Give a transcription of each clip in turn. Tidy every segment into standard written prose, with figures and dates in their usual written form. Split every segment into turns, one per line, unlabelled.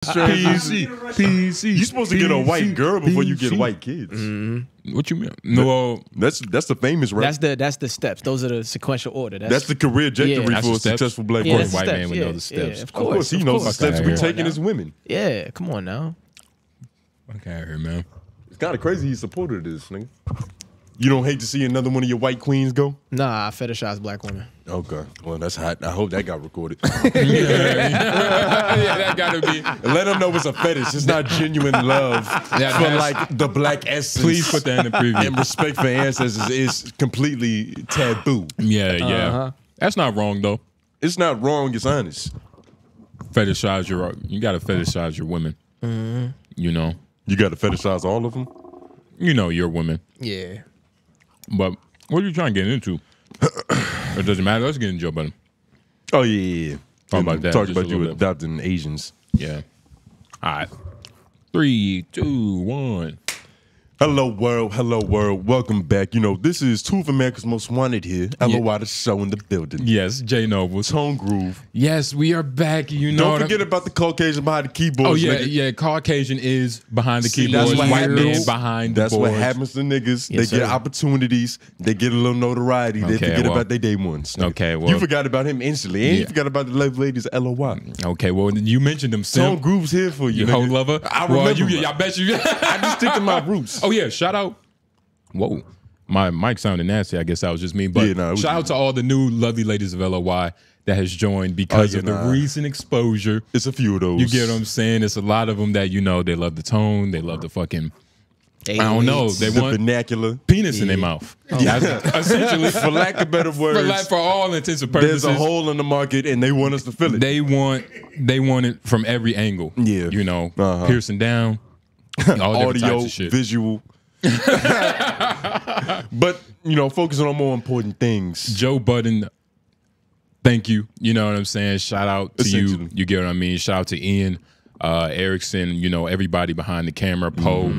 PC.
You're supposed to get a white girl before you get white kids.
What you mean? No,
that's the famous rap.
That's the steps. Those are the sequential order.
That's the career trajectory for a successful black
yeah,
person.
White
steps,
man would know the steps.
Yeah,
Of course, he knows the steps we're taking as women.
Yeah, come on now.
Okay, here, man.
It's kind of crazy he supported this, nigga. You don't hate to see another one of your white queens go?
Nah, I fetishize black women.
Okay, well that's hot. I hope that got recorded.
Yeah, that gotta be.
And let them know it's a fetish. It's not genuine love for like the black essence.
Please put that in the preview.
And respect for ancestors is completely taboo.
Yeah. That's not wrong though.
It's not wrong. It's honest.
You gotta fetishize your women. You know.
You got to fetishize all of them.
You know your women.
Yeah.
But what are you trying to get into? It doesn't matter. Let's get into Joe Budden.
Oh yeah.
Talk about that.
Talk
just
about
a
you
little bit.
adopting Asians.
Yeah. All right. 3, 2, 1.
Hello world, welcome back. You know, this is two of America's Most Wanted here. LOI the show in the building.
Yes, J Nobles.
Tone Groove.
Yes, we are back. You know,
Don't forget about the Caucasian behind the keyboard.
Oh yeah, Caucasian is behind the keyboard. White man behind the
That's
boards.
what happens to niggas.
Yes,
they get
sir.
opportunities. They get a little notoriety. They forget about their day ones. Nigga.
Okay, well.
You forgot about him instantly. And you forgot about the love ladies at LOI.
Okay, well, you mentioned them.
Tone Groove's here for you.
You whole lover.
I remember.
I bet you.
I just stick to my roots.
Oh yeah, shout out. Whoa, my mic sounded nasty. I guess that was just me. But shout out to all the new lovely ladies of LOI that has joined because of the recent exposure.
It's a few of those.
You get what I'm saying? It's a lot of them that, you know, they love the tone. They love the fucking, I don't know. They want
vernacular.
Penis in their mouth. That's essentially.
For lack of better words.
For all intents and purposes.
There's a hole in the market and they want us to fill it.
They want it from every angle.
Yeah.
You know, piercing down. All
audio,
shit.
visual. But, you know, focusing on more important things.
Joe Budden, thank you. You know what I'm saying? Shout out to you. You get what I mean? Shout out to Ian, Erickson, you know, everybody behind the camera, Poe,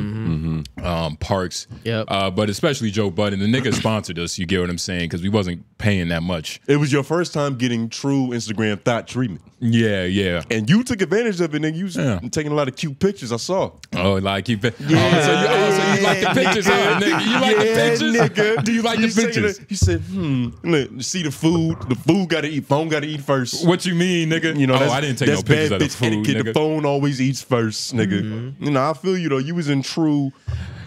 Parks.
Yep.
But especially Joe Budden. The nigga sponsored us, you get what I'm saying? Because we wasn't paying that much.
It was your first time getting true Instagram thought treatment.
Yeah.
And you took advantage of it, nigga. You was taking a lot of cute pictures, I saw.
Oh, like you. So you like the pictures, huh, nigga? You like the pictures?
Nigga.
Do you like the pictures?
He said, look, see the food. The food gotta eat. Phone gotta eat first.
What you mean, nigga?
You know,
I didn't take no pictures of the food,
etiquette.
nigga.
The phone always eats first, nigga. You know, I feel you though. You was in true.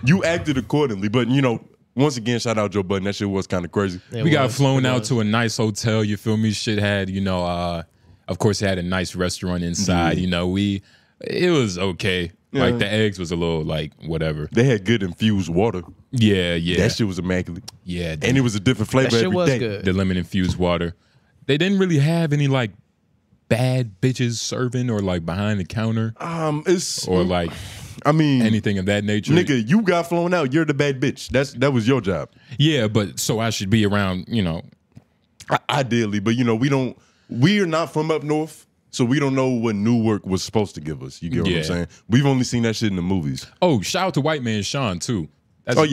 You acted accordingly, but you know. Once again, shout out Joe Budden. That shit was kind of crazy.
We got flown out to a nice hotel. You feel me? Shit had, you know, of course, it had a nice restaurant inside. You know, it was okay. Yeah. Like the eggs was a little like whatever.
They had good infused water.
Yeah.
That shit was immaculate.
Yeah,
and it was a different flavor
that shit
every
was
day.
Good.
The lemon infused water. They didn't really have any like bad bitches serving or like behind the counter. I mean, anything of that nature.
Nigga, you got flown out. You're the bad bitch. That was your job.
Yeah, but so I should be around, you know.
Ideally, but you know, we're not from up north, so we don't know what Newark was supposed to give us. You get what I'm saying? We've only seen that shit in the movies.
Oh, shout out to white man Sean too.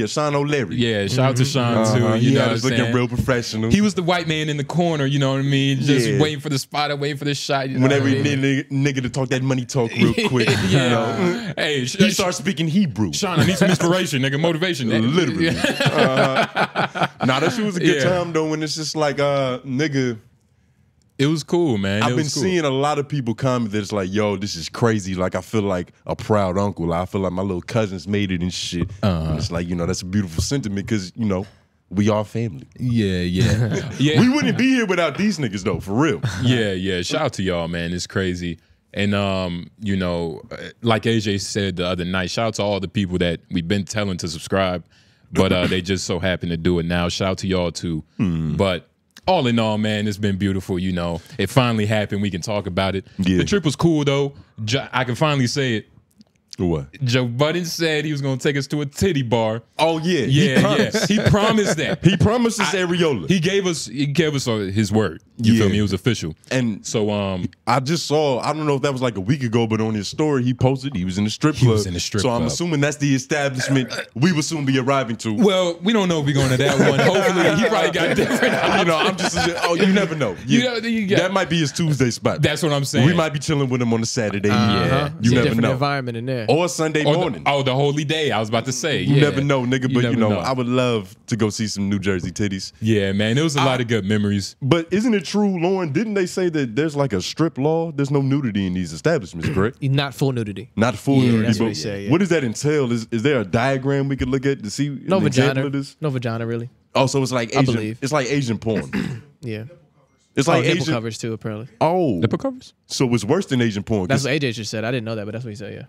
Sean O'Leary.
Yeah, shout out to Sean too. You know,
was looking real professional.
He was the white man in the corner. You know what I mean? Just waiting for the spot, waiting for the shot. You know
whenever nigga to talk that money talk real quick. You know?
Hey,
he starts speaking Hebrew.
Sean, I need some inspiration, nigga, motivation.
Literally. Nah, that shit was a good time though. When it's just like, nigga.
It was cool, man.
I've been seeing a lot of people comment that's like, yo, this is crazy. Like, I feel like a proud uncle. I feel like my little cousins made it and shit. And it's like, you know, that's a beautiful sentiment because, you know, we are family.
Yeah.
We wouldn't be here without these niggas, though, for real.
Yeah. Shout out to y'all, man. It's crazy. And, you know, like AJ said the other night, shout out to all the people that we've been telling to subscribe, but they just so happen to do it now. Shout out to y'all, too. But all in all, man, it's been beautiful. You know, it finally happened. We can talk about it. The trip was cool, though. I can finally say it.
What?
Joe Budden said he was going to take us to a titty bar.
Oh yeah,
Yeah. He promised that.
He promised us areola.
He gave us his word. You feel me? It was official.
And
so
I just saw, I don't know if that was like a week ago, but on his story he posted he was in the strip club.
He was in the strip club.
So I'm assuming that's the establishment we will soon be arriving to.
Well, we don't know if we're going to that one. Hopefully he probably got different.
You know, I'm just you never know. That might be his Tuesday spot.
That's what I'm saying.
We might be chilling with him on a Saturday.
Yeah.
You never
different
know.
Environment in there.
Or Sunday morning.
The holy day. I was about to say.
You never know, nigga. But you know,
know,
I would love to go see some New Jersey titties.
Yeah, man. It was a lot of good memories.
But isn't it true, Lauren? Didn't they say that there's like a strip law? There's no nudity in these establishments, correct?
Not full nudity.
Not full nudity.
That's
but
what he said, yeah.
What does that entail? Is there a diagram we could look at to see
No
an example
vagina.
of this?
No vagina, really.
Oh, so it's like Asian.
believe.
It's like Asian porn.
Yeah.
It's like
nipple
Asian
covers too, apparently.
Oh,
Nipple covers?
so it's worse than Asian porn.
That's what AJ just said. I didn't know that, but that's what he said. Yeah.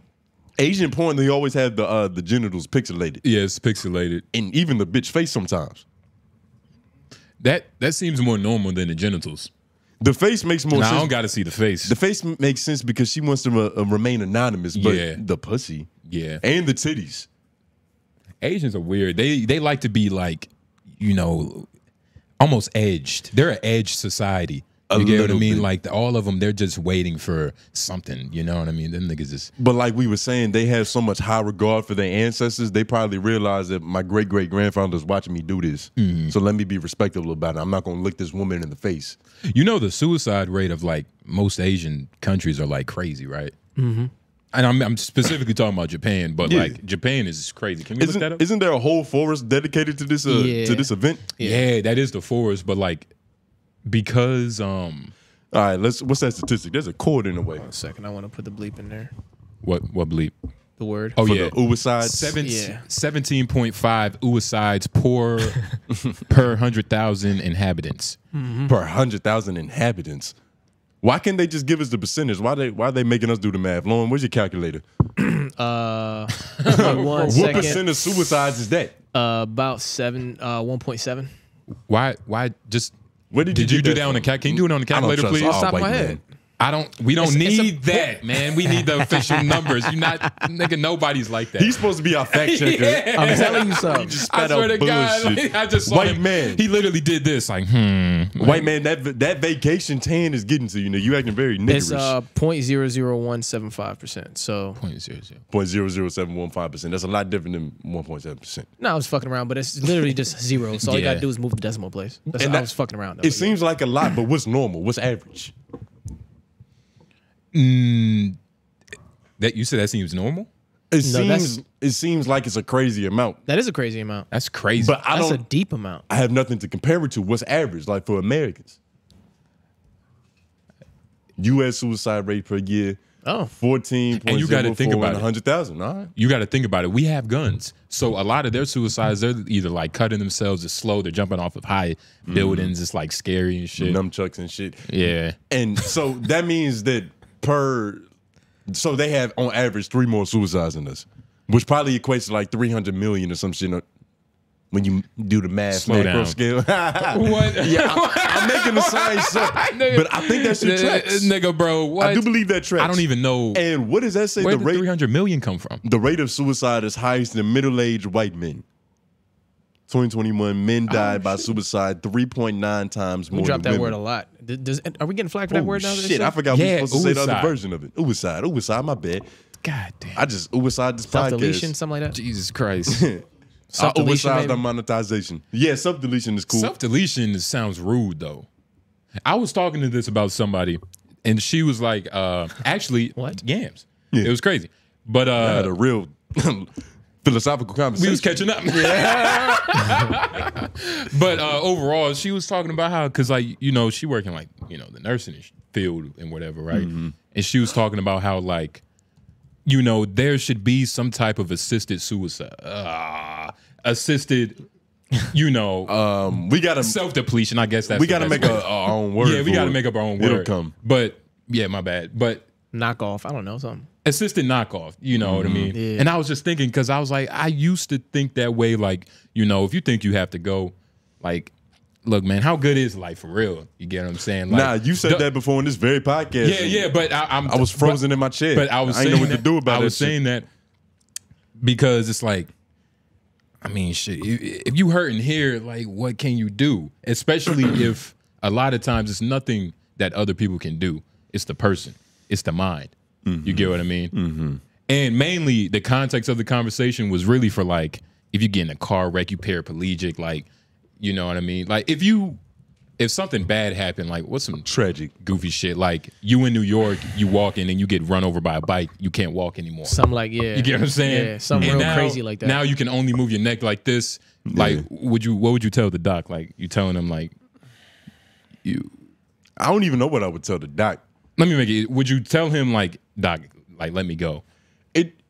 Asian porn, they always have the genitals pixelated,
Yeah, it's pixelated.
and even the bitch face sometimes.
That seems more normal than the genitals.
The face makes more
Nah, I
sense.
don't got to see the face.
The face makes sense because she wants to remain anonymous, but
Yeah.
the pussy,
Yeah.
and the titties.
Asians are weird. They like to be like, you know, almost edged. They're an edged society. You get what I
little
mean?
bit.
Like all of them, they're just waiting for something. You know what I mean? Them niggas just.
But like we were saying, they have so much high regard for their ancestors. They probably realize that my great great grandfather's watching me do this, so let me be respectful about it. I'm not gonna look this woman in the face.
You know, the suicide rate of like most Asian countries are like crazy, right? Mm-hmm. And I'm specifically talking about Japan, but like Japan is crazy. Can we look that up?
Isn't there a whole forest dedicated to this event?
Yeah, that is the forest, but like because
All right, what's that statistic? There's a chord in the way.
1 second. I want to put the bleep in there.
what bleep?
The word.
Oh
For
yeah,
the suicides.
17.5 suicides per 100,000 inhabitants.
Per 100,000 inhabitants. Why can't they just give us the percentage? Why are they making us do the math? Lauren, where's your calculator?
1
What
second.
percent of suicides is that?
About 1.7.
Why just?
Where did
you
get
do that on the
from?
Can you do it on the
I don't
calculator,
trust
please?
all
Off the top of
white
my
men.
head.
We don't
It's a-
need that, man. We need the official numbers. You not nigga. Nobody's like that.
He's supposed to be our fact checker.
Yeah.
I'm telling you something.
Just
I
spat
swear
out
to God,
bullshit.
like, I just saw
White
him.
man.
He literally did this, like,
White man, that vacation tan is getting to you. You acting very
It's
niggerish.
0.00175%. So
0.00.
0.00715%. That's a lot different than 1.7%.
no, I was fucking around, but it's literally just zero. So all you
Yeah.
gotta do is move the decimal place. That's
And
I
that-
was fucking around. Though,
It seems like a lot, but what's normal? What's average?
That you said that seems normal?
It
No,
seems like it's a crazy amount.
that is a crazy amount.
That's crazy.
But I
That's a
don't.
deep amount.
I have nothing to compare it to. What's average like for Americans? U.S. suicide rate per year,
Oh,
14.04
And you gotta think about it.
100,000. All right.
you got to think about it. We have guns, so a lot of their suicides, they're either like cutting themselves, it's slow, they're jumping off of high buildings, it's like scary and shit.
Nunchucks and shit.
Yeah,
And so that means that so they have on average 3 more suicides than us, which probably equates to like 300 million or some shit when you do the math
Slow
macro
down.
scale.
what?
Yeah, I'm making the science up, but I think that shit tracks.
Nigga, bro, what?
I do believe that tracks.
I don't even know
And what does that say?
where
The
did
rate
300 million come from.
the rate of suicide is highest in middle-aged white men. 2021, men died by suicide 3.9 times more
we dropped
than
that
women.
word a lot. Are we getting flagged for that
Oh,
word now?
shit, I forgot we
Yeah,
were supposed to say the other
suicide.
version of it. Suicide, my bad.
God damn.
I just suicide this
Self-deletion,
podcast.
something like that.
Jesus Christ.
Self-deletion,
Suicide
maybe?
the monetization. Yeah, self-deletion is cool.
Self-deletion sounds rude though. I was talking to this about somebody, and she was like, actually,
What?
Yams.
Yeah.
It was crazy. But
I had a real philosophical conversation.
we was catching up. But overall, she was talking about how, because like, you know, she working like, you know, the nursing field and whatever, right? And she was talking about how like, you know, there should be some type of assisted suicide. Assisted, you know,
we gotta
self-depletion, I guess that's
we
the
gotta
best
make
way.
our own word.
Yeah, we
for
got to
it.
make up our own word.
It'll come.
But yeah, my bad. But
Knockoff. I don't know something.
assistant knockoff, you know what I mean?
Yeah.
And I was just thinking, because I was like, I used to think that way, like, you know, if you think you have to go, like, look, man, how good is life for real? You get what I'm saying? Like,
nah, you said that before in this very podcast.
Yeah, but I
was frozen in my chair.
But I was
I
saying
didn't know what to do about it.
I was saying that because it's like, I mean, shit. If you hurting here, like, what can you do? Especially if a lot of times it's nothing that other people can do. It's the person. It's the mind. You get what I mean? And mainly the context of the conversation was really for like, if you get in a car wreck, you paraplegic, like, you know what I mean? Like if something bad happened, like what's some
tragic,
goofy shit? Like you in New York, you walking and you get run over by a bike, you can't walk anymore.
Something like, yeah.
You get what I'm saying?
Yeah, something
and
real
now,
crazy like that.
Now you can only move your neck like this. Like, what would you tell the doc? Like, you telling him like,
I don't even know what I would tell the doc.
Let me make it. Would you tell him like, doc, like let me go?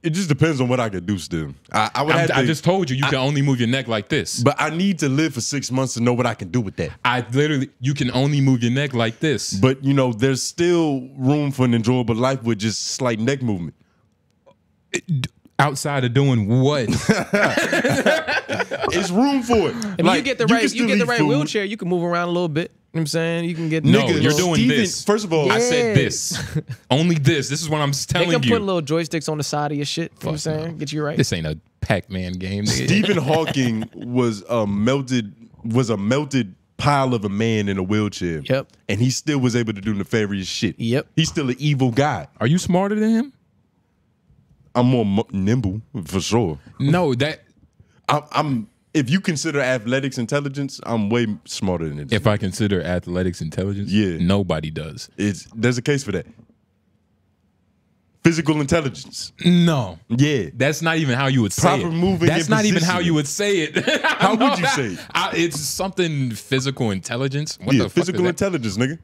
It just depends on what I could do still. I
just told you can only move your neck like this.
But I need to live for 6 months to know what I can do with that.
You can only move your neck like this.
But you know, there's still room for an enjoyable life with just slight neck movement.
Outside of doing what?
It's room for it.
If you get the right wheelchair, you can move around a little bit. You know what I'm saying? You can get
you're doing this.
First of all,
I said this. Only this. This is what I'm telling you.
They can put little joysticks on the side of your shit. You know what I'm saying? Get you right.
This ain't a Pac-Man game.
Stephen Hawking was a melted pile of a man in a wheelchair.
Yep.
And he still was able to do nefarious shit.
Yep.
He's still an evil guy.
Are you smarter than him?
I'm more nimble for sure.
No, that
I'm. If you consider athletics intelligence, I'm way smarter than it.
If I consider athletics intelligence,
yeah,
nobody does.
There's a case for that. Physical intelligence.
No.
Yeah.
That's not even how you would say it.
Proper moving.
That's not even how you would say it.
How would you say it?
It's something physical intelligence. What the fuck
physical
is that?
intelligence, nigga.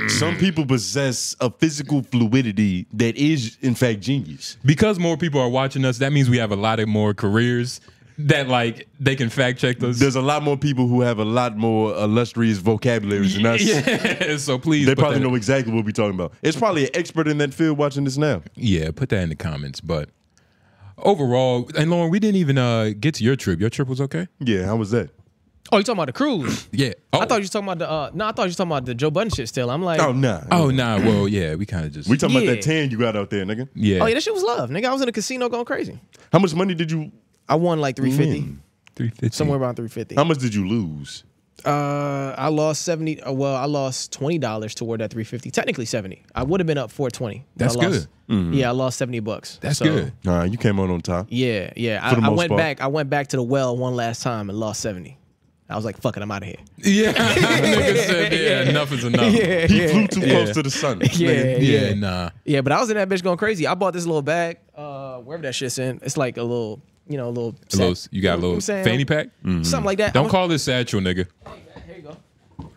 Some people possess a physical fluidity that is, in fact, genius.
Because more people are watching us, that means we have a lot of more careers that, like, they can fact check us.
There's a lot more people who have a lot more illustrious vocabularies than us.
Yeah, so please.
They probably know exactly what we're talking about. It's probably an expert in that field watching this now.
Yeah, put that in the comments. But overall, and Lauren, we didn't even get to your trip. Your trip was okay?
Yeah, how was that?
Oh, you talking about the cruise?
Yeah.
I thought you was talking about the. No, I thought you was talking about the Joe Budden shit. Still, I'm like,
oh nah.
Oh nah. Well, yeah, we kind of just.
We talking about that tan you got out there, nigga.
Yeah.
Oh yeah, that shit was love, nigga. I was in the casino going crazy.
How much money did you?
I won like 350.
350.
Somewhere around 350.
How much did you lose?
I lost 70. Well, I lost $20 toward that 350. Technically 70. I would have been up 420.
That's good.
Yeah, I lost $70.
That's good.
All right, you came out on top.
Yeah. I went back. I went back to the well one last time and lost 70. I was like, fuck it, I'm out of here.
Yeah. Nigga said, yeah, enough is enough.
Yeah,
he flew too close to the sun.
Yeah.
Nah.
Yeah, but I was in that bitch going crazy. I bought this little bag, wherever that shit's in. It's like a little, you know, a little.
You got a little fanny pack?
Something like that.
Don't call this satchel, nigga.
Here you go.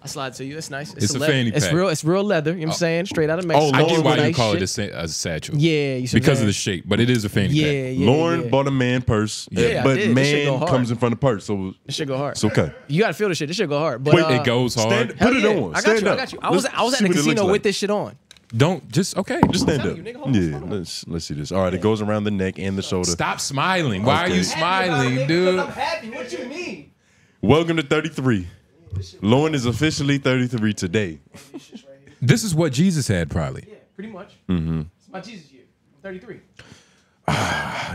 I slide to you. It's nice.
It's a fanny pack.
It's real leather. You know what I'm saying? Straight out of Mexico.
I get why you call it
shit.
a satchel.
Yeah.
Because of the shape, but it is a fanny pack.
Lauren bought a man purse, but man comes in front of purse, so
this shit go hard.
It's okay.
You gotta feel this shit. This shit go hard. But
it goes hard.
Put it on.
I got you. I was at the casino with this shit on.
Don't just Just
stand up. Yeah, let's see this. All right, it goes around the neck and the shoulder.
Stop smiling. Why are you smiling, dude?
I'm happy. What you mean?
Welcome to 33. Lauren is officially 33 today.
This is what Jesus had, probably.
Yeah, pretty much. It's my Jesus year. I'm 33.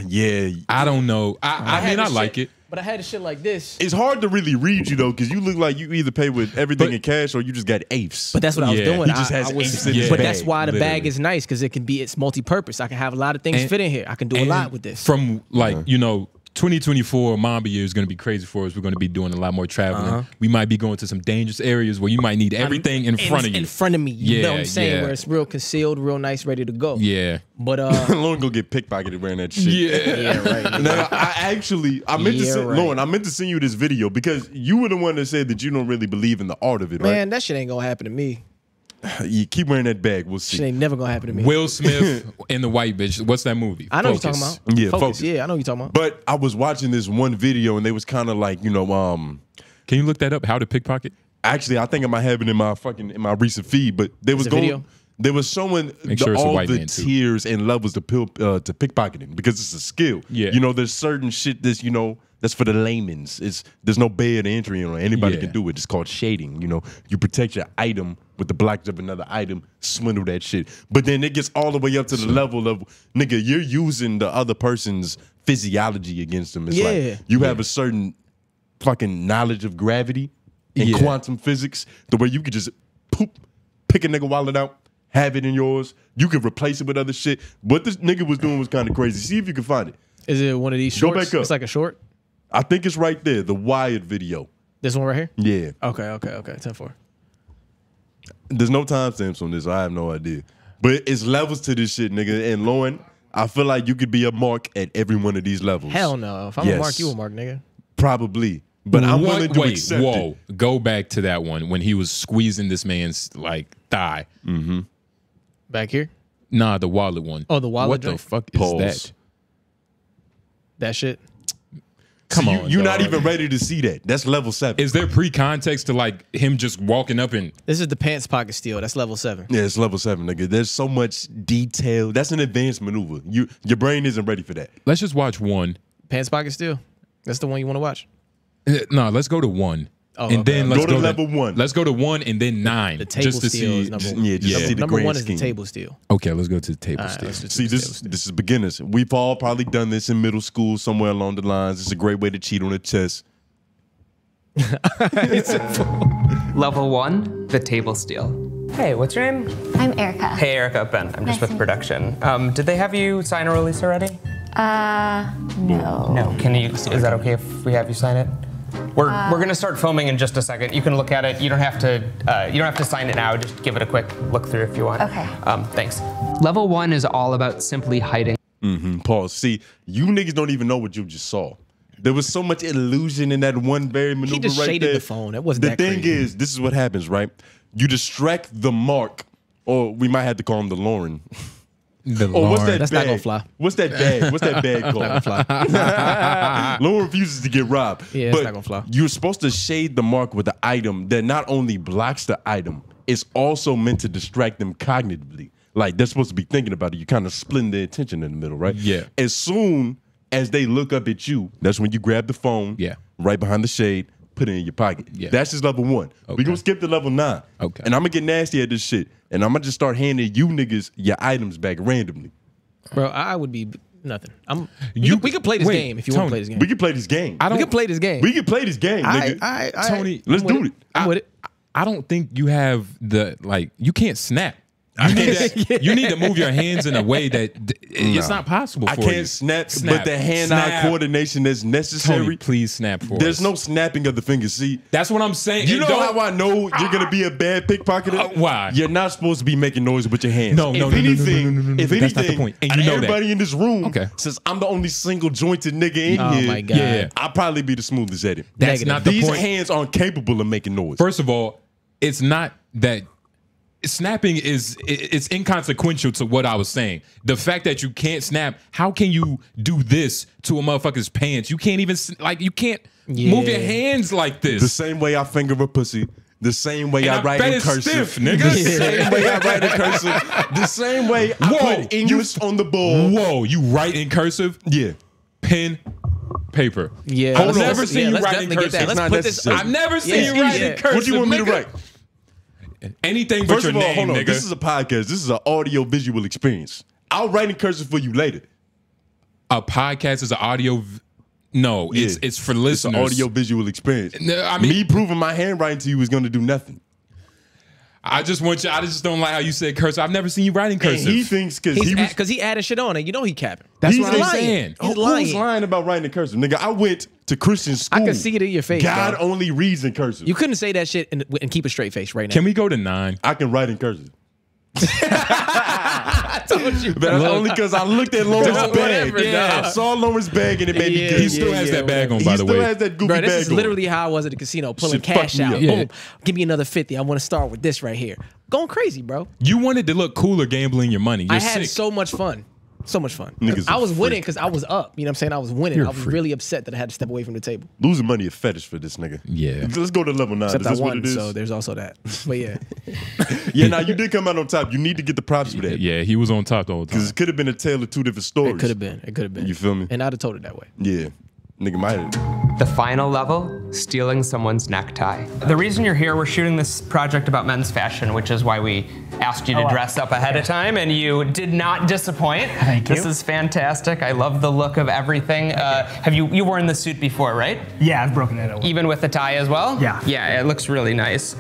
Yeah.
I don't know. I mean, I like it.
But I had a shit like this.
It's hard to really read you, though, because you look like you either pay with everything in cash or you just got apes.
But that's what I was doing.
He just has apes in his
But
bag,
that's why the bag is nice, because it's multi-purpose. I can have a lot of things fit in here. I can do a lot with this.
From, like, you know, 2024 Mamba year is going to be crazy for us. We're going to be doing a lot more traveling. We might be going to some dangerous areas where you might need everything in front of you.
In front of me. You know what I'm saying? Where it's real concealed, real nice, ready to go.
Yeah.
But
Lauren gonna get pickpocketed wearing that shit.
Yeah, right.
Now, I meant to send Lauren, I meant to send you this video because you were the one that said that you don't really believe in the art of it, right?
Man, that shit ain't gonna happen to me.
You keep wearing that bag. We'll see.
Shit ain't never gonna happen to me.
Will Smith and the white bitch. What's that movie?
I know what you're talking about.
Yeah,
Focus. Yeah, I know what you're talking about.
But I was watching this one video and they was kind of like, you know,
can you look that up? How to pickpocket?
Actually, I think I might have it in my recent feed, but they was going.
Video?
They was showing all the tiers and levels to pickpocketing because it's a skill.
Yeah.
You know, there's certain shit that's, you know, That's for the layman's. There's no barrier to entry on. Anybody can do it. It's called shading. You know, you protect your item with the blacks of another item, swindle that shit. But then it gets all the way up to the level of, nigga, you're using the other person's physiology against them. It's like you have a certain fucking knowledge of gravity and quantum physics, the way you could just pick a nigga wallet out, have it in yours. You could replace it with other shit. What this nigga was doing was kind of crazy. See if you can find it.
Is it one of these shorts?
Go back up.
It's like a short?
I think it's right there, the Wired video.
This one right here?
Yeah.
Okay. 10-4.
There's no timestamps on this. I have no idea. But it's levels to this shit, nigga. And Lauren, I feel like you could be a mark at every one of these levels.
Hell no. If I'm a mark, you a mark, nigga.
Probably. But I'm willing to accept it.
Go back to that one when he was squeezing this man's like thigh.
Back here?
Nah, the wallet one.
Oh, the wallet.
What the fuck is that?
That shit?
Come on,
you're not even ready to see that. That's level 7.
Is there pre-context to like him just walking up and?
This is the pants pocket steal. That's level 7.
Yeah, it's level 7, nigga. There's so much detail. That's an advanced maneuver. Your brain isn't ready for that.
Let's just watch one.
Pants pocket steal. That's the one you want to watch.
No, let's go to 1.
Oh,
and then let's
go to level 1.
Let's go to 1 and then 9.
The table
just to
steal
see.
is number 1.
See the
number 1 is
scheme.
the table steal.
Okay, let's go to the table
Right,
steal.
See, this is beginners. We've all probably done this in middle school, somewhere along the lines. It's a great way to cheat on a test.
Level 1, the table steal. Hey, what's your name?
I'm Erica.
Hey, Erica, Ben. I'm just with production. Did they have you sign a release already?
No.
No. Can you? Is that okay if we have you sign it? We're gonna start filming in just a second. You can look at it. You don't have to sign it now. Just give it a quick look through if you want.
Okay.
Thanks. Level 1 is all about simply hiding.
Pause. See, you niggas don't even know what you just saw. There was so much illusion in that one very maneuver
He just
right
shaded
there.
the phone. That wasn't
the
that
thing
crazy.
is, this is what happens, right? You distract the mark, or we might have to call him the Lauren.
Or
what's that
That's
bag?
not gonna fly.
What's that bag? What's that bag called? Lauren refuses to get robbed.
Yeah, it's not gonna fly.
You're supposed to shade the mark with the item that not only blocks the item, it's also meant to distract them cognitively. Like they're supposed to be thinking about it. You're kind of splitting their attention in the middle, right?
Yeah.
As soon as they look up at you, that's when you grab the phone.
Yeah.
Right behind the shade, put it in your pocket.
Yeah.
That's just level 1.
Okay.
We're gonna skip to level 9.
Okay.
And I'm gonna get nasty at this shit. And I'm gonna just start handing you niggas your items back randomly.
Bro, I would be nothing. We could play this game if you want to play this game.
We can play this game.
We can play this game.
We can play this game, nigga.
Tony,
Let's do it.
I'm with it.
I don't think you have the you can't snap. You need to move your hands in a way that it's not possible for
I
you.
can't snap, but the hand-eye coordination that's necessary.
Tony, please snap for
There's
us.
no snapping of the fingers. See,
That's what I'm saying.
you know how I know you're gonna be a bad pickpocketer?
Why?
You're not supposed to be making noise with your hands.
No.
If anything,
That's not the point. And you know that.
everybody in this room,
Okay.
since I'm the only single jointed nigga in
Oh
here,
my God.
Yeah.
I'll probably be the smoothest at it.
That's not the
These
point.
hands aren't capable of making noise.
First of all, it's not that snapping it's inconsequential to what I was saying. The fact that you can't snap, how can you do this to a motherfucker's pants? You can't even you can't move your hands like this.
The same way I finger a pussy. The same way I write
bet
in
it's
cursive.
stiff, nigga.
The same way I write in cursive. The same way I put English on the board.
Whoa, you write in cursive?
Yeah.
Pen, paper.
Yeah,
I've
let's-
never
let's-
seen
yeah,
you
let's
write in
definitely get
cursive.
that. Let's
It's not
put this.
necessary.
I've never seen
Yeah,
you write
yeah.
in cursive.
What do you want me to
nigga.
write?
Anything but
First
your
of all,
name,
hold on.
nigga.
This is a podcast. This is an audio visual experience. I'll write in cursive for you later.
A podcast is an audio. No,
Yeah.
it's for
It's an
listeners.
audio visual experience.
No, I mean-
me proving my handwriting to you is going to do nothing.
I just don't like how you said cursive. I've never seen you writing
And
cursive.
he thinks
Because he added shit on it. You know he capping.
That's
he's
what I'm
lying.
saying.
He's
Who's
lying.
lying about writing in cursive? Nigga, I went to Christian school.
I can see it in your face.
God
dog.
only reads in cursive.
You couldn't say that shit and keep a straight face right now.
Can we go to 9?
I can write in cursive.
I told you.
But that's only because I looked at Lauren's
Just
bag.
whatever,
I
dog.
saw Lauren's bag and it made me
Yeah,
good.
He still has that bag on, by the
He still
way.
has that goofy
Bro,
bag
this is
on.
literally how I was at the casino, pulling
Shit fucked
cash
me
out.
up.
Yeah.
Boom. Give me another 50. I want to start with this right here. Going crazy, bro.
You wanted to look cooler gambling your money. You're
I had
sick.
so much fun. So much fun.
Niggas
I
a
was winning
freak.
because I was up. You know what I'm saying? I was winning.
You're
I
a
was
freak.
really upset that I had to step away from the table.
Losing money a fetish for this nigga.
Yeah.
Let's go to level 9.
Except
Is
I
this what
won,
it is?
so there's also that. But yeah.
Yeah, now you did come out on top. You need to get the props for that.
Yeah, he was on top the whole time.
Because it could have been a tale of two different stories.
It could have been. It could have been.
You feel me?
And I'd have told it that way.
Yeah. Nigga might.
The final level, stealing someone's necktie. The reason you're here, we're shooting this project about men's fashion, which is why we asked you to dress up ahead of time, and you did not disappoint.
Thank you.
This is fantastic. I love the look of everything. Have you worn this suit before, right?
Yeah, I've broken it.
Even with the tie as well?
Yeah.
Yeah, it looks really nice.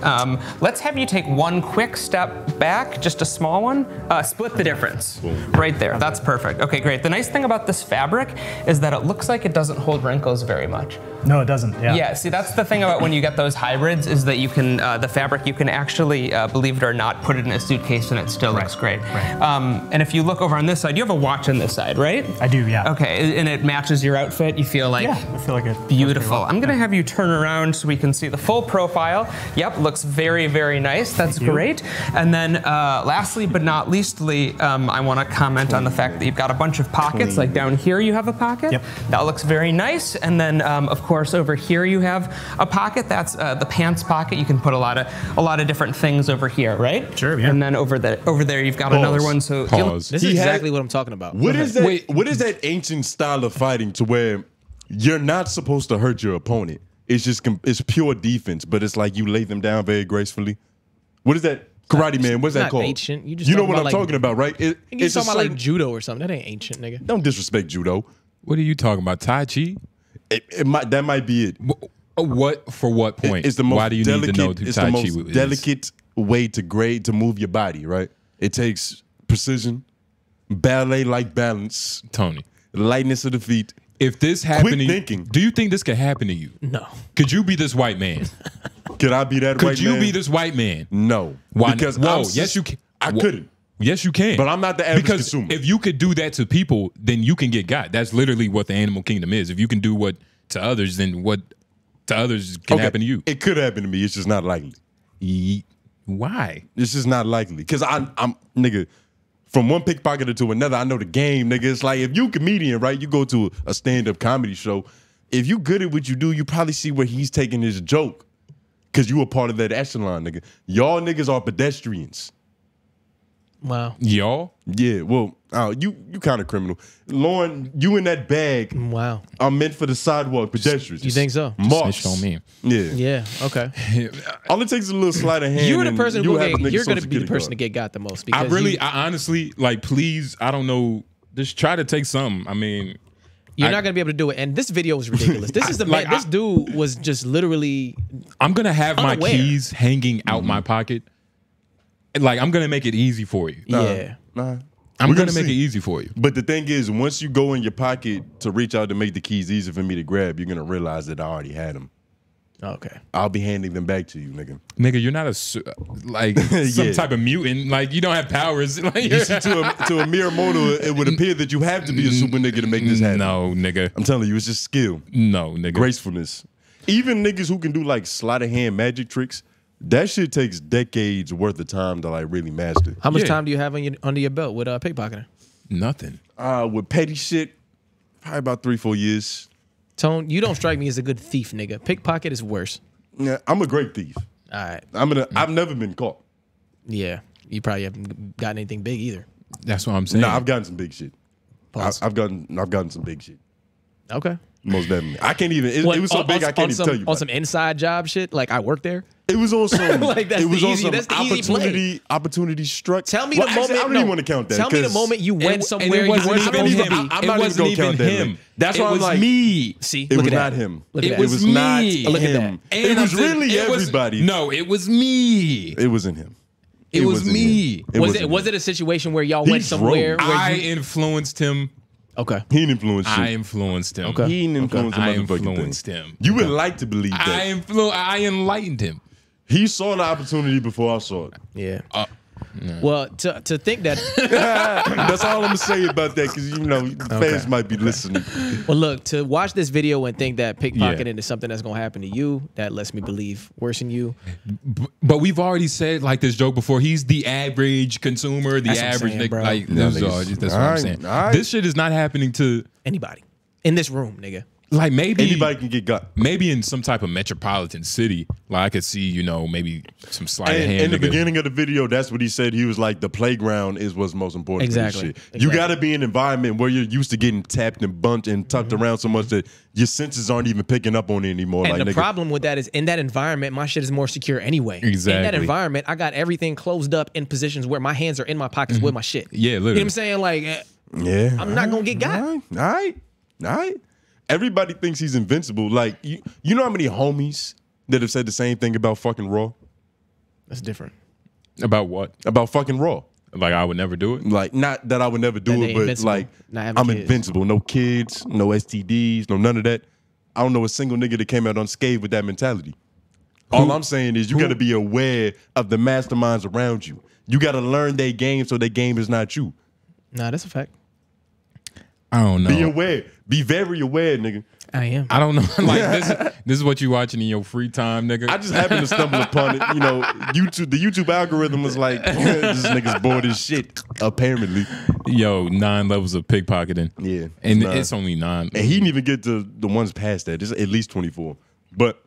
Let's have you take one quick step back, just a small one. Split the difference. Right there, that's perfect. Okay, great. The nice thing about this fabric is that it looks like it doesn't hold wrinkles very much.
No, it doesn't. Yeah.
Yeah, see, that's the thing about when you get those hybrids is that you can, the fabric, you can actually, believe it or not, put it in a suitcase and it still looks great.
Right.
And if you look over on this side, you have a watch on this side, right?
I do, yeah.
Okay, and it matches your outfit. You feel like,
Yeah, I feel like it.
beautiful.
Well.
I'm gonna have you turn around so we can see the full profile. Yep, looks very, very nice. That's great. And then lastly but not leastly, I wanna comment on the fact that you've got a bunch of pockets. Like down here you have a pocket.
Yep.
That looks very nice. And then of course over here you have a pocket. That's the pants pocket. You can put a lot of different things over here, right?
Sure, yeah.
And then over there you've got another one. So
Pause.
This is exactly what I'm talking about.
What is that? What is that ancient style of fighting to where you're not supposed to hurt your opponent? It's just it's pure defense, but it's like you lay them down very gracefully. What is that? Karate Man, what's that called?
Ancient. You just
know
talking
what
about,
I'm talking about, right?
You're
It's
talking about like judo or something. That ain't ancient, nigga.
Don't disrespect judo.
What are you talking about? Tai Chi?
That might be it.
What for? What point?
It's the most
Why do you
delicate,
need to know who
it's
Tai
the
Chi
most
is?
delicate way to move your body, right? It takes precision, ballet-like balance,
Tony,
lightness of the feet.
if this happened to you,
thinking.
do you think this could happen to you?
No.
Could you be this white man?
Could I be that
Could
white
you
man?
be this white man?
No.
Why?
Because
Whoa, yes you can.
I couldn't.
Yes, you can.
But I'm not the average
because
consumer.
if you could do that to people, then you can get got. That's literally what the animal kingdom is. If you can do what to others, then what to others can happen to you.
It could happen to me. It's just not likely.
Why?
It's just not likely. Because I'm nigga, from one pickpocketer to another, I know the game, nigga. It's like if you a comedian, right? You go to a stand-up comedy show. If you good at what you do, you probably see where he's taking his joke. Because you a part of that echelon, nigga. Y'all niggas are pedestrians.
Wow.
Y'all?
Yeah, well, you kind of criminal. Lauren, you in that bag
Wow.
are meant for the sidewalk pedestrians.
You think so?
Marks.
Snitched on me.
Yeah.
Yeah. Okay.
All it takes is a little sleight of hand.
You're the
and
person
you'll
who
have a nigga
you're going to
Social
be the
Security
person to
card.
get got the most.
I
Because
really, I honestly, like, please, I don't know, just try to take something. I mean,
you're not going to be able to do it. And this video was ridiculous. This is the man. This dude was just literally.
I'm going to have my
Unaware.
keys hanging out my pocket. And, like, I'm going to make it easy for you.
Yeah.
Nah.
I'm
We're
going
gonna
to make
see.
it easy for you.
But the thing is, once you go in your pocket to reach out to make the keys easy for me to grab, you're gonna realize that I already had them.
Okay.
I'll be handing them back to you, nigga.
Nigga, you're not like some
Yeah.
type of mutant. Like, you don't have powers. Like,
You see, to a mere mortal, it would appear that you have to be a super nigga to make this happen.
No, nigga.
I'm telling you, it's just skill,
No, nigga.
gracefulness. Even niggas who can do like sleight of hand magic tricks, that shit takes decades worth of time to like really master.
How much
Yeah.
time do you have under your belt with pickpocketing?
Nothing.
With petty shit, probably about 3-4 years.
Tone, you don't strike me as a good thief, nigga. Pickpocket is worse.
Yeah, I'm a great thief.
All right.
I've never been caught.
Yeah. You probably haven't gotten anything big either.
That's what I'm saying.
Nah, I've gotten some big shit.
Pause.
I've gotten some big shit.
Okay.
Most definitely. I can't even. It was so big I can't even tell you.
On some inside job shit, like I work there.
It was on some.
Like, that's
it was
the
on
easy-
some
that's the easy play.
opportunity struck.
Tell me
Well,
the
actually,
moment.
I don't even want to count that.
Tell me the
'cause
moment you went somewhere you weren't
wasn't
supposed
even
to
him.
be.
I'm
It
not even
wasn't
gonna
even
count that,
him.
man. That's
It
why I'm
was
like,
me.
See,
It
look
was
at
not
that.
him.
Look at
It
that.
was
not
me.
Look at
him.
that.
It was really everybody.
No, it was me.
It wasn't him.
It was
wasn't
me.
him. Wasn't
Was
him.
it a situation where y'all
He's
went somewhere
rogue.
where
I
you?
influenced him.
Okay.
He didn't influence shit.
I influenced him.
Okay.
He didn't influence the
I
motherfucking
influenced
thing.
him.
You would like to believe that.
I enlightened him.
He saw the opportunity before I saw it.
Yeah. Well, to think that.
That's all I'm gonna say about that, because fans might be listening.
Well, look, to watch this video and think that pickpocketing is something that's gonna happen to you, that lets me believe worse than you.
But we've already said like this joke before. He's the average consumer, the
That's what I'm
average
saying,
nigga.
bro.
Like
Yeah,
that's
niggas.
what I'm saying.
All right.
This shit is not happening to.
Anybody in this room, nigga.
Like maybe
anybody can get got.
Maybe in some type of metropolitan city, like I could see, you know, maybe some sleight of
And
hand.
in the
nigga.
beginning of the video, that's what he said. He was like, the playground is what's most important.
Exactly.
For this shit. You got to be in an environment where you're used to getting tapped and bumped and tucked around so much that your senses aren't even picking up on it anymore.
And
like,
the
nigga,
problem with that is in that environment, my shit is more secure anyway.
Exactly.
In that environment, I got everything closed up in positions where my hands are in my pockets with my shit.
Yeah, literally.
You know what I'm saying? Like,
yeah,
I'm not gonna get got.
All right. Everybody thinks he's invincible. Like, you know how many homies that have said the same thing about fucking Raw?
That's different.
About what?
About fucking Raw.
Like I would never do it.
Like, not that I would never do
That
it,
they
but
invincible,
like,
not having
I'm
kids.
invincible. No kids, no STDs, no none of that. I don't know a single nigga that came out unscathed with that mentality. All I'm saying is you got to be aware of the masterminds around you. You got to learn their game so their game is not you.
Nah, that's a fact.
I don't know.
Be aware. Be very aware, nigga.
I am.
I don't know. Like this is what you watching in your free time, nigga.
I just happened to stumble upon it. You know, YouTube. The YouTube algorithm was like, this nigga's bored as shit. Apparently,
Yo, 9 levels of pickpocketing.
Yeah,
and
it's 9.
it's only 9.
and he didn't even get to the ones past that. It's at least 24. But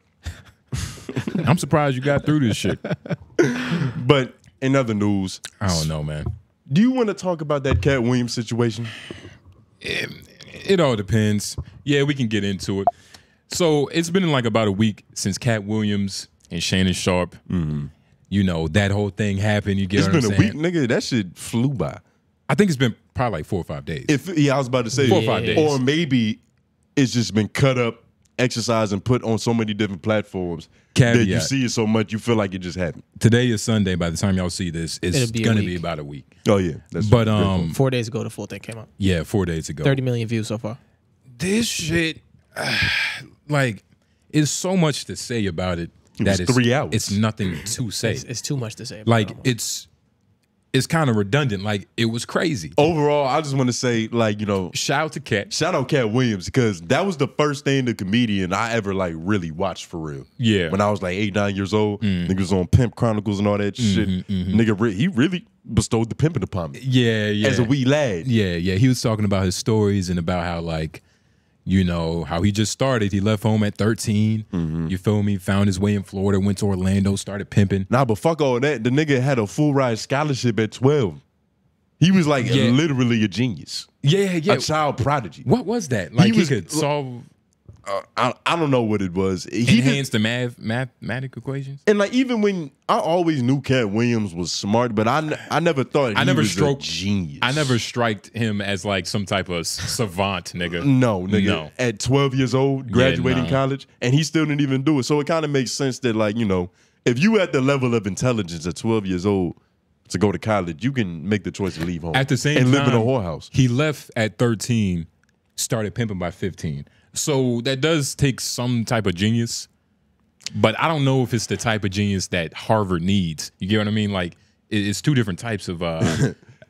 I'm surprised you got through this shit.
but in other news,
I don't know, man.
do you want to talk about that Katt Williams situation?
It all depends. Yeah, we can get into it. So it's been like about a week since Katt Williams and Shannon Sharp. You know, that whole thing happened. You get
It's
what I'm
been a
saying?
week, nigga. That shit flew by.
I think it's been probably like 4 or 5 days.
I was about to say
4 or 5 days.
or maybe it's just been cut up, exercised, and put on so many different platforms that you
Caveat.
see it so much you feel like it just happened.
Today is Sunday. By the time y'all see this, it's
It'll be a
gonna
week.
be about a week.
Oh yeah, that's
But
4 days ago, the full thing came out.
yeah, 4 days ago.
30 million views so far.
This shit, like, there's so much to say about it.
It was 3 hours.
It's nothing to say.
It's too much to say. About
Like
it.
it's kind of redundant. Like it was crazy.
overall, I just want to say, like, you know,
Shout out to Katt.
shout out Katt Williams because that was the first thing the comedian I ever like really watched for real.
Yeah.
When I was like 8, 9 years old, nigga was on Pimp Chronicles and all that shit. Nigga, he really bestowed the pimping upon me
Yeah.
as a wee lad.
Yeah. He was talking about his stories and about how, like, you know, how he just started. He left home at 13. You feel me? Found his way in Florida, went to Orlando, started pimping.
Nah, but fuck all that. The nigga had a full ride scholarship at 12. He was like
Yeah.
literally a genius,
Yeah.
a child prodigy.
What was that? Like he
was-
could solve
I don't know what it was. He did,
enhance the mathematical equations.
and like even when I always knew Katt Williams was smart, but I never thought he was a genius.
I never striked him as like some type of savant, nigga.
No, nigga.
No.
At 12 years old, graduating
nah.
college, and he still didn't even do it. So it kind of makes sense that, like, you know, if you at the level of intelligence at 12 years old to go to college, you can make the choice to leave home
At the same
and
time,
live in a whorehouse.
He left at 13, started pimping by 15. So that does take some type of genius, but I don't know if it's the type of genius that Harvard needs. You get what I mean? Like, it's two different types of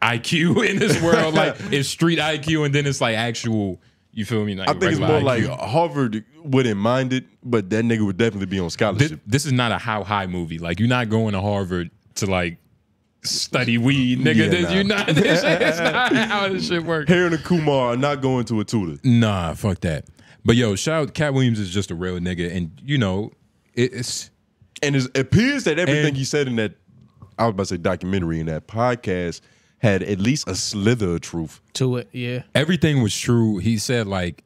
IQ in this world. Like, it's street IQ, and then it's like actual. You feel me? Like,
I think it's
regular
more like
IQ.
Harvard wouldn't mind it, but that nigga would definitely be on scholarship.
This is not a How High movie. Like, you're not going to Harvard to like study weed, nigga.
Yeah,
You're not. It's not how this shit works.
Harry and Kumar are not going to a tutor.
Nah, fuck that. But yo, shout out, Katt Williams is just a real nigga, and you know, it's
And it appears that everything
And-
he said in that, I was about to say documentary, in that podcast, had at least a slither of truth.
to it, yeah.
everything was true. He said, like,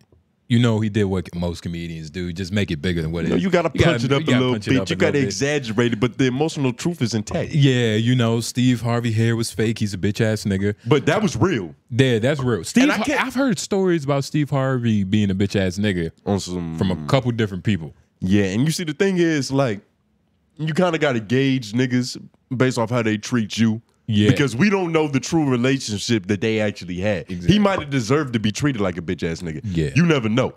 you know, he did what most comedians do, just make it bigger than what it
You know,
is.
you got to punch it up a little
punch it
bit.
up
You
a
got to
little bit.
exaggerate it, but the emotional truth is intact.
Yeah, you know, Steve Harvey hair was fake. He's a bitch ass nigga.
But that was real.
Yeah, that's real. Steve,
I can't-
I've heard stories about Steve Harvey being a bitch ass nigga
On some,
from a couple different people.
yeah, and you see, the thing is, like, you kind of got to gauge niggas based off how they treat you.
Yeah.
Because we don't know the true relationship that they actually had.
Exactly.
He might have deserved to be treated like a bitch ass nigga.
Yeah.
You never know.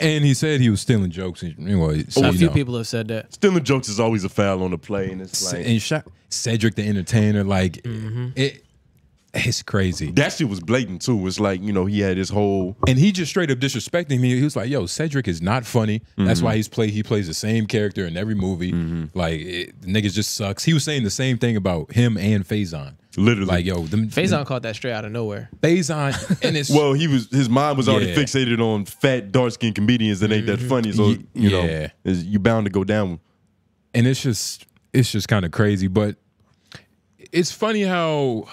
And he said he was stealing jokes. And, anyway, so,
a
you
few
know.
people have said that.
Stealing jokes is always a foul on the play, and it's like,
And Cedric the Entertainer, like, it's crazy.
that shit was blatant too. It's like, you know, he had his whole,
And he just straight up disrespecting me. He was like, "Yo, Cedric is not funny. That's why he plays the same character in every movie. Like, the niggas just sucks." He was saying the same thing about him and Faison.
Literally.
Like, yo, them
Faison caught that straight out of nowhere.
Faison, and it's
well, his mind was already
Yeah.
fixated on fat, dark-skinned comedians that ain't that funny. So you know,
Yeah.
you bound to go down.
and it's just kind of crazy. But it's funny how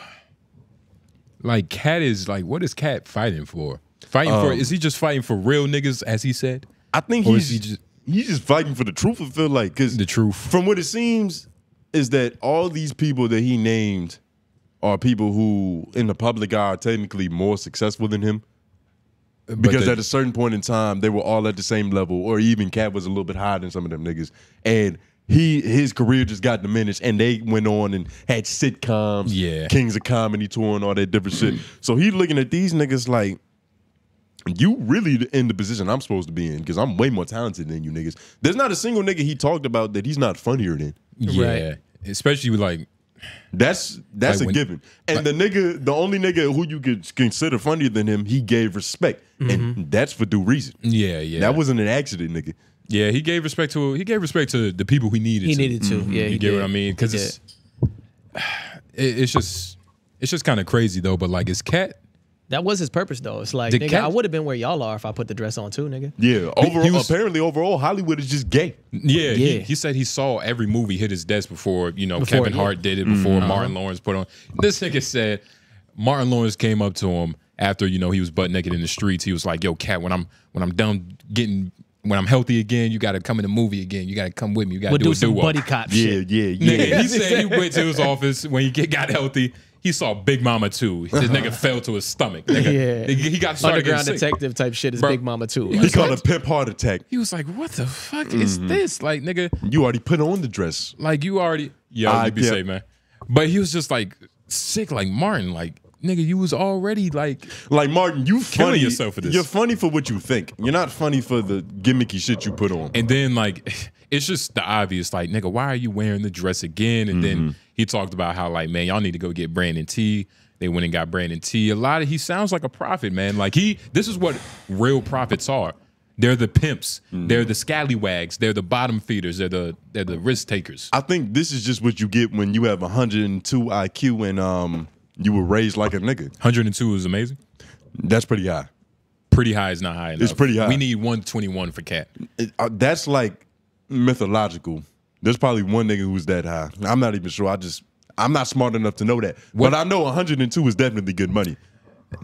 like Katt is like, what is Katt fighting for? Fighting for? Is he just fighting for real niggas, as he said?
I think
Or
he's
is he
he's just fighting for the truth. I feel like because
The truth.
from what it seems is that all these people that he named are people who, in the public eye, are technically more successful than him. Because at a certain point in time, they were all at the same level, or even Katt was a little bit higher than some of them niggas. And his career just got diminished, and they went on and had sitcoms,
Yeah.
Kings of Comedy tour, and all that different shit. So he's looking at these niggas like, you really in the position I'm supposed to be in, because I'm way more talented than you niggas. There's not a single nigga he talked about that he's not funnier than.
yeah, especially with like.
That's
Like
a
when-
given. And the only nigga who you could consider funnier than him, he gave respect. And that's for due reason.
Yeah.
That wasn't an accident, nigga.
Yeah, he gave respect to the people he needed.
He
to.
needed to. Yeah,
You
he
get
did.
what I mean? Because it's just kind of crazy though. But like, is Katt?
That was his purpose, though. It's like,
Did
nigga,
Katt-
I would have been where y'all are if I put the dress on too, nigga.
Yeah. Apparently overall, Hollywood is just gay.
Yeah,
Yeah.
He said he saw every movie hit his desk before
Before,
Kevin
yeah.
Hart did it, before Martin Lawrence put on. This nigga said Martin Lawrence came up to him after he was butt naked in the streets. He was like, "Yo, Katt, when I'm done getting." When I'm healthy again, you got to come in the movie again. You got to come with me. You got to
We'll
do
do some
a
buddy cop
Yeah,
shit.
yeah.
Nigga, he said he went to his office when he got healthy. He saw Big Mama 2. This nigga fell to his stomach. Nigga.
Yeah.
He got started
Underground
getting sick.
detective type shit is
Bro.
Big Mama too.
He called a pimp heart attack.
He was like, "What the fuck is this?" Like, nigga,
You already put on the dress.
like you already. Yo, you be safe, man. But he was just like sick, like Martin. Like, nigga, you was already like.
Like, Martin, you
Killing
funny.
yourself for this.
You're funny for what you think. You're not funny for the gimmicky shit you put on.
And then like, it's just the obvious. Like, nigga, why are you wearing the dress again? And then he talked about how like, man, y'all need to go get Brandon T. They went and got Brandon T. He sounds like a prophet, man. Like this is what real prophets are. They're the pimps. They're the scallywags. They're the bottom feeders. They're the risk takers.
I think this is just what you get when you have 102 IQ and you were raised like a nigga.
102 is amazing.
That's pretty high.
Pretty high is not high enough.
It's pretty high.
We need 121 for Katt.
That's like mythological. There's probably one nigga who's that high. I'm not even sure. I'm not smart enough to know that. But I know 102 is definitely good money.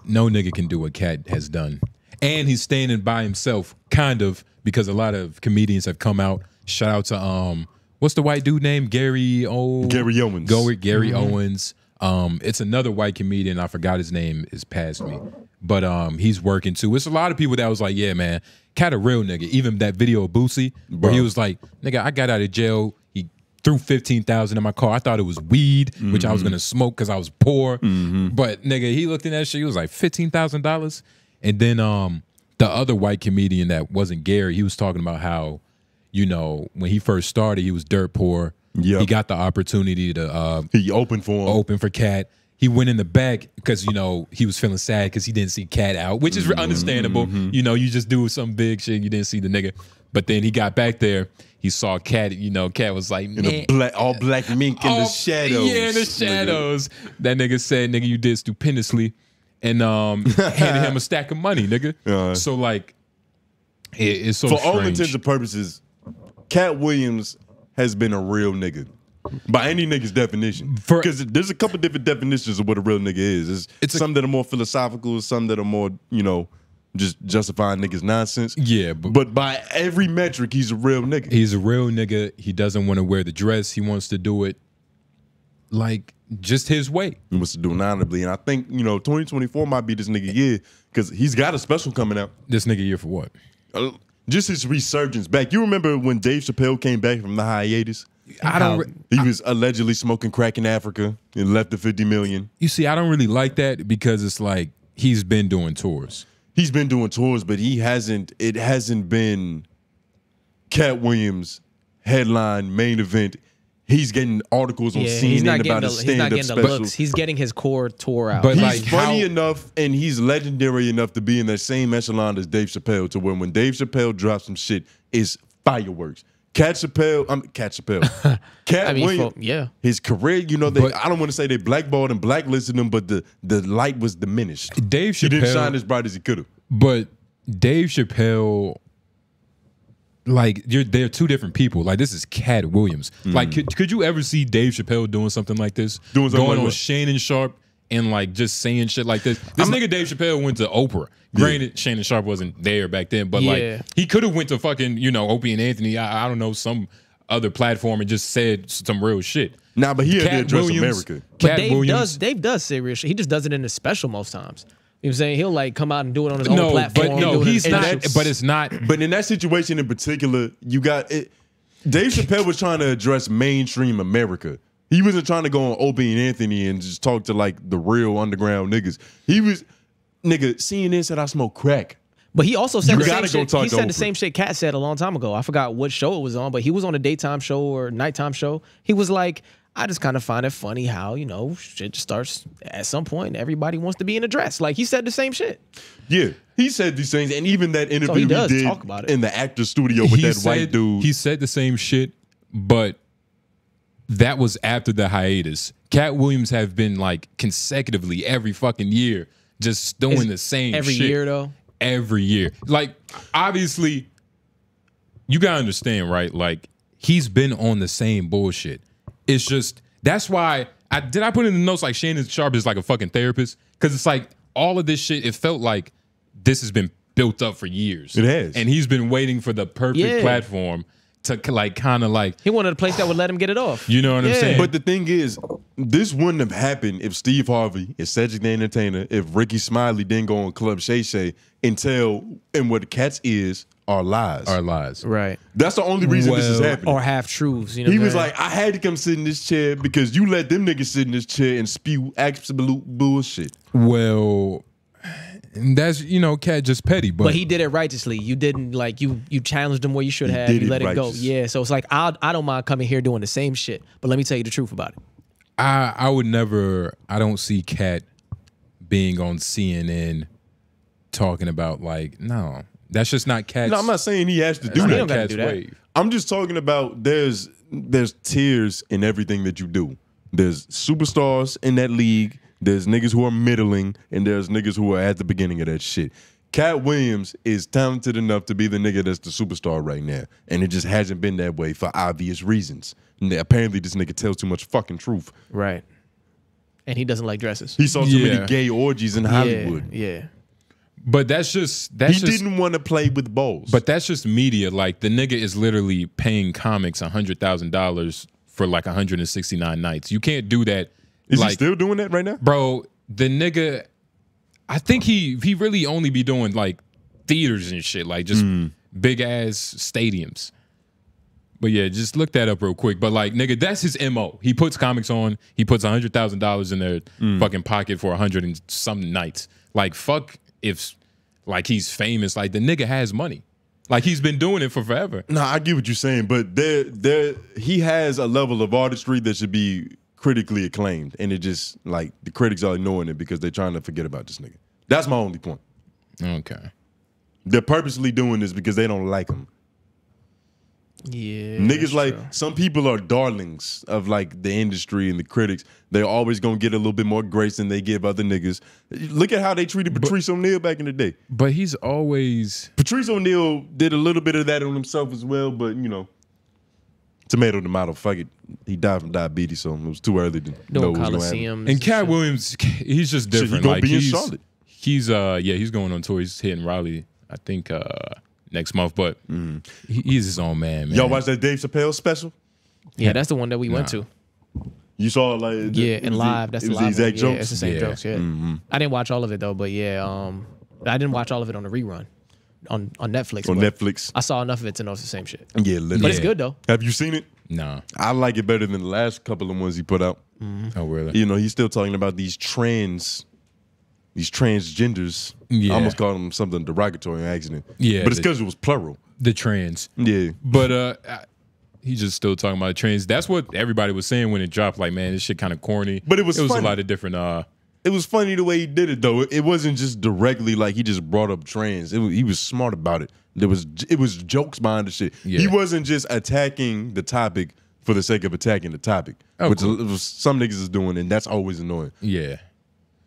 No nigga can do what Katt has done. And he's standing by himself, kind of, because a lot of comedians have come out. Shout out to what's the white dude name? Gary Owens. Gary Owens. It's another white comedian. I forgot his name. Is past me. But he's working too. It's a lot of people that was like, yeah, man, Katt a real nigga. Even that video of Boosie, where he was like, nigga, I got out of jail. He threw $15,000 in my car. I thought it was weed, which I was gonna smoke because I was poor. But nigga, he looked in that shit. He was like $15,000. And then the other white comedian that wasn't Gary, he was talking about how, when he first started, he was dirt poor.
Yep.
He got the opportunity to
He opened for him.
Katt. He went in the back because he was feeling sad because he didn't see Katt out, which is understandable. You just do some big shit, you didn't see the nigga. But then he got back there, he saw Katt. Katt was like,
In a all black mink in the shadows.
Yeah, in the shadows. That nigga said, nigga, you did stupendously, and handed him a stack of money, nigga. So like, it's so
for
strange.
all intents and purposes, Katt Williams has been a real nigga. By any nigga's definition. Because there's a couple different definitions of what a real nigga is. It's some that are more philosophical, some that are more, just justifying niggas' nonsense.
Yeah.
But by every metric, he's a real nigga.
He's a real nigga. He doesn't want to wear the dress. He wants to do it like just his way.
He wants to do it honorably. And I think, 2024 might be this nigga year because he's got a special coming out.
This nigga year for what?
Just his resurgence back. You remember when Dave Chapelle came back from the hiatus? He was allegedly smoking crack in Africa and left the 50 million.
You see, I don't really like that because it's like he's been doing tours.
He's been doing tours, but it hasn't been Katt Williams headline main event. He's getting articles on CNN about his stand-up specials.
He's getting his core tour out.
But
He's funny enough and he's legendary enough to be in that same echelon as Dave Chappelle to when Dave Chappelle drops some shit, it's fireworks. Katt Chapelle. Katt Williams, his career, you know, I don't want to say they blackballed and blacklisted him, but the light was diminished.
Dave Chappelle,
he didn't shine as bright as he could have.
But Dave Chappelle, like, they're two different people. Like, this is Katt Williams. Like, could you ever see Dave Chappelle doing something like this? Going on Shannon Sharp and like just saying shit like this. This nigga Dave Chappelle went to Oprah. Granted, Shannon Sharp wasn't there back then, but like he could have went to fucking, you know, Opie and Anthony, I don't know, some other platform and just said some real shit.
Nah, but he had to address America.
But Dave does say real shit. He just does it in a special most times. You know what I'm saying? He'll like come out and do it on his own platform.
But no, he's not. But it's not.
But in that situation in particular, you got it. Dave Chappelle was trying to address mainstream America. He wasn't trying to go on Opie and Anthony and just talk to like the real underground niggas. He was, nigga, CNN said I smoke crack.
But he also said the same shit. He said the same shit Katt said a long time ago. I forgot what show it was on, but he was on a daytime show or nighttime show. He was like, I just kind of find it funny how, you know, shit just starts at some point. Everybody wants to be in a dress. Like, he said the same shit.
Yeah, he said these things. And even that interview he did
talk about it
in the actor's studio with that white dude.
He said the same shit, but that was after the hiatus. Katt Williams have been like consecutively every fucking year just doing the same shit.
Every year, though?
Every year. Like, obviously, you gotta understand, right? Like, he's been on the same bullshit. It's just, that's why, I put in the notes like Shannon Sharp is like a fucking therapist? Because it's like, all of this shit, it felt like this has been built up for years.
It has.
And he's been waiting for the perfect platform to like, kind of like.
He wanted a place that would let him get it off.
You know what I'm saying?
But the thing is, this wouldn't have happened if Steve Harvey, if Cedric the Entertainer, if Ricky Smiley didn't go on Club 𝔓𝔬𝔑 and what Katt's is are lies.
Are lies.
Right.
That's the only reason this is happening.
Or half-truths. You know
he was like, I had to come sit in this chair because you let them niggas sit in this chair and spew absolute bullshit.
Well, that's, you know, Katt just petty. But
he did it righteously. You didn't, like, you challenged him where you should have. You let it go. Yeah, so it's like, I don't mind coming here doing the same shit, but let me tell you the truth about it.
I would never, I don't see Katt being on CNN talking about, like, no. That's just not Katt's.
No, I'm not saying he has to do that.
Katt's wave.
I'm just talking about there's tiers in everything that you do. There's superstars in that league. There's niggas who are middling, and there's niggas who are at the beginning of that shit. Katt Williams is talented enough to be the nigga that's the superstar right now, and it just hasn't been that way for obvious reasons. And apparently, this nigga tells too much fucking truth.
Right. And he doesn't like dresses.
He saw too many gay orgies in Hollywood.
Yeah.
But he
didn't want to play with balls.
But that's just media. Like, the nigga is literally paying comics $100,000 for like 169 nights. You can't do that.
Is he still doing that right now?
Bro, the nigga, I think he really only be doing like theaters and shit, like just big ass stadiums. But yeah, just look that up real quick. But like, nigga, that's his MO. He puts comics on, he puts $100,000 in their fucking pocket for 100 and some nights. Like, fuck if like he's famous. Like, the nigga has money. Like, he's been doing it for forever.
Nah, I get what you're saying, but he has a level of artistry that should be critically acclaimed, and it just, like, the critics are ignoring it because they're trying to forget about this nigga. That's my only point.
Okay.
They're purposely doing this because they don't like him.
Yeah.
Niggas like, some people are darlings of like the industry and the critics. They're always gonna get a little bit more grace than they give other niggas. Look at how they treated Patrice O'Neal back in the day.
But he's always...
Patrice O'Neal did a little bit of that on himself as well, but you know, tomato, fuck it. He died from diabetes, so it was too early to know what was going to happen.
And Katt Williams, he's just different.
He's gonna be in Charlotte.
He's going on tour. He's hitting Raleigh, I think, next month, but he's his own man.
Y'all watch that Dave Chappelle special?
Yeah, that's the one that we went to.
You saw it like
and live. That's the live
exact jokes.
Yeah, it's the same jokes. Yeah, I didn't watch all of it though, but yeah, I didn't watch all of it on the rerun on Netflix.
On Netflix,
I saw enough of it to know it's the same shit.
Yeah, literally.
But it's good though.
Have you seen it?
No,
I like it better than the last couple of ones he put out.
Oh really?
You know, he's still talking about these transgenders.
Yeah.
I almost called them something derogatory in accident.
Yeah,
but it's because it was plural.
The trans.
Yeah.
But he's just still talking about trans. That's what everybody was saying when it dropped. Like, man, this shit kind of corny.
But it was
a
funny.
lot of different
It was funny the way he did it though. It wasn't just directly like he just brought up trans. He was smart about it. It was jokes behind the shit. Yeah. He wasn't just attacking the topic for the sake of attacking the topic, which some niggas is doing, and that's always annoying.
Yeah.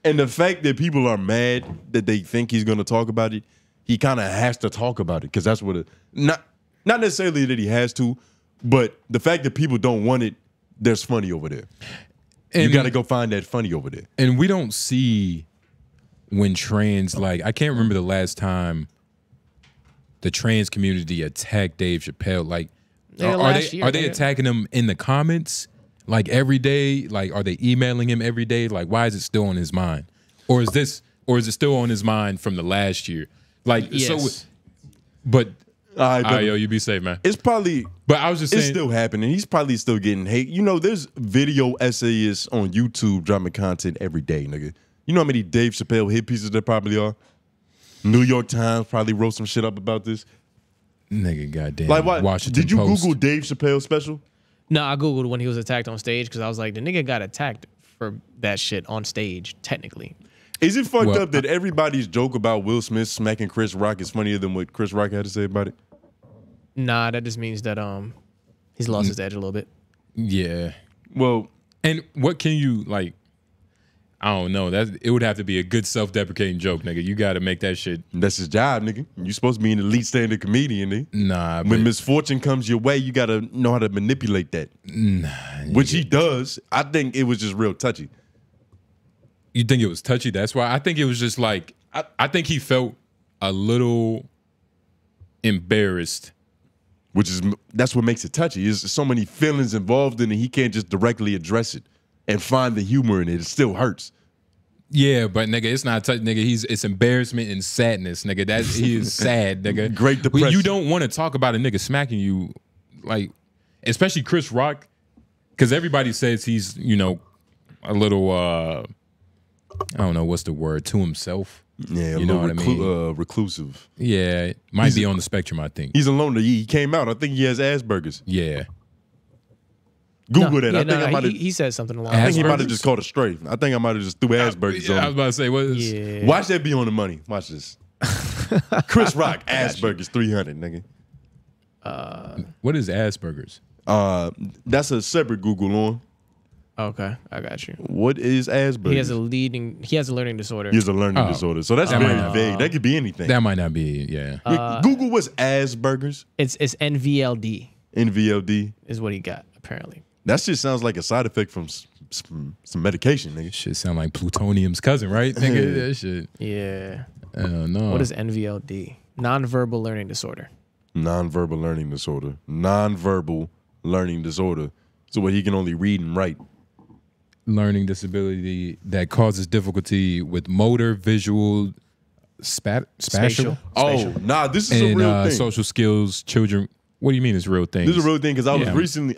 And the fact that people are mad that they think he's gonna talk about it, he kind of has to talk about it because that's what not necessarily that he has to, but the fact that people don't want it, there's funny over there. And you got to go find that funny over there.
And we don't see when trans, like, I can't remember the last time the trans community attacked Dave Chappelle. Like, are they attacking him in the comments, like every day? Like, are they emailing him every day? Like, why is it still on his mind? Or is it still on his mind from the last year? Like, yes. But yo, you be safe, man.
It's probably,
but I was just saying,
it's still happening. He's probably still getting hate. You know, there's video essayists on YouTube dropping content every day, nigga. You know how many Dave Chappelle hit pieces there probably are? New York Times probably wrote some shit up about this.
Nigga, goddamn.
Like what?
Washington
Did you
Post.
Google Dave Chappelle special?
No, I Googled when he was attacked on stage because I was like, the nigga got attacked for that shit on stage, technically.
Is it fucked up that everybody's joke about Will Smith smacking Chris Rock is funnier than what Chris Rock had to say about it?
Nah, that just means that he's lost his edge a little bit.
Yeah.
Well,
and what can you, like, I don't know. It would have to be a good self-deprecating joke, nigga. You got to make that shit.
That's his job, nigga. You supposed to be an elite stand-up comedian, nigga.
Nah.
When misfortune comes your way, you got to know how to manipulate that.
Nah.
Which he does. I think it was just real touchy.
You think it was touchy? That's why. I think it was just like, I think he felt a little embarrassed.
That's what makes it touchy. There's so many feelings involved in it. He can't just directly address it and find the humor in it. It still hurts.
Yeah, but nigga, it's not touch, nigga. It's embarrassment and sadness, nigga. He is sad, nigga.
Great depression.
You don't want to talk about a nigga smacking you, like, especially Chris Rock, because everybody says he's, you know, a little, I don't know what's the word, to himself.
Yeah,
you know what I mean?
Reclusive.
Yeah, might be on the spectrum, I think.
He's a loner. He came out. I think he has Asperger's.
Yeah.
Google that.
Yeah,
I think I might have.
He said something along.
I think he might have just called it straight. I think I might have just threw Asperger's on.
I was about to say, what is?
Yeah.
Watch that be on the money. Watch this. Chris Rock, Asperger's 300, nigga.
What is Asperger's?
That's a separate Google on.
Okay, I got you.
What is Asperger's?
He has a learning disorder.
He has a learning disorder. So that's very vague. That could be anything.
That might not be, yeah.
Google what's Asperger's.
It's NVLD.
NVLD
is what he got, apparently.
That shit sounds like a side effect from some medication, nigga.
Shit sound like plutonium's cousin, right? Nigga, that shit.
Yeah.
I don't know.
What is NVLD? Nonverbal learning disorder.
Nonverbal learning disorder. Nonverbal learning disorder. So what, he can only read and write.
Learning disability that causes difficulty with motor, visual, spatial.
Oh, nah, this is a real thing.
Social skills, children. What do you mean it's real thing?
This is a real thing because I was reading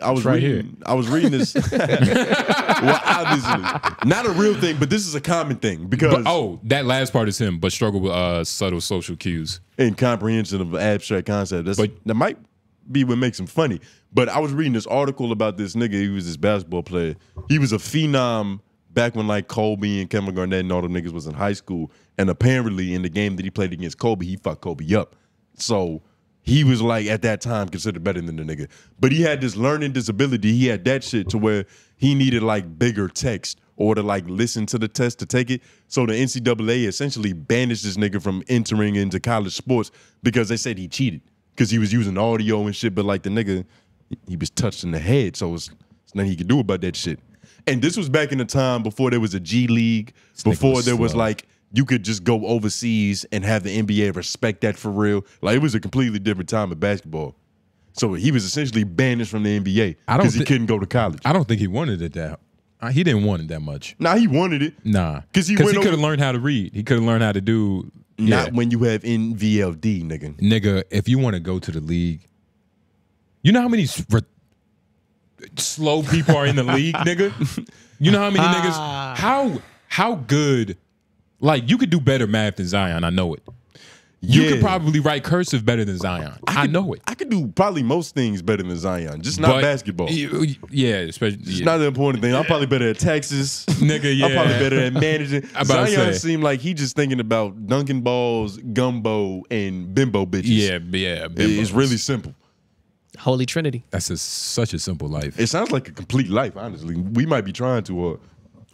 this. Well, obviously, not a real thing, but this is a common thing because
that last part is him, but struggle with subtle social cues
and comprehension of abstract concepts. That might be what makes him funny. But I was reading this article about this nigga. He was this basketball player. He was a phenom back when like Kobe and Kevin Garnett and all them niggas was in high school. And apparently in the game that he played against Kobe, he fucked Kobe up. So he was like at that time considered better than the nigga. But he had this learning disability. He had that shit to where he needed like bigger text or to like listen to the test to take it. So the NCAA essentially banished this nigga from entering into college sports because they said he cheated because he was using audio and shit. But like the nigga, he was touched in the head, so it's nothing he could do about that shit. And this was back in the time before there was a G League, before there was like, you could just go overseas and have the NBA respect that for real. Like, it was a completely different time of basketball. So he was essentially banished from the NBA because he couldn't go to college.
I don't think he wanted it that. He didn't want it that much.
Nah, he wanted it.
Nah. Because he could have learned how to read. He could have learned how to do.
Not when you have NVLD, nigga.
Nigga, if you want to go to the league, you know how many slow people are in the league, nigga? You know how many niggas? How good? Like, you could do better math than Zion. I know it. You could probably write cursive better than Zion. I know it.
I could do probably most things better than Zion, just not basketball.
Yeah, especially.
It's not the important thing. I'm probably better at Texas.
Nigga, yeah.
I'm probably better at managing. Zion seemed like he just thinking about dunking balls, gumbo, and bimbo bitches.
Yeah.
It's really simple.
Holy Trinity.
That's such a simple life.
It sounds like a complete life, honestly. We might be trying to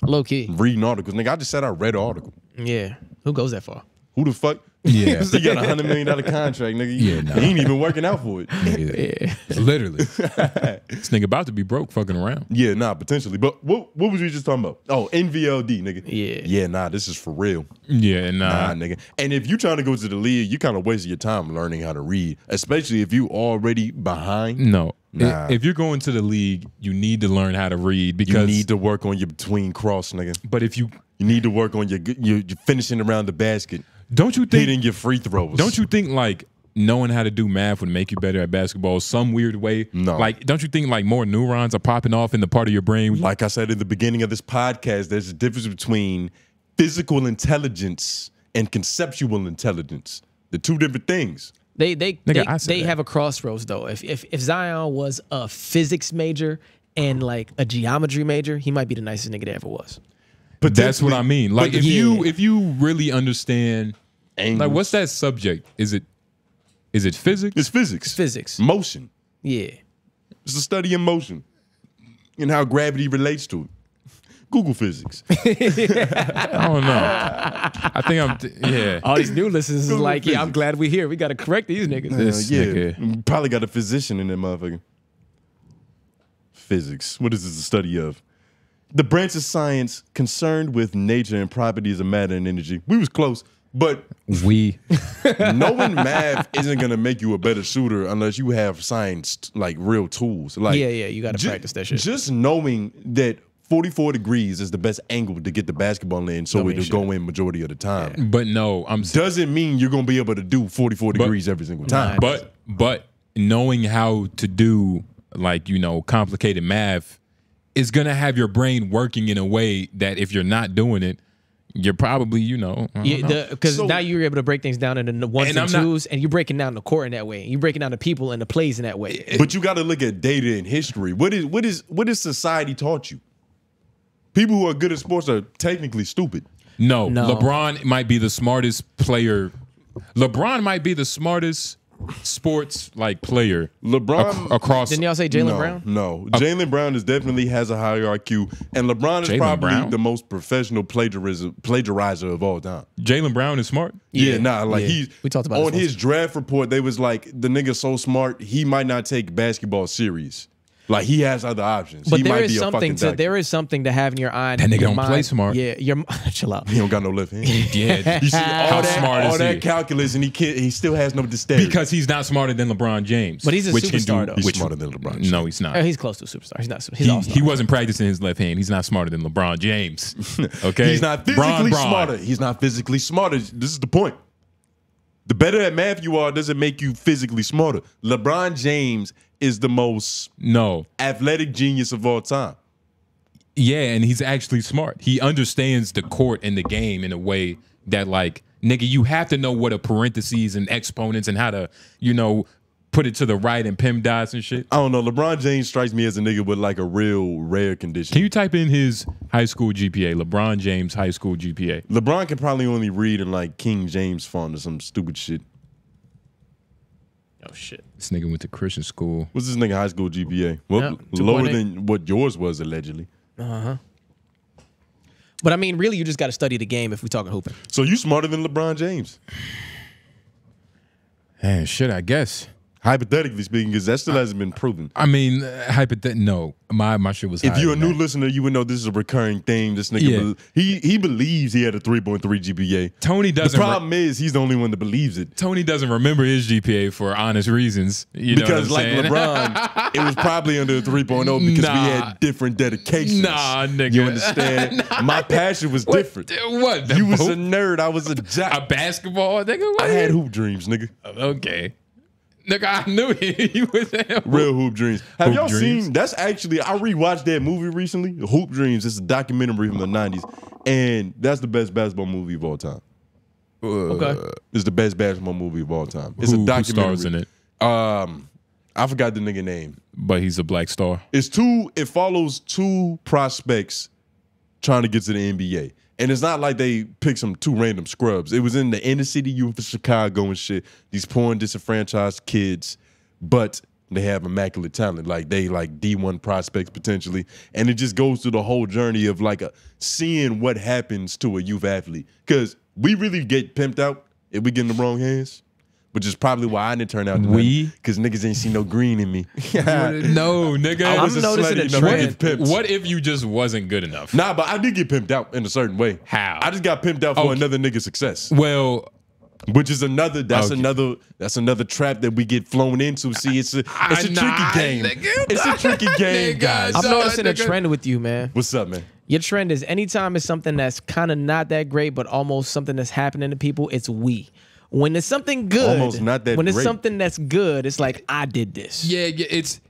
low key
reading articles. Nigga, I just said I read an article.
Yeah. Who goes that far?
Who the fuck?
Yeah.
He got $100 million contract, nigga.
Yeah, nah.
He ain't even working out for it.
Yeah. Literally. This nigga about to be broke fucking around.
Yeah, nah, potentially. But what was we just talking about? Oh, NVLD, nigga.
Yeah.
Yeah, nah, this is for real.
Yeah,
Nah, nigga. And if you trying to go to the league, you kind of wasting your time learning how to read, especially if you already behind.
No.
Nah.
If you're going to the league, you need to learn how to read because
you need to work on your between cross, nigga.
But if you
need to work on your finishing around the basket.
Don't you think
hitting your free throws?
Don't you think like knowing how to do math would make you better at basketball some weird way?
No.
Like, don't you think like more neurons are popping off in the part of your brain?
Like I said in the beginning of this podcast, there's a difference between physical intelligence and conceptual intelligence. They're two different things.
They have a crossroads though. If Zion was a physics major and like a geometry major, he might be the nicest nigga that ever was.
But that's what I mean. Like if you really understand, like what's that subject? Is it physics?
It's physics.
Physics.
Motion.
Yeah.
It's the study of motion and how gravity relates to it. Google physics.
I don't know. I think yeah.
All these new listeners is like, yeah, I'm glad we're here. We got to correct these niggas.
Nigga.
Probably got a physician in that motherfucker. Physics. What is this the study of? The branch of science concerned with nature and properties of matter and energy. We was close, but
knowing
math isn't gonna make you a better shooter unless you have science like real tools. Like
you got to practice that shit.
Just knowing that 44 degrees is the best angle to get the basketball in, so it'll go in majority of the time.
Yeah. But no,
doesn't mean you're gonna be able to do 44 degrees every single time.
But knowing how to do like complicated math is gonna have your brain working in a way that if you're not doing it, you're probably
because now you're able to break things down into the ones and twos, and you're breaking down the court in that way. You're breaking down the people and the plays in that way.
But you got to look at data and history. What is society taught you? People who are good at sports are technically stupid.
No, LeBron might be the smartest player. LeBron might be the smartest sports player.
LeBron
across.
Didn't y'all say Jaylen Brown?
No, Jaylen Brown definitely has a higher IQ, and LeBron is probably the most professional plagiarizer of all time.
Jaylen Brown is smart.
We talked
about
on his draft report. They was like, the nigga's so smart he might not take basketball serious. Like he has other options.
But
he
there is something to have in your eye.
That nigga don't play smart.
Yeah, chill out.
He don't got no left hand.
Yeah,
you see all that calculus, and he still has no dexterity
because he's not smarter than LeBron James.
But he's a superstar.
He's smarter than LeBron James.
No, he's not.
He's close to a superstar. He's not. He's
he wasn't practicing his left hand. He's not smarter than LeBron James. Okay,
he's not physically smarter. He's not physically smarter. This is the point. The better at math you are doesn't make you physically smarter. LeBron James is the most athletic genius of all time.
Yeah, and he's actually smart. He understands the court and the game in a way that, like, nigga, you have to know what a parentheses and exponents and how to, put it to the right and PEMDAS and shit.
I don't know. LeBron James strikes me as a nigga with like a real rare condition.
Can you type in his high school GPA? LeBron James high school GPA.
LeBron can probably only read in like King James font or some stupid shit.
Oh shit!
This nigga went to Christian school.
What's this nigga high school GPA? Well, lower than what yours was allegedly.
But I mean, really, you just got to study the game if we're talking hooping.
So you smarter than LeBron James?
Shit, I guess.
Hypothetically speaking, because that still hasn't been proven.
I mean, no. My shit was.
If you're a new listener, you would know this is a recurring thing. This nigga, he believes he had a 3.3 GPA.
Tony doesn't.
The problem is he's the only one that believes it.
Tony doesn't remember his GPA for honest reasons.
Because like LeBron, it was probably under a 3.0 because we had different dedications.
Nah, nigga.
You understand? My passion was different.
What?
You was a nerd. I was a jock.
A basketball nigga? What?
I had hoop dreams, nigga.
Okay. Nigga, I knew he was there.
Real Hoop Dreams. Have y'all seen? That's actually, I rewatched that movie recently. Hoop Dreams. It's a documentary from the 90s. And that's the best basketball movie of all time.
Okay.
It's the best basketball movie of all time. It's a documentary.
Who stars in it?
I forgot the nigga name.
But he's a black star.
It follows two prospects trying to get to the NBA. And it's not like they picked some two random scrubs. It was in the inner city youth of Chicago and shit. These poor and disenfranchised kids, but they have immaculate talent. Like they like D1 prospects potentially. And it just goes through the whole journey of like seeing what happens to a youth athlete. Because we really get pimped out if we get in the wrong hands. Which is probably why I didn't turn out to because niggas ain't see no green in me.
No, nigga.
I'm noticing a trend.
What if you just wasn't good enough?
Nah, but I did get pimped out in a certain way.
How?
I just got pimped out for another nigga's success.
Well,
which is another another trap that we get flown into. See, it's a tricky game. It's a tricky game, guys.
I'm noticing a trend with you, man.
What's up, man?
Your trend is anytime it's something that's kind of not that great, but almost something that's happening to people, it's we. When it's something good,
almost not that
when it's
great.
Something that's good, it's like I did this.
Yeah, it's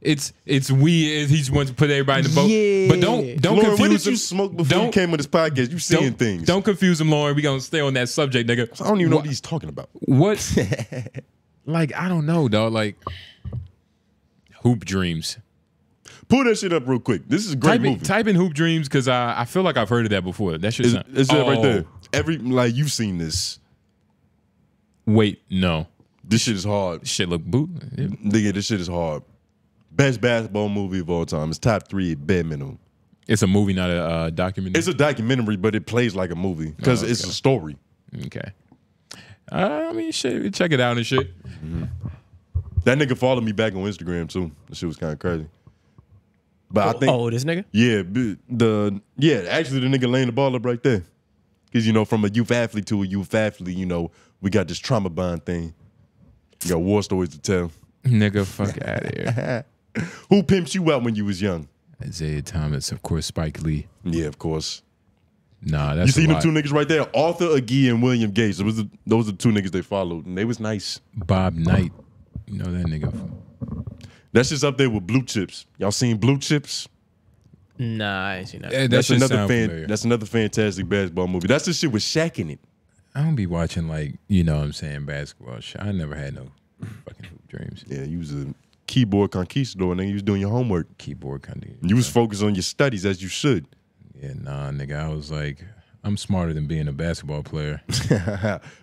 we. He just wants to put everybody in the boat.
Yeah.
But don't
Lauren,
confuse
what did
him.
you smoke before you came on this podcast? You seeing things.
Don't confuse him, Lauren. We gonna stay on that subject, nigga.
I don't even know what he's talking about.
What? Like I don't know, dog. Like Hoop Dreams.
Pull that shit up real quick. This is a great movie.
Type in Hoop Dreams because I feel like I've heard of that before. That shit.
It's right there. You've seen this.
Wait, no.
This shit is hard.
Shit look boot. Yeah.
Nigga, this shit is hard. Best basketball movie of all time. It's top 3 at bare minimum.
It's a movie, not a documentary.
It's a documentary, but it plays like a movie because it's a story.
Okay. I mean, shit, check it out and shit.
That nigga followed me back on Instagram too. That shit was kind of crazy. But I think,
this nigga?
Yeah, actually the nigga laying the ball up right there. Because from a youth athlete to a youth athlete, we got this trauma bond thing. We got war stories to tell.
Nigga, fuck out of here.
Who pimps you out when you was young?
𝙿𝙾𝚃, of course, Spike Lee.
Yeah, of course.
Nah, that's
you see them two niggas right there, Arthur Agee and William Gates. Those are the two niggas they followed, and they was nice.
Bob Knight, you know that nigga.
That's just up there with Blue Chips. Y'all seen Blue Chips?
Nah, I ain't seen that.
That's another fantastic basketball movie. That's the shit with Shaq in it.
I don't be watching basketball shit. I never had no fucking Hoop Dreams.
Yeah, you was a keyboard conquistador, and then you was doing your homework.
Keyboard conquistador.
You was focused on your studies as you should.
Yeah, nah, nigga. I was like, I'm smarter than being a basketball player.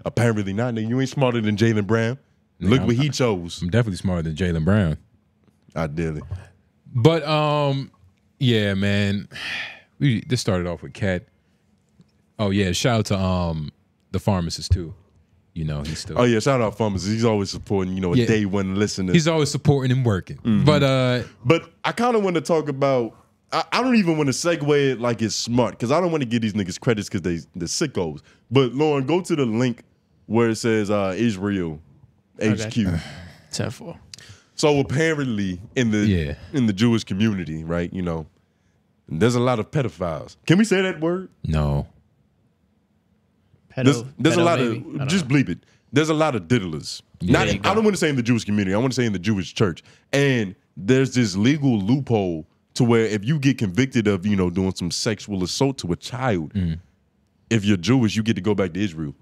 Apparently not, nigga. You ain't smarter than Jaylen Brown.
Nigga,
Look what he chose.
I'm definitely smarter than Jaylen Brown.
Ideally.
But yeah, man. This started off with Katt. Oh yeah, shout out to the pharmacist too. He's still.
Oh yeah, shout out pharmacist. He's always supporting. A day one listener.
He's always supporting and working. But
I kind of want to talk about. I don't even want to segue it like it's smart because I don't want to give these niggas credits because they're sickos. But Lauren, go to the link where it says Israel HQ.
10-4.
So apparently in the Jewish community, right? There's a lot of pedophiles. Can we say that word?
No.
There's a lot of just bleep it. There's a lot of diddlers. I don't want to say in the Jewish community. I want to say in the Jewish church. And there's this legal loophole to where if you get convicted of doing some sexual assault to a child, if you're Jewish, you get to go back to Israel,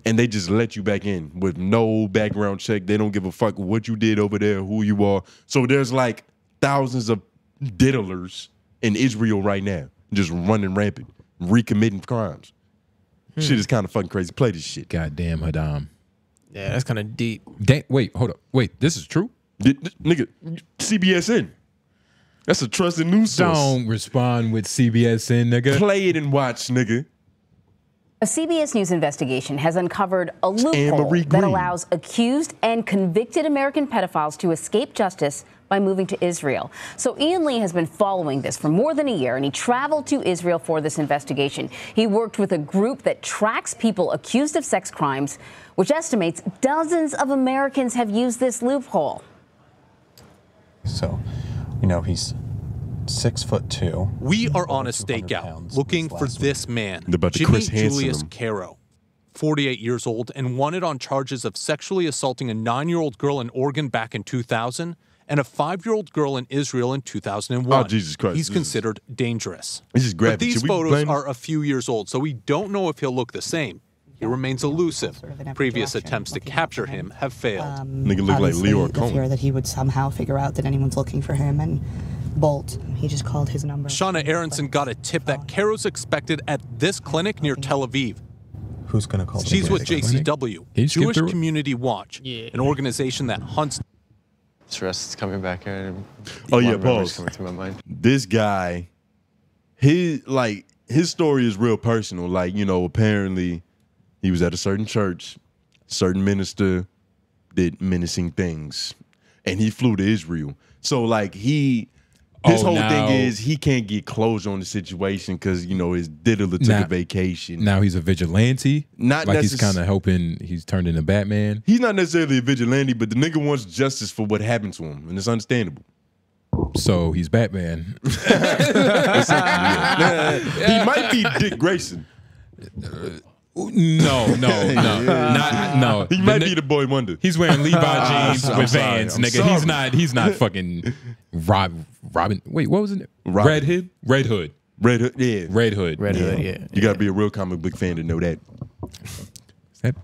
and they just let you back in with no background check. They don't give a fuck what you did over there, who you are. So there's like thousands of diddlers in Israel right now, just running rampant, recommitting crimes. Shit is kind of fucking crazy. Play this shit.
Goddamn Hadam.
Yeah, that's kind of deep.
Wait, hold up. Wait, this is true?
Nigga, CBSN. That's a trusted news source.
Don't respond with CBSN, nigga.
Play it and watch, nigga.
A CBS News investigation has uncovered a loophole that allows accused and convicted American pedophiles to escape justice by moving to Israel. So Ian Lee has been following this for more than a year, and he traveled to Israel for this investigation. He worked with a group that tracks people accused of sex crimes, which estimates dozens of Americans have used this loophole.
So, he's 6'2".
We are on a stakeout looking for this man,
Jimmy
Julius Caro, 48 years old and wanted on charges of sexually assaulting a 9-year-old girl in Oregon back in 2000 and a 5-year-old girl in Israel in 2001.
Oh, Jesus Christ.
He's considered dangerous.
This is graphic.
But these photos are a few years old, so we don't know if he'll look the same. he remains elusive. Previous attempts to capture him have failed.
Nigga look like Leo
the fear that he would somehow figure out that anyone's looking for him and bolt. He just called his number.
Shauna Aronson got a tip that Caro's expected at this clinic near Tel Aviv.
Who's going to call?
She's with JCW, Jewish Community Watch, an organization that hunts.
Stress is coming back here.
Oh yeah, pause.
Coming to my mind.
This guy, his story is real personal. Like, you know, apparently he was at a certain church, certain minister did menacing things, and he flew to Israel. So like his whole thing is he can't get closure on the situation because, you know, his diddler took a vacation.
Now he's a vigilante.
Not
like he's kind of hoping he's turned into Batman.
He's not necessarily a vigilante, but the nigga wants justice for what happened to him, and it's understandable.
So he's Batman.
He might be Dick Grayson.
No.
He might be the Boy Wonder.
He's wearing Levi jeans with Vans, nigga. He's not fucking Robin. Wait, what was it? Red Hood. Yeah. Red Hood.
Yeah.
You gotta be a real comic book fan to know that.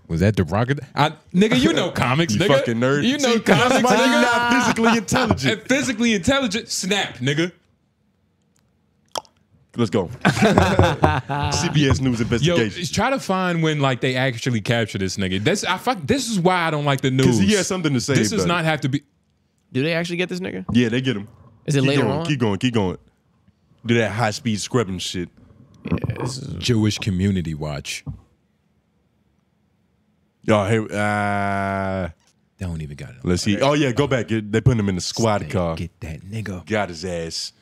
Was that derogatory? Nigga, you know comics,
you
nigga.
Fucking nerd.
You know comics, nigga.
You're not physically intelligent.
And physically intelligent, snap, nigga.
Let's go. CBS News investigation.
Yo, try to find when like they actually capture this nigga. This is why I don't like the news.
Because he has something to say.
This does not have to be.
Do they actually get this nigga?
Yeah, they get him.
Is it later on?
Keep going. Do that high speed scrubbing shit.
Yeah, this is
Jewish Community Watch.
Y'all, hey,
they don't even got it.
Let's see. Oh yeah, go back. They put him in the squad car.
Get that nigga.
Got his ass.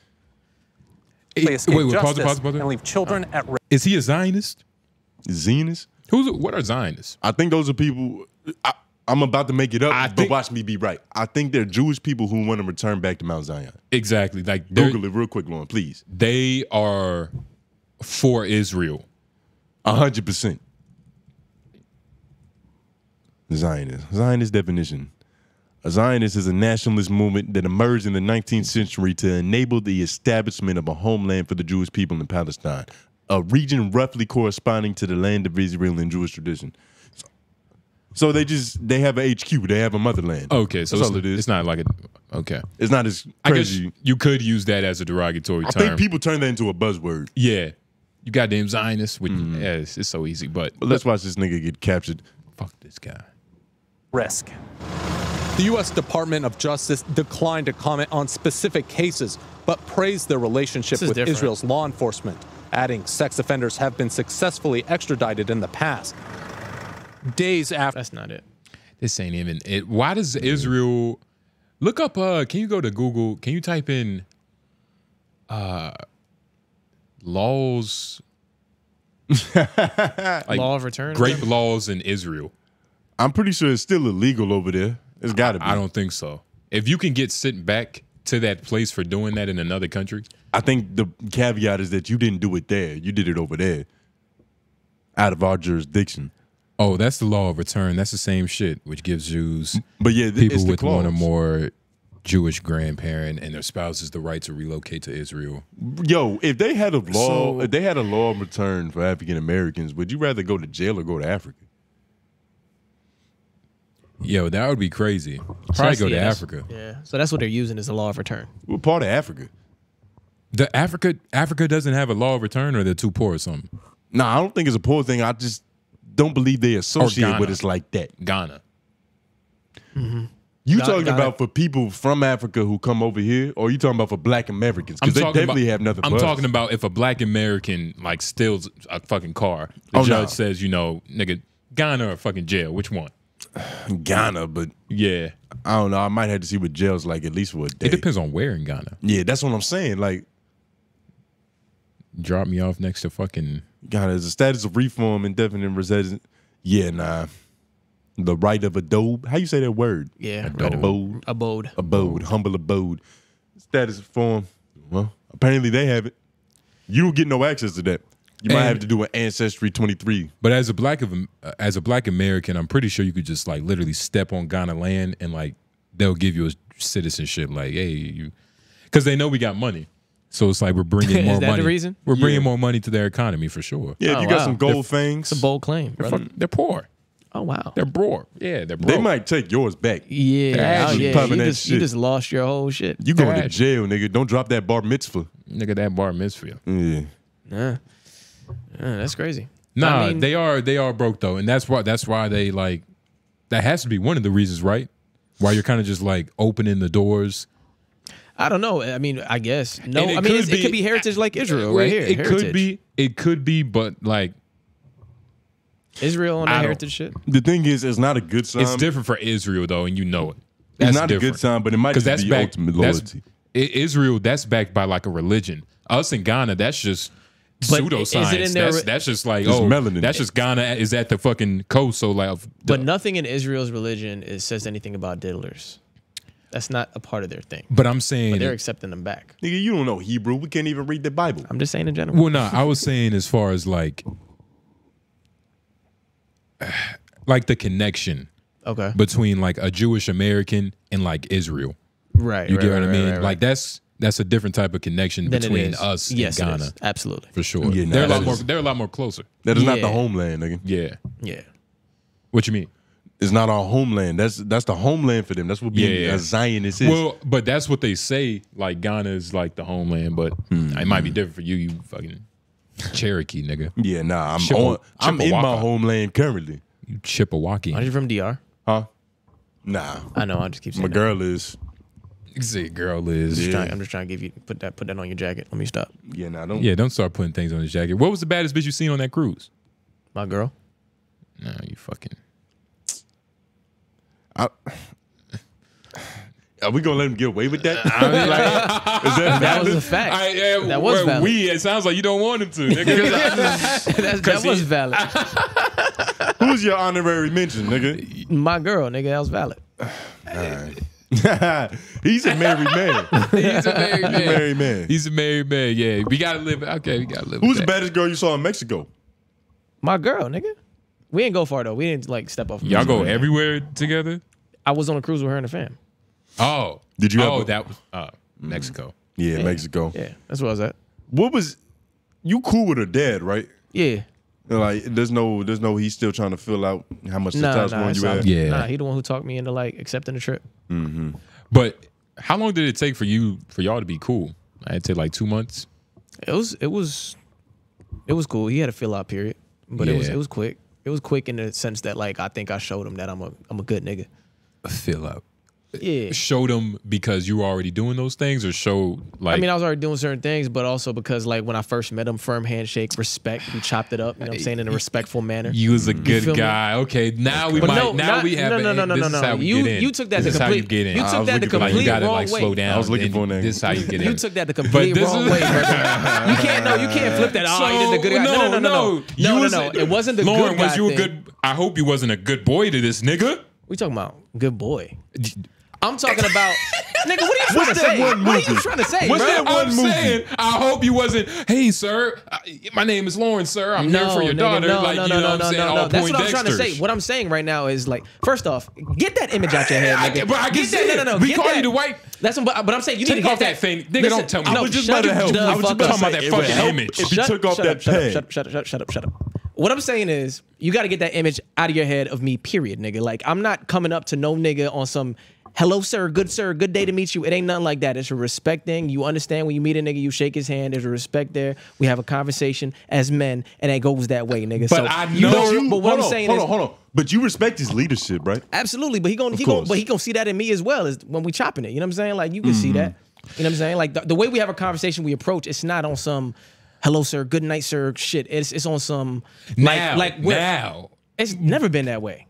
Wait, pause.
And leave children at risk.
Is he a Zionist?
Zionist?
What are Zionists?
I think those are people. I'm about to make it up, but watch me be right. I think they're Jewish people who want to return back to Mount Zion.
Exactly. Like
Google it real quick, Lauren, please.
They are for Israel.
100%. Zionist definition. A Zionist is a nationalist movement that emerged in the 19th century to enable the establishment of a homeland for the Jewish people in Palestine, a region roughly corresponding to the land of Israel in Jewish tradition. So they have a HQ. They have a motherland.
Okay, so
that's all it is.
It's not like okay.
It's not as crazy.
I guess you could use that as a derogatory term.
I think people turn that into a buzzword.
Yeah, you goddamn Zionists. It's so easy. But
let's watch this nigga get captured.
Fuck this guy.
Risk. The U.S. Department of Justice declined to comment on specific cases, but praised their relationship with Israel's law enforcement, adding sex offenders have been successfully extradited in the past. Days after.
That's not it.
This ain't even it. Why does Israel look up? Can you go to Google? Can you type in laws?
Like law of return?
Grape laws in Israel.
I'm pretty sure it's still illegal over there. It's got to be.
I don't think so. If you can get sent back to that place for doing that in another country.
I think the caveat is that you didn't do it there. You did it over there. Out of our jurisdiction.
Oh, that's the law of return. That's the same shit, which gives Jews,
people
with one or more Jewish grandparent and their spouses the right to relocate to Israel.
Yo, if they had a law, if they had a law of return for African Americans, would you rather go to jail or go to Africa?
Yo, that would be crazy. Probably go to Africa.
Yeah. So that's what they're using as the law of return.
What part of Africa?
The Africa doesn't have a law of return, or they're too poor or something.
No, I don't think it's a poor thing. I just don't believe they associate with us like that.
Ghana.
Mm-hmm.
You talking about for people from Africa who come over here, or you talking about for Black Americans? Because they definitely have nothing.
I'm talking about if a Black American like steals a fucking car, the judge says, you know, nigga, Ghana or fucking jail, which one?
Ghana, but
yeah,
I don't know. I might have to see what jail's like at least for a day.
It depends on where in Ghana.
Yeah, that's what I'm saying. Like,
drop me off next to fucking
Ghana is a status of reform, indefinite residence. Yeah, nah. The right of abode. How you say that word?
Yeah,
abode.
Abode.
Humble abode. Status of form. Well, apparently they have it. You don't get no access to that. You might have to do an Ancestry 23.
But as a black American, I'm pretty sure you could just like literally step on Ghana land and like they'll give you a citizenship. Like, hey, you, because they know we got money. So it's like we're bringing more
Is that
money.
the reason?
We're bringing more money to their economy for sure.
Yeah, if you got some gold fangs.
It's a bold claim, brother.
They're poor.
Oh, wow.
They're broke. Yeah, they're broke.
They might take yours back.
Yeah,
You
you just lost your whole shit.
You going to jail, nigga. Don't drop that bar mitzvah.
Nigga, that bar mitzvah.
Yeah.
Yeah, that's crazy.
Nah,
I mean,
they are broke though, and that's why they like. That has to be one of the reasons, right? Why you're kind of just like opening the doors.
I don't know. I mean, I guess no. I mean, it could be heritage like Israel right here.
It could be, but like
Israel on the heritage shit.
The thing is, it's not a good sign.
It's different for Israel though, and you know it. That's
it's not
different.
a good sign, but it might just be ultimate loyalty.
Israel, that's backed by like a religion. Us in Ghana, that's just pseudoscience. That's just like
melanin.
That's just Ghana is at the fucking coast. So like,
but nothing in Israel's religion says anything about diddlers. That's not a part of their thing.
But I'm saying
but they're accepting them back.
Nigga, you don't know Hebrew. We can't even read the Bible.
I'm just saying in general.
Well, no, I was saying as far as like the connection, between like a Jewish American and like Israel.
Right.
You get what I mean?
Right.
Like that's a different type of connection between us and Ghana.
Absolutely.
For sure.
Yeah,
they're a lot more closer.
That is not the homeland, nigga.
Yeah.
Yeah.
What you mean?
It's not our homeland. That's the homeland for them. That's what being a Zionist is.
Well, but that's what they say. Like Ghana is like the homeland, but it might be different for you. You fucking Cherokee, nigga.
Yeah, nah. I'm in my homeland currently.
You Chippewaukee.
Are you from DR?
Huh? Nah.
I know. I just keep saying
my girl is.
You say girl is.
I'm just trying to give you put that on your jacket. Let me stop.
Yeah, nah.
Don't start putting things on his jacket. What was the baddest bitch you seen on that cruise?
My girl.
No, you fucking.
Are we gonna let him get away with that?
I mean, like, is
that was a fact. That was valid.
It sounds like you don't want him to, nigga.
that was valid.
Who's your honorary mention, nigga?
My girl, nigga. That was valid.
All right. He's a married man.
He's a married
man.
He's a married man. Yeah, we gotta live. Okay, we gotta live.
Who's the baddest girl you saw in Mexico?
My girl, nigga. We didn't go far though. We didn't like step off.
Y'all go everywhere together?
I was on a cruise with her and the fam.
Oh,
did you?
That was Mexico.
Yeah, Mexico.
Yeah, that's where I was at.
What was you cool with her dad, right?
Yeah.
Like there's no he's still trying to fill out how much testosterone you had.
Yeah.
Nah, he the one who talked me into like accepting the trip.
Mm-hmm.
But how long did it take for y'all to be cool? I had to take like 2 months.
It was cool. He had a fill out period, but it was quick. It was quick in the sense that like I think I showed him that I'm a good nigga.
A fill out.
Yeah.
Showed him because you were already doing those things, or showed like?
I mean, I was already doing certain things, but also because like when I first met him, firm handshake, respect. We chopped it up. You know what I'm saying, in a respectful manner.
You was a good guy. Okay, now we might. Now we have.
No. You took that the complete. You took that the complete
you gotta,
wrong
like,
way.
slow down.
I was looking for an
This is how you get in.
You took that the complete wrong way, brother. You can't flip that. Oh, you did the good guy. No. It wasn't the
Lauren,
good guy
was you a
thing.
good? I hope you wasn't a good boy to this nigga.
We talking about good boy. I'm talking about, nigga, what are you trying to say? What are you trying to say,
What's
bro?
that one movie?
Saying, I hope you wasn't, hey, sir, my name is Lauren, sir. I'm here for your daughter.
No,
like,
no,
you know what I'm saying? All
That's
point
what I'm trying to say.
Dexters.
What I'm saying right now is like, first off, get that image out your head, nigga.
But I can see it. We call you the white.
That's what, but I'm saying you need to
Take
get
off that thing. Nigga, don't tell me.
I was just about to help. I was just about to
talking about that fucking image.
If you took off that peg.
Shut up. What I'm saying is, you got to get that image out of your head of me, period, nigga. Like, I'm not coming up to no nigga on some, hello, sir, good day to meet you. It ain't nothing like that. It's a respect thing. You understand when you meet a nigga, you shake his hand. There's a respect there. We have a conversation as men, and it goes that way, nigga.
But
so
I know.
But what I'm saying is,
hold on. But you respect his leadership, right?
Absolutely. But he gonna see that in me as well as when we chopping it. You know what I'm saying? Like, you can see that. You know what I'm saying? Like, the way we have a conversation, we approach, it's not on some hello, sir, good night, sir shit. It's on some
now.
It's never been that way.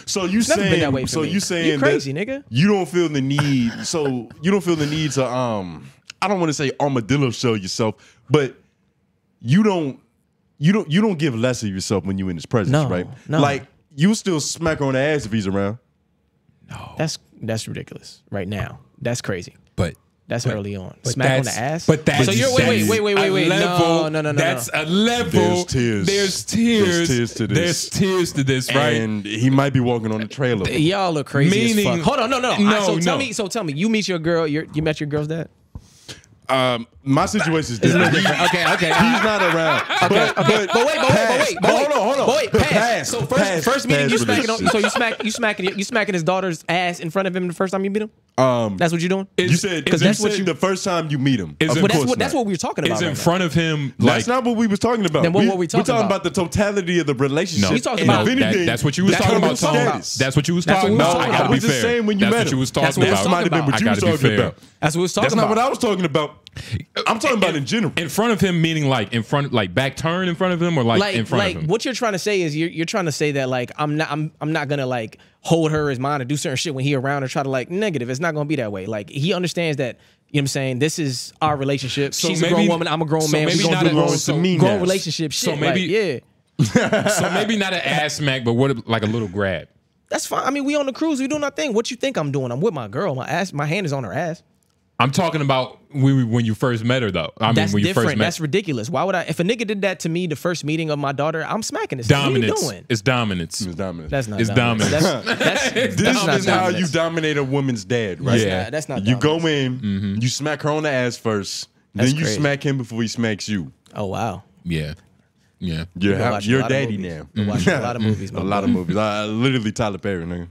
So you saying
that way for me.
You saying
you crazy,
that
nigga.
You don't feel the need. So you don't feel the need to I don't want to say armadillo show yourself, but you don't give less of yourself when you're in his presence, right?
No.
Like you still smack her on the ass if he's around.
No.
That's ridiculous right now. That's crazy.
But
that's early on. Smack on the ass.
But that's
so you're wait.
Level,
no.
That's a level.
There's tears to this.
Right?
And he might be walking on the trailer.
Y'all are crazy as fuck. Hold on, no.
No.
So tell me, you meet your girl. You met your girl's dad?
My situation is different.
Okay.
He's not around.
Okay. But wait.
Hold on.
Wait. Pass. So first meeting, you smacking his daughter's ass in front of him the first time you meet him. That's what you're doing.
You said the first time you meet him.
That's what we were talking about.
Is in front of him.
That's not what we was talking about.
Then what were we talking about?
We're talking about the totality of the relationship.
No, we talking about
that's what you was talking about. That's what you was talking about. I gotta be fair.
the same when you met him.
That's what you was talking about.
That might have been what you was talking about.
That's what we was talking about.
That's not what I was talking about. I'm talking about in general.
In front of him, meaning like in front, like back turn in front of him, or like in front of him.
What you're trying to say is you're trying to say that like I'm not gonna like hold her as mine or do certain shit when he around or try to like negative. It's not gonna be that way. Like he understands that. You know what I'm saying? This is our relationship.
So
she's a grown woman. I'm a grown man.
Maybe
We're
not
gonna do grown relationship shit.
So maybe so maybe not an ass smack, but what like a little grab.
That's fine. I mean, we on the cruise. We doing our thing. What you think I'm doing? I'm with my girl. My hand is on her ass.
I'm talking about when you first met her, though.
That's when you different. First met. That's ridiculous. Why would I? If a nigga did that to me the first meeting of my daughter, I'm smacking this.
Dominance.
What are you doing?
It's dominance.
It's dominance.
That's not.
It's
dominance.
dominance.
This is how you dominate a woman's dad, right?
Yeah, that's not.
You go in, you smack her on the ass first, then you smack him before he smacks you.
Oh wow.
Yeah. Yeah,
you're daddy now.
Watch a lot of movies.
A lot of movies. Literally Tyler Perry, nigga.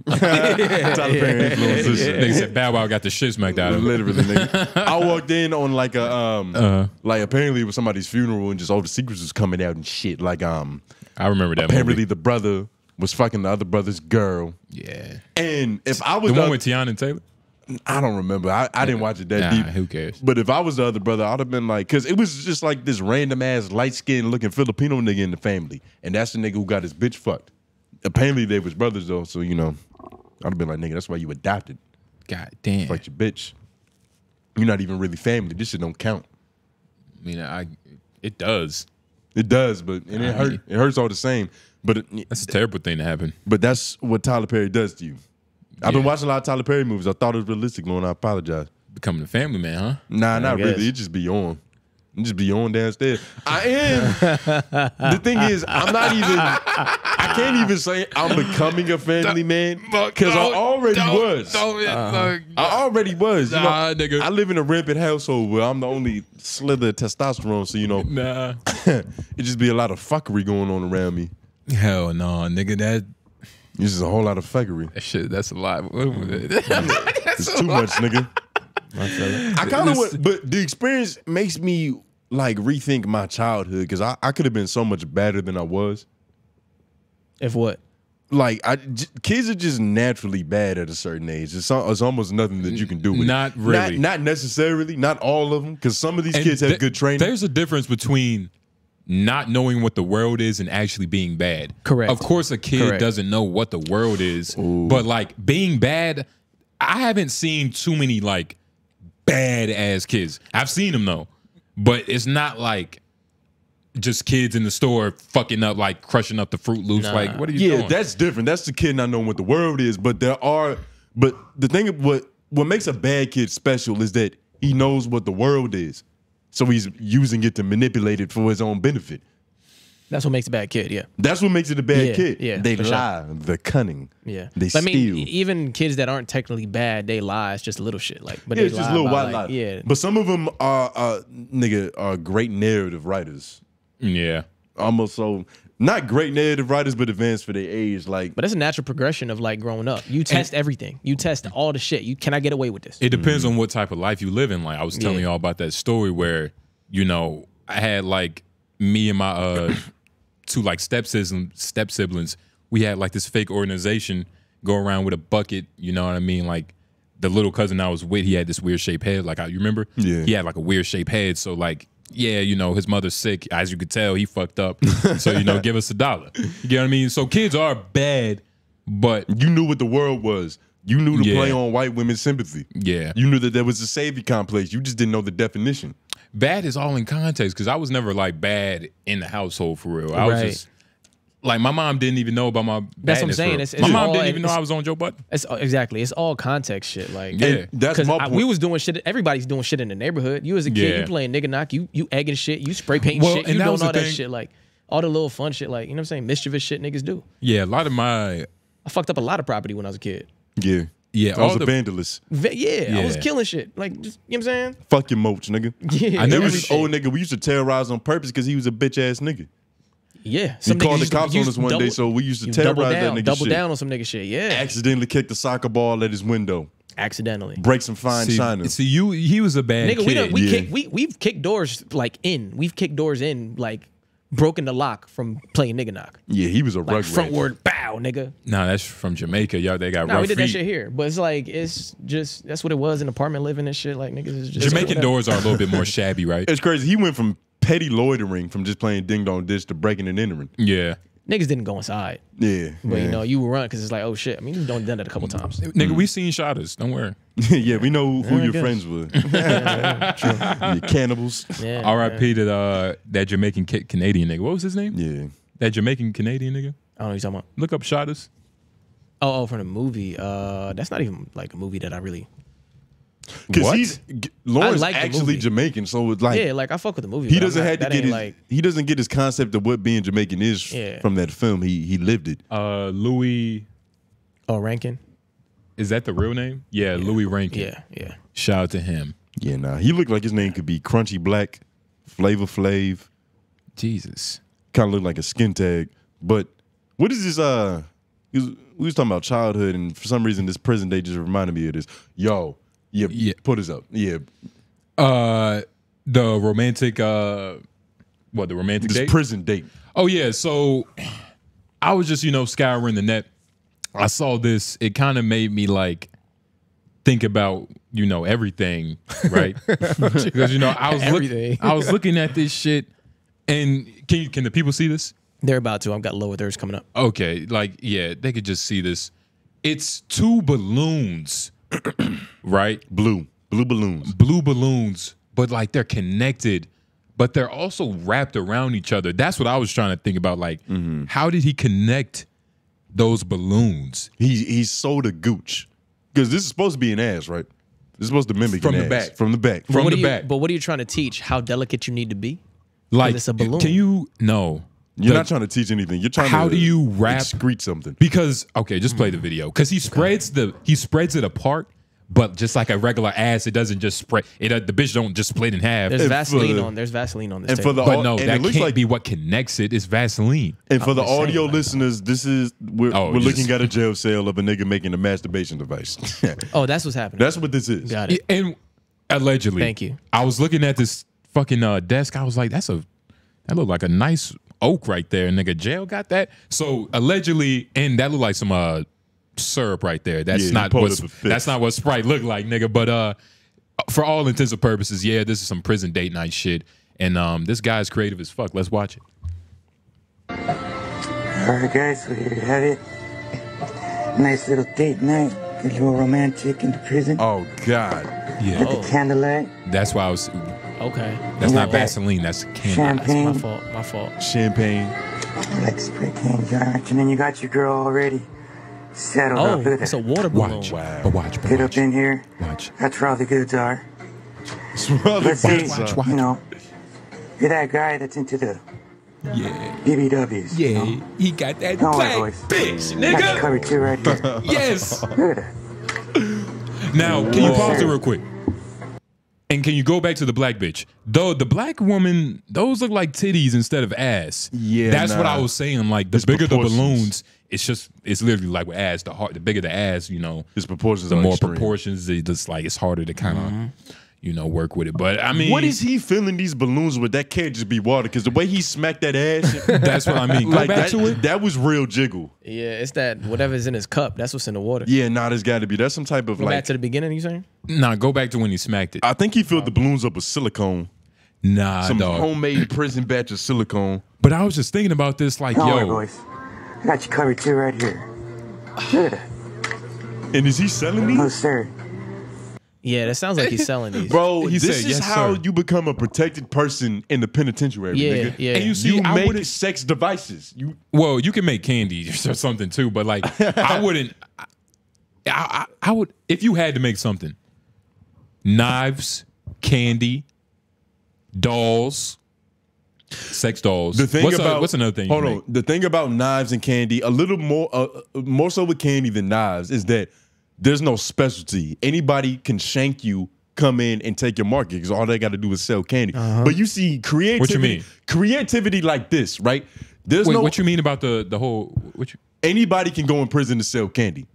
Tyler Perry influenced this shit.
They said Bow Wow got the shit smacked out of him.
Literally, nigga. I walked in on like a like apparently it was somebody's funeral and just all the secrets was coming out and shit. Like
I remember that.
Apparently
movie.
The brother was fucking the other brother's girl.
Yeah.
And if I was
the one with Tiana and Taylor.
I don't remember. I didn't watch it that deep.
Who cares?
But if I was the other brother, I'd have been like, because it was just like this random ass light skinned looking Filipino nigga in the family, and that's the nigga who got his bitch fucked. Apparently they was brothers though, so you know, I'd have been like, nigga, that's why you adopted.
God damn.
Fuck your bitch. You're not even really family. This shit don't count.
I mean, it does.
It does, but and it hurt. It hurts all the same. But
that's a terrible thing to happen.
But that's what Tyler Perry does to you. I've been watching a lot of Tyler Perry movies. I thought it was realistic, and I apologize.
Becoming a family man, huh?
Nah, not really. It just be on. It just be on downstairs. I am. The thing is, I'm not even. I can't even say I'm becoming a family man because I already was. I already was. You know,
nigga.
I live in a rampant household where I'm the only slither of testosterone, so you know.
Nah.
It just be a lot of fuckery going on around me.
Hell no, nigga.
This is a whole lot of fuckery.
That shit, that's a lot.
It's too much, nigga. I kind of, but the experience makes me like rethink my childhood because I could have been so much better than I was.
If what?
Like kids are just naturally bad at a certain age. It's almost nothing that you can do with
not
it.
Really.
Not necessarily. Not all of them. Because some of these kids have good training.
There's a difference between not knowing what the world is and actually being bad.
Correct.
Of course, a kid doesn't know what the world is, but like being bad, I haven't seen too many like bad ass kids. I've seen them though, but it's not like just kids in the store fucking up, like crushing up the Fruit Loops. Nah. Like, what are you doing?
Yeah, that's different. That's the kid not knowing what the world is. But but the thing, what makes a bad kid special is that he knows what the world is. So he's using it to manipulate it for his own benefit.
That's what makes a bad kid, yeah.
That's what makes it a bad kid.
Yeah,
they lie, they're cunning.
Yeah,
they steal.
I mean, even kids that aren't technically bad, they lie. It's just little shit, like. But
yeah,
they
it's just
lie
little white
like,
lies.
Yeah,
but some of them are great narrative writers.
Yeah,
almost so. Not great narrative writers, but advanced for their age. Like,
but it's a natural progression of like growing up. You test everything. You test all the shit. Can I get away with this?
It depends on what type of life you live in. Like I was telling y'all about that story where, you know, I had like me and my two like step siblings. We had like this fake organization go around with a bucket. You know what I mean? Like the little cousin I was with, he had this weird shaped head. Like you remember?
Yeah.
He had like a weird shaped head. So like. Yeah, you know, his mother's sick. As you could tell, he fucked up. So, you know, give us $1. You get what I mean? So kids are bad, but...
You knew what the world was. You knew to play on white women's sympathy.
Yeah.
You knew that there was a savior complex. You just didn't know the definition.
Bad is all in context, because I was never, like, bad in the household, for real. I was just... Like, my mom didn't even know about my badness.
That's what I'm saying.
It's my mom didn't even know I was on Joe Budden.
Exactly. It's all context shit. Like,
yeah.
That's my point.
We was doing shit. Everybody's doing shit in the neighborhood. You as a kid, you playing nigga knock, you egging shit, you spray painting shit, you doing all that shit. Like, all the little fun shit, like, you know what I'm saying? Mischievous shit niggas do.
Yeah, a lot of my...
I fucked up a lot of property when I was a kid.
Yeah.
Yeah,
I was a vandalist.
I was killing shit. Like, just, you know what I'm saying?
Fuck your moach, nigga.
Yeah,
I never this old nigga we used to terrorize on purpose because he was a bitch ass nigga.
Yeah.
He called the cops on us one day, so we used to terrorize that nigga
Double down on some nigga shit, yeah.
Accidentally kicked the soccer ball at his window.
Accidentally.
Break some fine china.
See, he was a bad kid.
We've kicked doors like in. We've kicked doors in like broken the lock from playing nigga knock.
Yeah, he was a
like frontward bow, nigga.
Nah, that's from Jamaica. Y'all, they got rough
we did
feet.
that shit here, but it's like it's just that's what it was in apartment living and shit. Like niggas is just
Jamaican doors are a little bit more shabby, right?
It's crazy. He went from petty loitering from just playing ding dong ditch to breaking and entering.
Yeah.
Niggas didn't go inside.
Yeah.
But you know, you would run because it's like, oh shit. I mean, you've done that a couple times.
Nigga, we seen shotters. Don't worry.
Yeah, we know who your friends were. You cannibals.
Yeah,
R.I.P. to that Jamaican Canadian nigga. What was his name?
Yeah.
That Jamaican Canadian nigga?
I don't know what you're talking about.
Look up shotters.
Oh, from the movie. That's not even like a movie that I really.
Because Lauren's actually Jamaican, so it's like
I fuck with the movie.
He doesn't have to get his he doesn't get his concept of what being Jamaican is from that film. He lived it.
Louis.
Oh, Rankin.
Is that the real name? Yeah, Louis Rankin.
Yeah.
Shout out to him.
Yeah, nah. He looked like his name could be Crunchy Black, Flavor Flav.
Jesus.
Kind of looked like a skin tag. But what is this? We was talking about childhood, and for some reason, this prison day just reminded me of this. Yo. Yeah, put us up. Yeah.
The romantic the romantic date?
Prison date.
Oh yeah, so I was just, scouring the net. I saw this. It kind of made me like think about, everything, right? Because I was looking at this shit, and can the people see this?
They're about to. I've got lower theirs coming up.
Okay, they could just see this. It's two balloons. Right?
Blue balloons, but like they're connected,
but they're also wrapped around each other. That's what I was trying to think about. Like, how did he connect those balloons?
He sold a gooch because this is supposed to be an ass, right? This is supposed to mimic
from
an
the
ass.
back,
from the back,
from the back.
But what are you trying to teach? How delicate you need to be?
Like,
it's a balloon.
Can you no?
You're not trying to teach anything. You're trying.
How
to
do you wrap?
Excrete something?
Because just play the video. Because he spreads it apart. But just like a regular ass, it doesn't just spread. The bitch don't just split in half.
There's Vaseline on. There's Vaseline on this.
And for the
but no, that can't be what connects it. It's Vaseline.
And for the audio listeners, this is we're looking at a jail cell of a nigga making a masturbation device.
Oh, that's what's happening.
That's what this is.
Got it.
And allegedly,
thank you.
I was looking at this fucking desk. I was like, that looked like a nice oak right there. Nigga, jail got that. So allegedly, and that looked like some syrup right there. That's not what Sprite looked like, nigga. But for all intents and purposes, this is some prison date night shit. And this guy's creative as fuck. Let's watch it.
All right, guys, so here you have it. Nice little date night. Get a little romantic in the prison.
Oh God.
Yeah.
With the candlelight.
That's why I was.
Okay.
That's not Vaseline. That's candle.
Champagne.
That's my fault.
Champagne.
Like spray can jar. And then you got your girl already settled up. Look at
it's
that.
a water balloon.
Watch. But watch.
Get up in here.
Watch.
That's where all the goods are. Let's say, you're that guy that's into the BBWs.
Yeah, he got that
black
bitch,
nigga. Got you covered too right here.
Yes.
Look at that.
Now, can you pause it real quick? And can you go back to the black bitch? Though the black woman, those look like titties instead of ass.
Yeah,
that's what I was saying. Like the bigger the balloons, it's literally like with ass. The bigger the ass,
his proportions.
The
are
more
extreme.
proportions, it's harder to kind of. Work with it. But I mean,
what is he filling these balloons with? That can't just be water. Because the way he smacked that ass,
that's what I mean. Go back to it.
That was real jiggle.
Yeah, it's that whatever's in his cup. That's what's in the water.
Yeah, there's got to be. That's some type of
go back to the beginning. You saying?
Nah, go back to when he smacked it.
I think he filled the balloons up with silicone.
Nah,
some
dog.
homemade prison batch of silicone.
But I was just thinking about this, like,
yo, boys, I got you covered too right here. Look at that.
And is he selling these?
No, sir.
Yeah, that sounds like he's selling these.
Bro, this is how you become a protected person in the penitentiary, nigga.
Yeah.
And you see,
you make sex devices.
Well, you can make candy or something too, but like, I wouldn't. I would, if you had to make something, knives, candy, dolls, sex dolls.
The thing
what's another thing?
Hold on. The thing about knives and candy, a little more so with candy than knives, is that there's no specialty. Anybody can shank you, come in and take your market because all they got to do is sell candy. But you see creativity.
What you mean?
Creativity like this, right? There's
Wait,
no.
what you mean about the whole?
Anybody can go in prison to sell candy.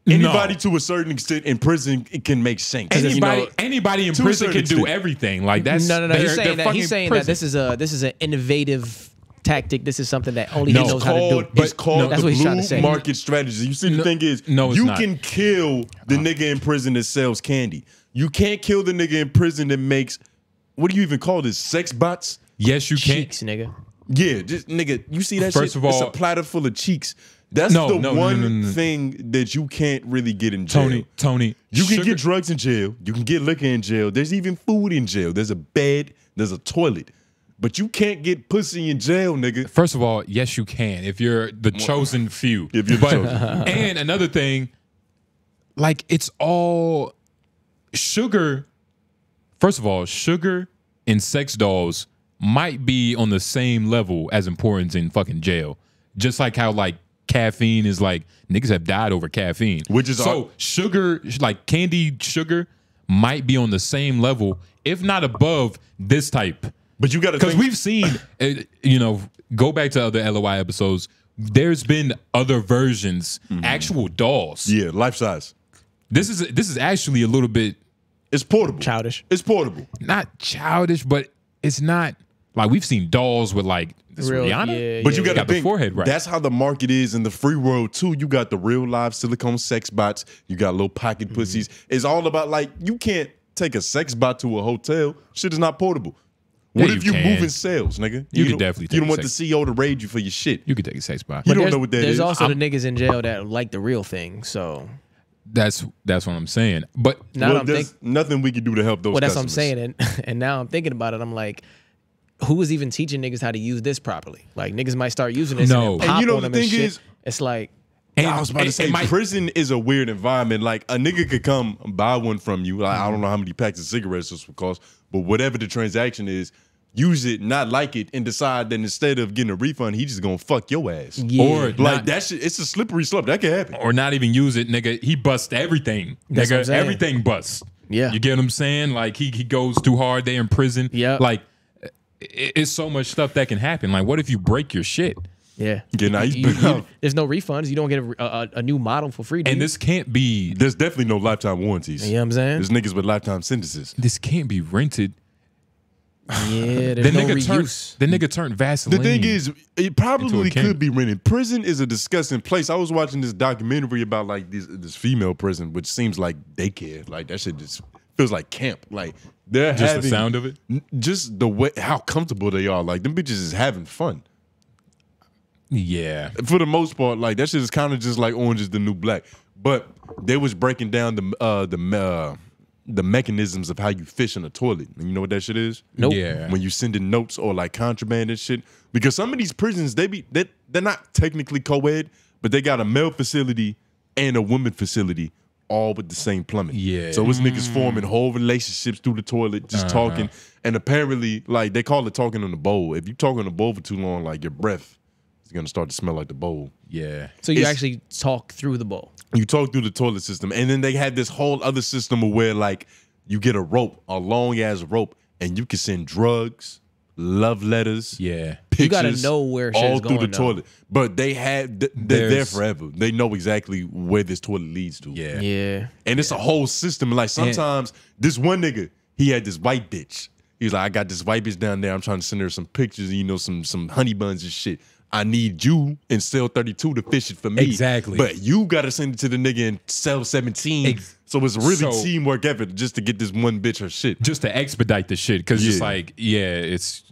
Anybody to a certain extent in prison can make shanks.
Anybody in prison can do everything. Like that's
no. He's saying that this is an innovative tactic. This is something that only he knows how to do.
It's called
that's
the
what he's trying to say.
blue market strategy. You see, the thing is, you can kill the nigga in prison that sells candy. You can't kill the nigga in prison that makes, what do you even call this? Sex bots?
Yes, you can.
Cheeks, nigga.
Yeah, just nigga. You see that
First
shit?
of all,
it's a platter full of cheeks. That's the one thing that you can't really get in jail.
Tony,
you can get drugs in jail. You can get liquor in jail. There's even food in jail. There's a bed. There's a toilet. But you can't get pussy in jail, nigga.
First of all, yes, you can if you're the chosen few.
If you're chosen.
And another thing, like it's all sugar. First of all, sugar and sex dolls might be on the same level as importance in fucking jail. Just like how like caffeine is like niggas have died over caffeine.
Which is
so sugar, like candied sugar, might be on the same level, if not above this type.
But you got to,
because we've seen, you know, go back to other LOI episodes. There's been other versions, actual dolls.
Yeah, life size.
This is actually a little bit.
It's portable.
Childish.
It's portable.
Not childish, but it's not like we've seen dolls with like this Rihanna.
But you got to
the forehead right.
That's how the market is in the free world too. You got the real live silicone sex bots. You got little pocket pussies. It's all about like you can't take a sex bot to a hotel. Shit is not portable. What if you moving sales, nigga?
You could definitely take
you don't want the CEO to raid you for your shit.
You could take a sex bot.
You don't know what that is.
There's also the niggas in jail that like the real thing. So
that's what I'm saying. But
now
there's nothing we can do to help those.
Well, that's
customers.
what I'm saying. And now I'm thinking about it. I'm like, who is even teaching niggas how to use this properly? Like niggas might start using this.
No,
and,
you know
the
thing is,
it's like.
And I was about to say, prison is a weird environment. Like a nigga could come buy one from you. Like I don't know how many packs of cigarettes this would cost, but whatever the transaction is, use it, not like it, and decide that instead of getting a refund, he just gonna fuck your ass.
Yeah. Or
like
not,
that shit. It's a slippery slope. That can happen.
Or not even use it, nigga. He busts everything.
That's
nigga, everything busts.
Yeah.
You get what I'm saying? Like he goes too hard. They in prison.
Yeah.
Like it's so much stuff that can happen. Like what if you break your shit?
Yeah.
There's
no refunds. You don't get a new model for free.
And this can't be.
There's definitely no lifetime warranties.
You know what I'm saying?
There's niggas with lifetime sentences.
This can't be rented.
Yeah, there's no reuse.
The nigga turned Vaseline.
The thing is, it probably could be rented. Prison is a disgusting place. I was watching this documentary about like this female prison, which seems like daycare. Like that shit just feels like camp. Like they're
just
having,
the sound of it,
just the way how comfortable they are. Like them bitches is having fun.
Yeah,
for the most part, like that shit is kind of just like Orange is the New Black. But they was breaking down the mechanisms of how you fish in a toilet. And you know what that shit is?
Nope.
Yeah.
When you sending notes or like contraband and shit. Because some of these prisons, they're not technically co-ed, but they got a male facility and a women facility all with the same plumbing.
Yeah.
So it's niggas forming whole relationships through the toilet, just talking. And apparently, like they call it talking on the bowl. If you talk on the bowl for too long, like your breath is gonna start to smell like the bowl.
Yeah.
So you actually talk through the bowl.
You talk through the toilet system. And then they had this whole other system of where like you get a rope, a long ass rope, and you can send drugs, love letters, pictures.
You gotta know where shit's
all through
going,
the toilet. But they had they're there forever. They know exactly where this toilet leads to.
Yeah.
Yeah.
And it's a whole system. Like sometimes this one nigga, he had this white bitch. He's like, I got this white bitch down there. I'm trying to send her some pictures, you know, some honey buns and shit. I need you in cell 32 to fish it for me.
Exactly.
But you got to send it to the nigga in cell 17. So it's really teamwork effort just to get this one bitch her shit.
Just to expedite the shit. Because it's like, it's...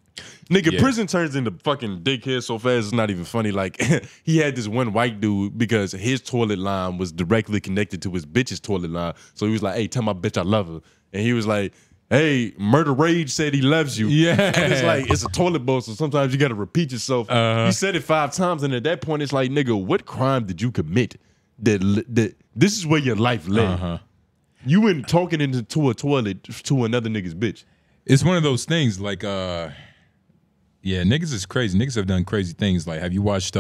Nigga, prison turns into fucking daycare so fast, it's not even funny. Like, he had this one white dude because his toilet line was directly connected to his bitch's toilet line. So he was like, hey, tell my bitch I love her. And he was like, hey, Murder Rage said he loves you.
Yeah.
And it's like, it's a toilet bowl, so sometimes you got to repeat yourself. You said it 5 times, and at that point, it's like, nigga, what crime did you commit? That this is where your life led. You went talking into a toilet to another nigga's bitch.
It's one of those things, like, yeah, niggas is crazy. Niggas have done crazy things. Like, have you watched,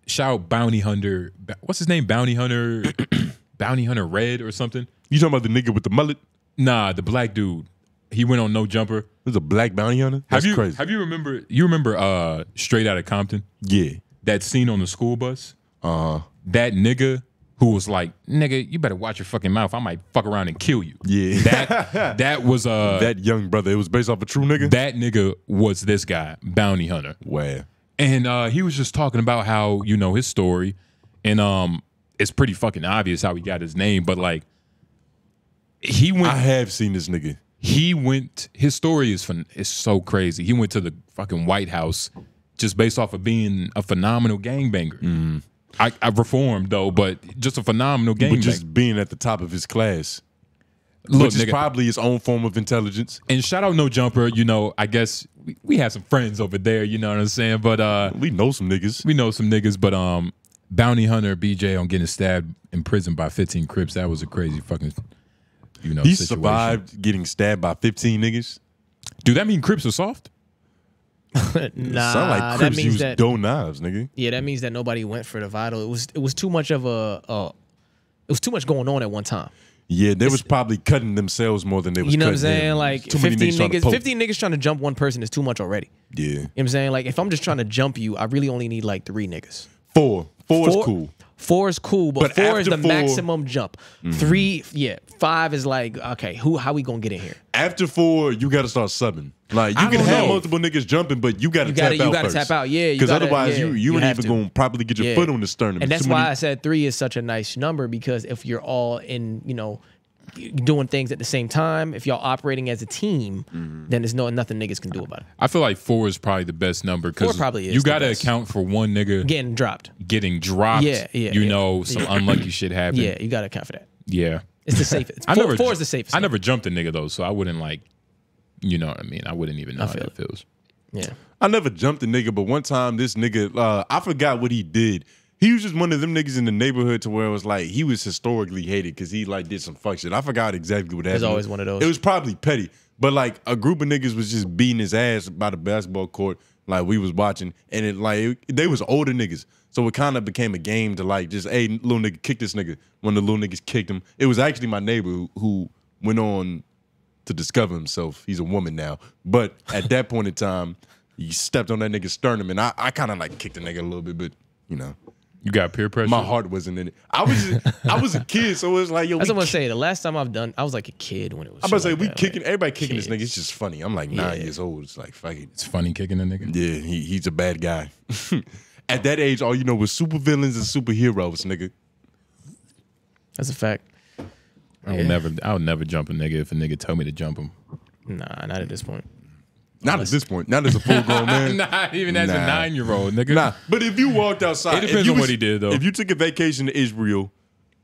shout Bounty Hunter, what's his name? Bounty Hunter, Bounty Hunter Red or something.
You talking about the nigga with the mullet?
Nah, the black dude. He went on No Jumper.
There's a black bounty hunter? That's crazy.
Have you remember Straight Outta Compton?
Yeah.
That scene on the school bus? That nigga who was like, nigga, you better watch your fucking mouth. I might fuck around and kill you.
Yeah.
That was
that young brother. It was based off a true nigga?
That nigga was this guy, Bounty Hunter.
Wow.
And he was just talking about how, you know, his story. And it's pretty fucking obvious how he got his name, but like he went.
I have seen this nigga.
He went. His story is so crazy. He went to the fucking White House just based off of being a phenomenal gangbanger. I reformed though, but just a phenomenal gangbanger.
But just being at the top of his class.
Look,
which is probably his own form of intelligence.
And shout out No Jumper. You know, I guess we have some friends over there. You know what I'm saying? But
we know some niggas.
We know some niggas. But Bounty Hunter BJ on getting stabbed in prison by 15 Crips. That was a crazy fucking, you know,
he
situation.
survived getting stabbed by 15 niggas.
Do that mean Crips are soft?
Nah,
sound like Crips used dough knives, nigga.
Yeah, that means that nobody went for the vital. It was too much of it was too much going on at one time.
Yeah, they was probably cutting themselves more than they was.
You know what I'm
cutting
saying?
them.
Like
Too many
15 niggas trying to jump one person is too much already.
Yeah.
You know what I'm saying? Like if I'm just trying to jump you, I really only need like 3 niggas.
4 is cool.
4 is cool, but 4 is the
after 4
maximum jump. 3, 5 is like, okay, how we gonna get in here?
After 4, you got to start subbing. Like you can have multiple niggas jumping, but you got to tap out
You gotta
first.
tap out, yeah.
Because otherwise, you ain't
have
even
to.
going to properly get your foot on the sternum.
And that's why I said 3 is such a nice number, because if you're all in, you know, doing things at the same time, if y'all operating as a team, then there's nothing niggas can do about it.
I feel like 4 is probably the best number because
4 probably is
you
the
got to
best.
account for one nigga
Getting dropped.
Yeah, you know, some unlucky shit happened.
Yeah, you got to account for that.
Yeah.
It's the safest. 4 is the safest.
I never jumped a nigga though, so I wouldn't like, you know what I mean? I wouldn't even know how that feels.
Yeah.
I never jumped a nigga, but one time this nigga, I forgot what he did. He was just one of them niggas in the neighborhood to where it was like he was historically hated because he like did some fuck shit. I forgot exactly what happened.
There's always one of those.
It was probably petty, but like a group of niggas was just beating his ass by the basketball court. Like we was watching, and they was older niggas, so it kind of became a game to like just, hey, little nigga, kick this nigga. When the little niggas kicked him, it was actually my neighbor who went on to discover himself. He's a woman now, but at that point in time, he stepped on that nigga's sternum, and I kind of like kicked the nigga a little bit, but you know.
You got peer pressure?
My heart wasn't in it. I was a kid, so it was like, yo.
That's what I'm gonna say. The last time I was like a kid when it was.
I'm about to say,
like
we
that,
kicking,
like,
everybody kicking this nigga. It's just funny. I'm like 9 years old. It's like, fuck it.
It's funny kicking a nigga?
Yeah, he's a bad guy. At that age, all you know was supervillains and superheroes, nigga.
That's a fact.
I would never jump a nigga if a nigga told me to jump him.
Nah, not at this point.
Not at this point. Not as a full grown man.
Not even as a 9-year-old, nigga.
Nah, but if you walked outside,
it depends on what he did though.
If you took a vacation to Israel,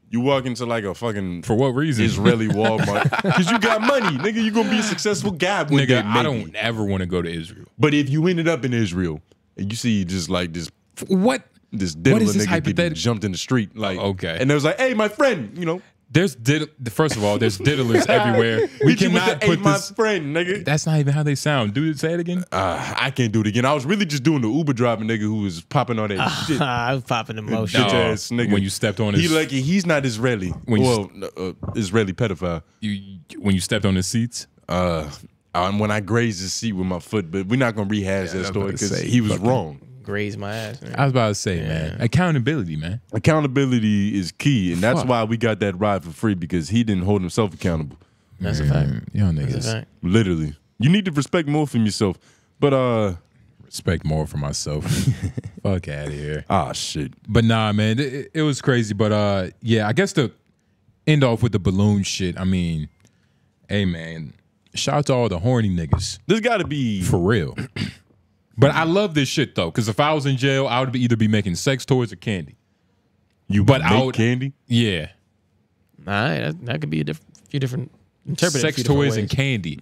you walk into like a fucking
for what reason
Israeli Walmart because you got money, nigga. You gonna be a successful guy. One
nigga,
day,
I don't ever want to go to Israel.
But if you ended up in Israel and you see just like this,
what
diddler
is this
nigga getting jumped in the street, like
okay,
and it was like, hey, my friend, you know.
First of all, there's diddlers everywhere. We cannot put
my
this.
Friend, nigga.
That's not even how they sound. Dude, say it again.
I can't do it again. I was really just doing the Uber driver nigga who was popping all that shit.
I was popping the most
bitch ass nigga.
When you stepped on his,
he's not Israeli. Israeli pedophile.
When you stepped on his seats.
When I grazed his seat with my foot, but we're not gonna rehash that story because he was wrong.
Graze my ass, man.
I was about to say, man, accountability, man.
Accountability is key, and that's why we got that ride for free because he didn't hold himself accountable.
That's a fact.
Y'all niggas,
literally, you need to respect more from yourself. But
respect more for myself. Fuck out of here.
Ah, shit.
But nah, man, it was crazy. But yeah, I guess to end off with the balloon shit. I mean, hey, man, shout out to all the horny niggas.
There's got to be
for real. But I love this shit though, because if I was in jail, I would either be making sex toys or candy.
Candy?
Yeah.
Nah, that could be few different interpreted.
Sex toys and candy.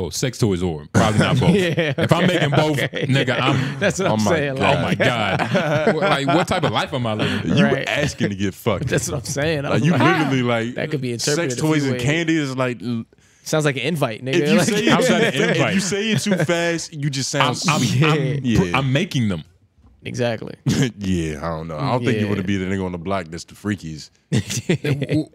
Sex toys or probably not both.
Yeah,
if I'm making both, nigga,
that's what I'm saying.
Oh my God. Like, what type of life am I living?
You were asking to get fucked.
That's what I'm saying.
Like, you literally like
that could be interpreted.
Sex toys and candy is like.
Sounds like an invite, nigga.
If you say it too fast, you just sound sweet.
I'm making them.
Exactly.
Yeah, I don't know. I don't think you want to be the nigga on the block that's the freakiest.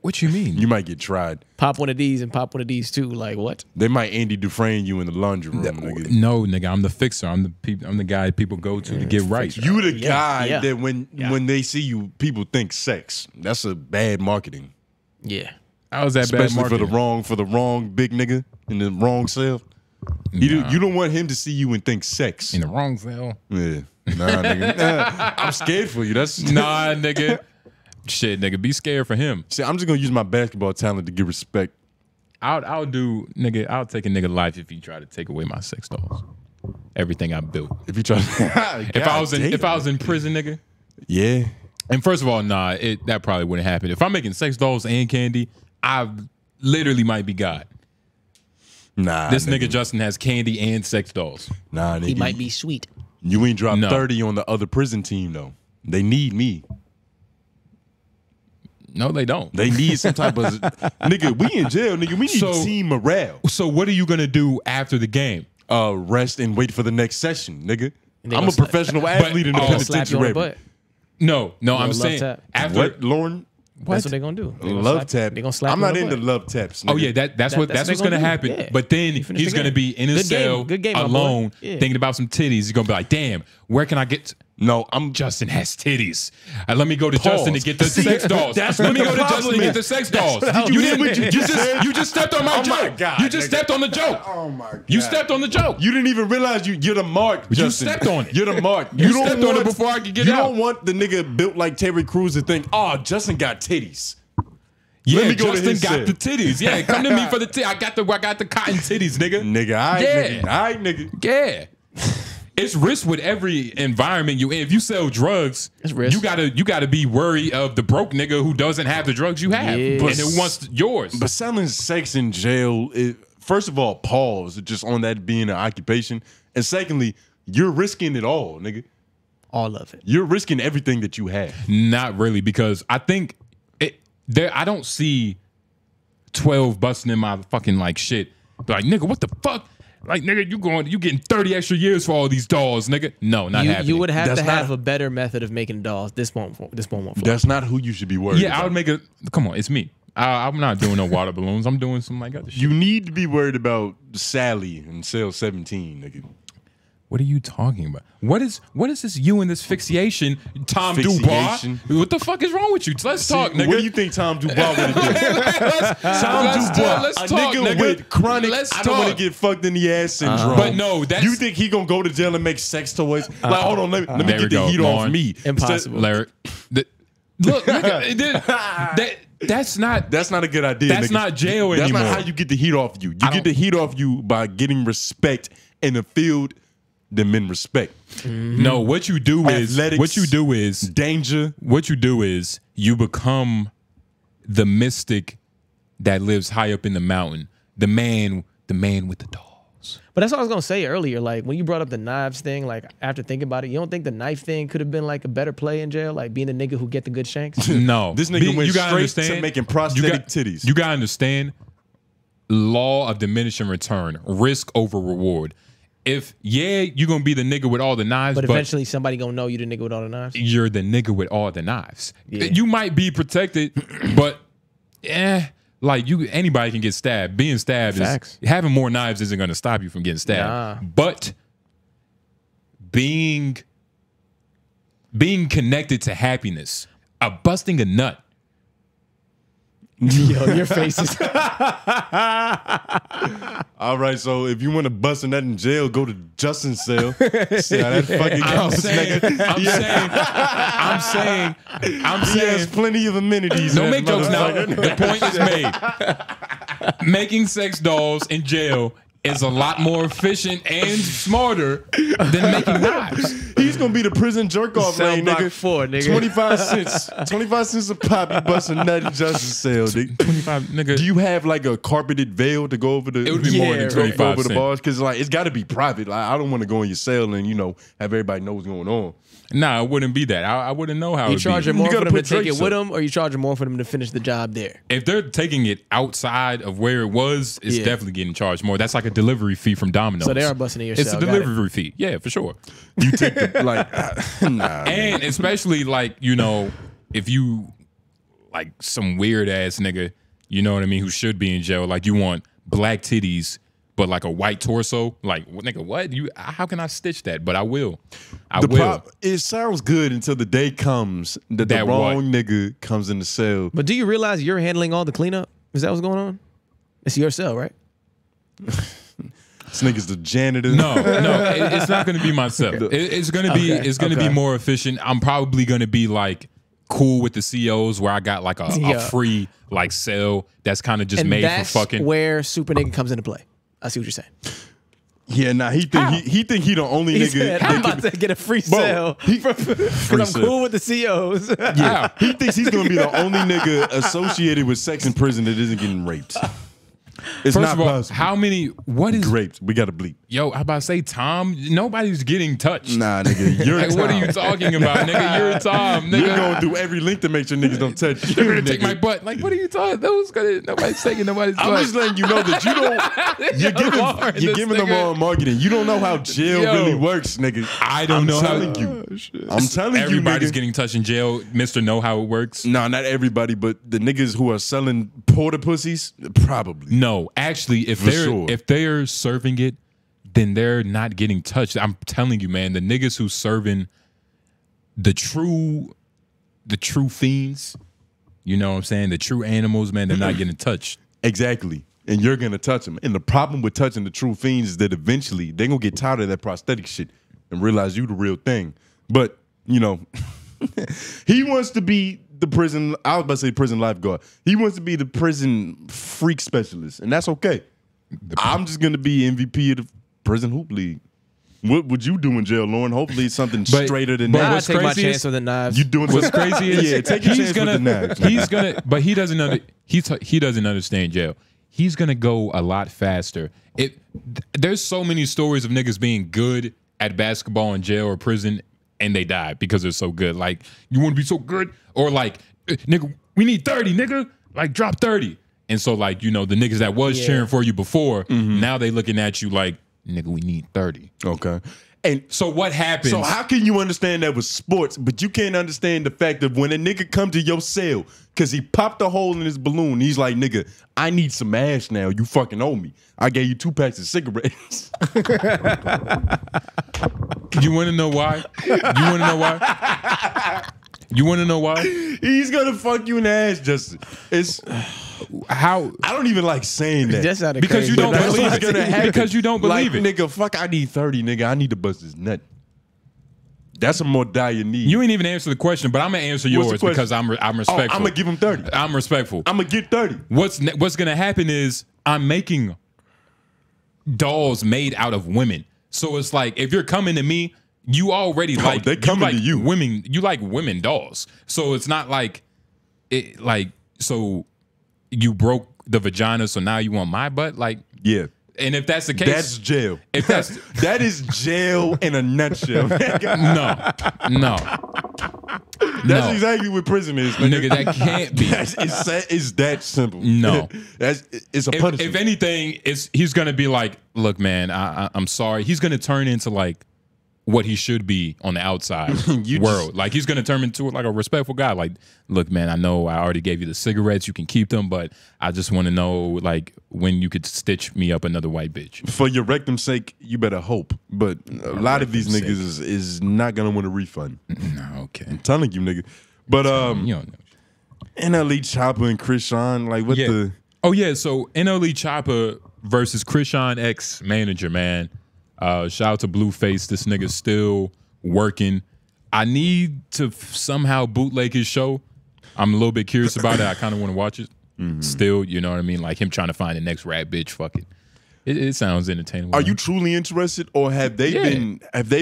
What you mean?
You might get tried.
Pop one of these and pop one of these too. Like what?
They might Andy Dufresne you in the laundry room. Nigga.
No, nigga, I'm the fixer. I'm the guy people go to get right.
You the guy that when they see you, people think sex. That's a bad marketing.
Yeah.
How is that
Especially
bad marketing?
for the wrong big nigga in the wrong cell. You don't want him to see you and think sex.
In the wrong cell?
Yeah. Nah, nigga. I'm scared for you. That's
nah, nigga. Shit, nigga, be scared for him.
See, I'm just gonna use my basketball talent to get respect.
I'll do, nigga. I'll take a nigga life if he try to take away my sex dolls. Everything I built.
If you try,
if I was in prison, nigga.
Yeah.
And first of all, nah, that probably wouldn't happen. If I'm making sex dolls and candy, I literally might be God.
Nah,
this nigga Justin has candy and sex dolls.
Nah, nigga.
He might be sweet.
You ain't dropped 30 on the other prison team though. They need me.
No, they don't.
They need some type of nigga. We in jail, nigga. We need team morale.
So what are you gonna do after the game?
Rest and wait for the next session, nigga. I'm a professional athlete in the penitentiary.
No, I'm saying after
what, Lauren?
That's what they're gonna do.
Love tap.
They're gonna slap.
I'm not into love taps. Nigga.
Oh yeah, that's what's gonna happen. Yeah. But then he's gonna be in his cell alone, thinking about some titties. He's gonna be like, "Damn, where can I get?" No, Justin has titties. Let me go to Justin to get the sex dolls. Let me go to Justin to get the sex dolls. You just stepped on my joke. You just stepped on the joke.
Oh my God.
You stepped on the joke.
You didn't even realize you're the mark.
You stepped on it.
You're the mark.
You stepped on it before I could get out.
You don't want the nigga built like Terry Crews to think, "Oh, Justin got titties."
Yeah, Let me go Justin got the titties. Yeah, come to me for the titties. I got the cotton titties, nigga.
Nigga, all right, nigga.
Yeah. It's risk with every environment you in. If you sell drugs, you gotta be worried of the broke nigga who doesn't have the drugs you have, and it wants yours.
But selling sex in jail, first of all, pause just on that being an occupation, and secondly, you're risking it all, nigga.
All of it.
You're risking everything that you have.
Not really, because I think I don't see 12 busting in my fucking like shit. Like nigga, what the fuck? Like nigga, you getting 30 extra years for all these dolls, nigga. No, not happening.
You would have to have a better method of making dolls. This won't work.
That's not who you should be worried about.
I would make come on, it's me. I'm not doing no water balloons. I'm doing some like other shit.
You need to be worried about Celly and cell 17, nigga.
What are you talking about? What is this you and this fixation, Tom Dubois? What the fuck is wrong with you? Let's talk, nigga.
What do you think Tom Dubois would do? Tom Dubois, a nigga with chronic, I don't want to get fucked in the ass syndrome.
But no, that's...
You think he gonna go to jail and make sex toys? Like, hold on, let me get the heat off me.
Impossible.
Larry, look, nigga, that's not a
good idea.
That's not jail anymore.
That's not how you get the heat off you. You get the heat off you by getting respect in the field that men respect.
No, what you do is
danger.
What you do is you become the mystic that lives high up in the mountain. The man with the dolls.
But that's what I was gonna say earlier. Like when you brought up the knives thing, like after thinking about it, you don't think the knife thing could have been like a better play in jail, like being the nigga who get the good shanks?
No,
this nigga went straight to making prosthetic titties.
You gotta understand, law of diminishing return, risk over reward. If you're gonna be the nigga with all the knives,
but eventually somebody gonna know you the nigga with all the knives.
You're the nigga with all the knives. Yeah. You might be protected, but like anybody can get stabbed. Being stabbed having more knives isn't gonna stop you from getting stabbed. Nah. But being connected to happiness, busting a nut.
Yo, your face is...
All right, so if you want to bust a nut in jail, go to Justin's cell. See how that fucking goes. I'm saying. He has plenty of amenities.
Don't make jokes now. The point is made. Making sex dolls in jail is a lot more efficient and smarter than making knives.
He's gonna be the prison jerk off lane, nigga.
4, nigga.
25 cents a pop. You bust a nut in Justin's cell, nigga.
25, nigga.
Do you have like a carpeted veil to go over the?
It would be more than 25
over the bars, because like it's got to be private. Like I don't want to go in your cell and have everybody know what's going on.
Nah, it wouldn't be that. I wouldn't know how.
You charge them more for them to take it with them, or you charge them more for them to finish the job there?
If they're taking it outside of where it was, it's definitely getting charged more. That's like a delivery fee from Domino's.
So they are busting in your cell.
It's a delivery fee. Yeah, for sure.
You take the, Like, nah.
And especially like, you know, if you like some weird ass nigga, you know what I mean, who should be in jail, like you want black titties but like a white torso, like nigga, what? How can I stitch that? But I will.
It sounds good until the day comes that the wrong nigga comes in the cell.
But do you realize you're handling all the cleanup? Is that what's going on? It's your cell, right?
This nigga's the janitor.
No, it's not going to be myself. It's going to be be more efficient. I'm probably going to be like cool with the COs where I got like a free like cell that's kind of just made for fucking.
Where Super Nigga comes into play. I see what you're saying.
Yeah, nah, he think he the only nigga.
Said, I'm about to get a free cell because I'm cool with the COs.
Yeah, he thinks he's gonna be the only nigga associated with sex in prison that isn't getting raped. It's
First
not
of all,
possible.
how many? What is
raped? We got to bleep.
Yo, I about to say Tom. Nobody's getting touched.
Nah, nigga, you're
like,
Tom.
what are you talking about, nigga? You're Tom, nigga.
You're going through every link to make sure niggas don't touch you.
They're gonna take my butt. Like, what are you talking? Nobody's taking nobody's butt.
I'm just letting you know that you don't. You're giving them wrong marketing. You don't know how jail really works, nigga.
I don't know how.
I'm telling you,
everybody's
nigga.
getting touched in jail. Mr. Know how it works.
No, not everybody, but the niggas who are selling porta pussies, probably.
No, actually, if they're serving it, then they're not getting touched. I'm telling you, man, the niggas who's serving the true fiends, you know what I'm saying? The true animals, man, they're not getting touched.
Exactly. And you're gonna touch them. And the problem with touching the true fiends is that eventually they're gonna get tired of that prosthetic shit and realize you the real thing. But, you know, he wants to be the prison, I was about to say prison lifeguard. He wants to be the prison freak specialist, and that's okay. I'm just gonna be MVP of the prison hoop league. What would you do in jail, Lauren? Hopefully it's something straighter than that.
I take my chance with the knives.
You doing
what's crazy is
yeah, take your chance with the knives.
But he doesn't understand jail. He's gonna go a lot faster. There's so many stories of niggas being good at basketball in jail or prison and they die because they're so good. Like, you want to be so good? Or like, nigga, we need 30, nigga. Like, drop 30. And so, like, you know, the niggas that was cheering for you before, now they looking at you like, nigga, we need 30.
Okay. And
so what happens?
So how can you understand that with sports, but you can't understand the fact that when a nigga come to your cell because he popped a hole in his balloon, he's like, nigga, I need some ash now. You fucking owe me. I gave you 2 packs of cigarettes.
You want to know why? You want to know why? You want to know why?
He's gonna fuck you in the ass, Justin. It's
how
I don't even like saying that
just
because you don't believe it. Because you don't believe it,
nigga. Fuck, I need 30, nigga. I need to bust his nut. That's a more dire need.
You ain't even answer the question, but I'm gonna answer yours because I'm respectful.
I'm gonna give him 30.
I'm respectful.
I'm gonna get 30.
What's gonna happen is I'm making dolls made out of women. So it's like if you're coming to me, you already like
they coming to you.
Women, you like women dolls. So it's not like it like so you broke the vagina, so now you want my butt? Like,
yeah.
And if that's the case,
that's jail.
If that's
that is jail in a nutshell.
No.
That's exactly what prison is,
nigga. That can't be.
It's that simple.
No,
it's a punishment.
If anything, he's gonna be like, look, man, I'm sorry. He's gonna turn into like what he should be on the outside world. Like he's gonna turn into like a respectful guy. Like, look, man, I know I already gave you the cigarettes. You can keep them, but I just want to know like when you could stitch me up another white bitch.
For your rectum's sake, you better hope. But a lot of these niggas is not gonna want a refund.
No, okay.
I'm telling you, nigga. But
you don't know.
NLE Chopper and Krishan, like what the?
Oh yeah, so NLE Chopper versus Krishan X manager, man. Shout out to Blueface. This nigga's still working. I need to somehow bootleg his show. I'm a little bit curious about it. I kind of want to watch it. Still, you know what I mean? Like him trying to find the next rap bitch. Fuck it. It sounds entertaining.
Are you truly interested, or have they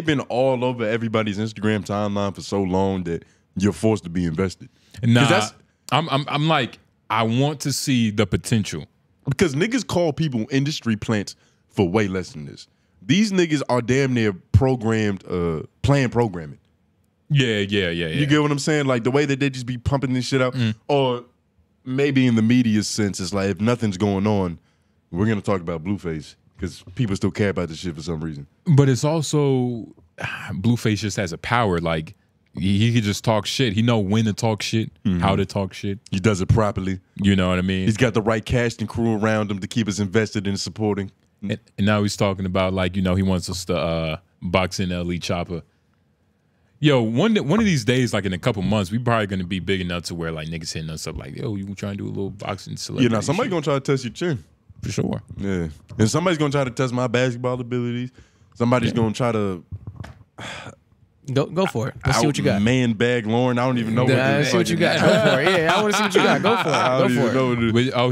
been all over everybody's Instagram timeline for so long that you're forced to be invested?
Nah, I'm like, I want to see the potential.
Because niggas call people industry plants for way less than this. These niggas are damn near programmed, playing programming.
Yeah.
You get what I'm saying? Like the way that they just be pumping this shit out. Or maybe in the media sense, it's like if nothing's going on, we're gonna talk about Blueface because people still care about this shit for some reason.
But it's also Blueface just has a power. Like he could just talk shit. He know when to talk shit, how to talk shit.
He does it properly.
You know what I mean?
He's got the right cast and crew around him to keep us invested in supporting.
And now he's talking about, like, you know, he wants us to box in NLE Chopper. Yo, one of these days, like in a couple months, we probably gonna be big enough to where like niggas hitting us up like, yo, you trying to do a little boxing celebrity?
You know, somebody gonna try to test your chin.
For sure.
Yeah. And somebody's gonna try to test my basketball abilities. Somebody's gonna try to
Go for it. Let's see what you got.
Man bag Lauren. I don't even know what
Let's see what you got. Go for it. Yeah, I want to see what you got. Go for it. Go for it.
Oh,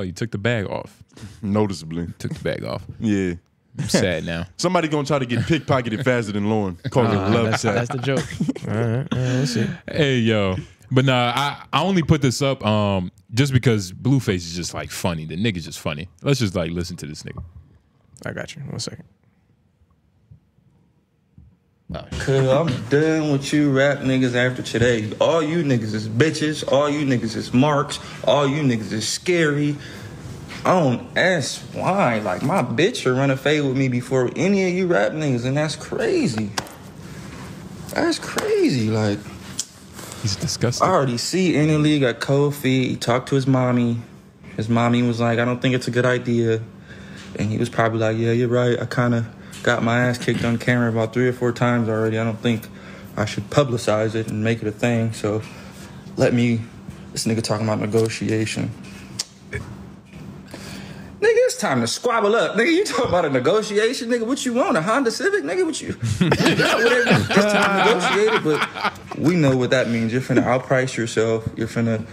he took the bag off.
Noticeably.
Took the bag off.
Yeah.
I'm sad now.
Somebody gonna try to get pickpocketed faster than Lauren. Call it love tap.
That's the joke. All right. Let's see.
Hey, yo. But nah, I only put this up just because Blueface is just like funny. The nigga's just funny. Let's just like listen to this nigga.
I got you. 1 second.
Cause I'm done with you rap niggas after today. All you niggas is bitches. All you niggas is marks. All you niggas is scary. I don't ask why. Like, my bitch will run a fade with me before any of you rap niggas, and that's crazy. That's crazy. Like,
he's disgusting.
I already see NLE got cold feet. He talked to his mommy. His mommy was like, I don't think it's a good idea. And he was probably like, yeah, you're right. I kind of got my ass kicked on camera about 3 or 4 times already. I don't think I should publicize it and make it a thing. So let me, this nigga talking about negotiation. Nigga, it's time to squabble up. Nigga, you talking about a negotiation? Nigga, what you want? A Honda Civic? Nigga, what you? It's time to negotiate it, but we know what that means. You're finna outprice yourself. You're finna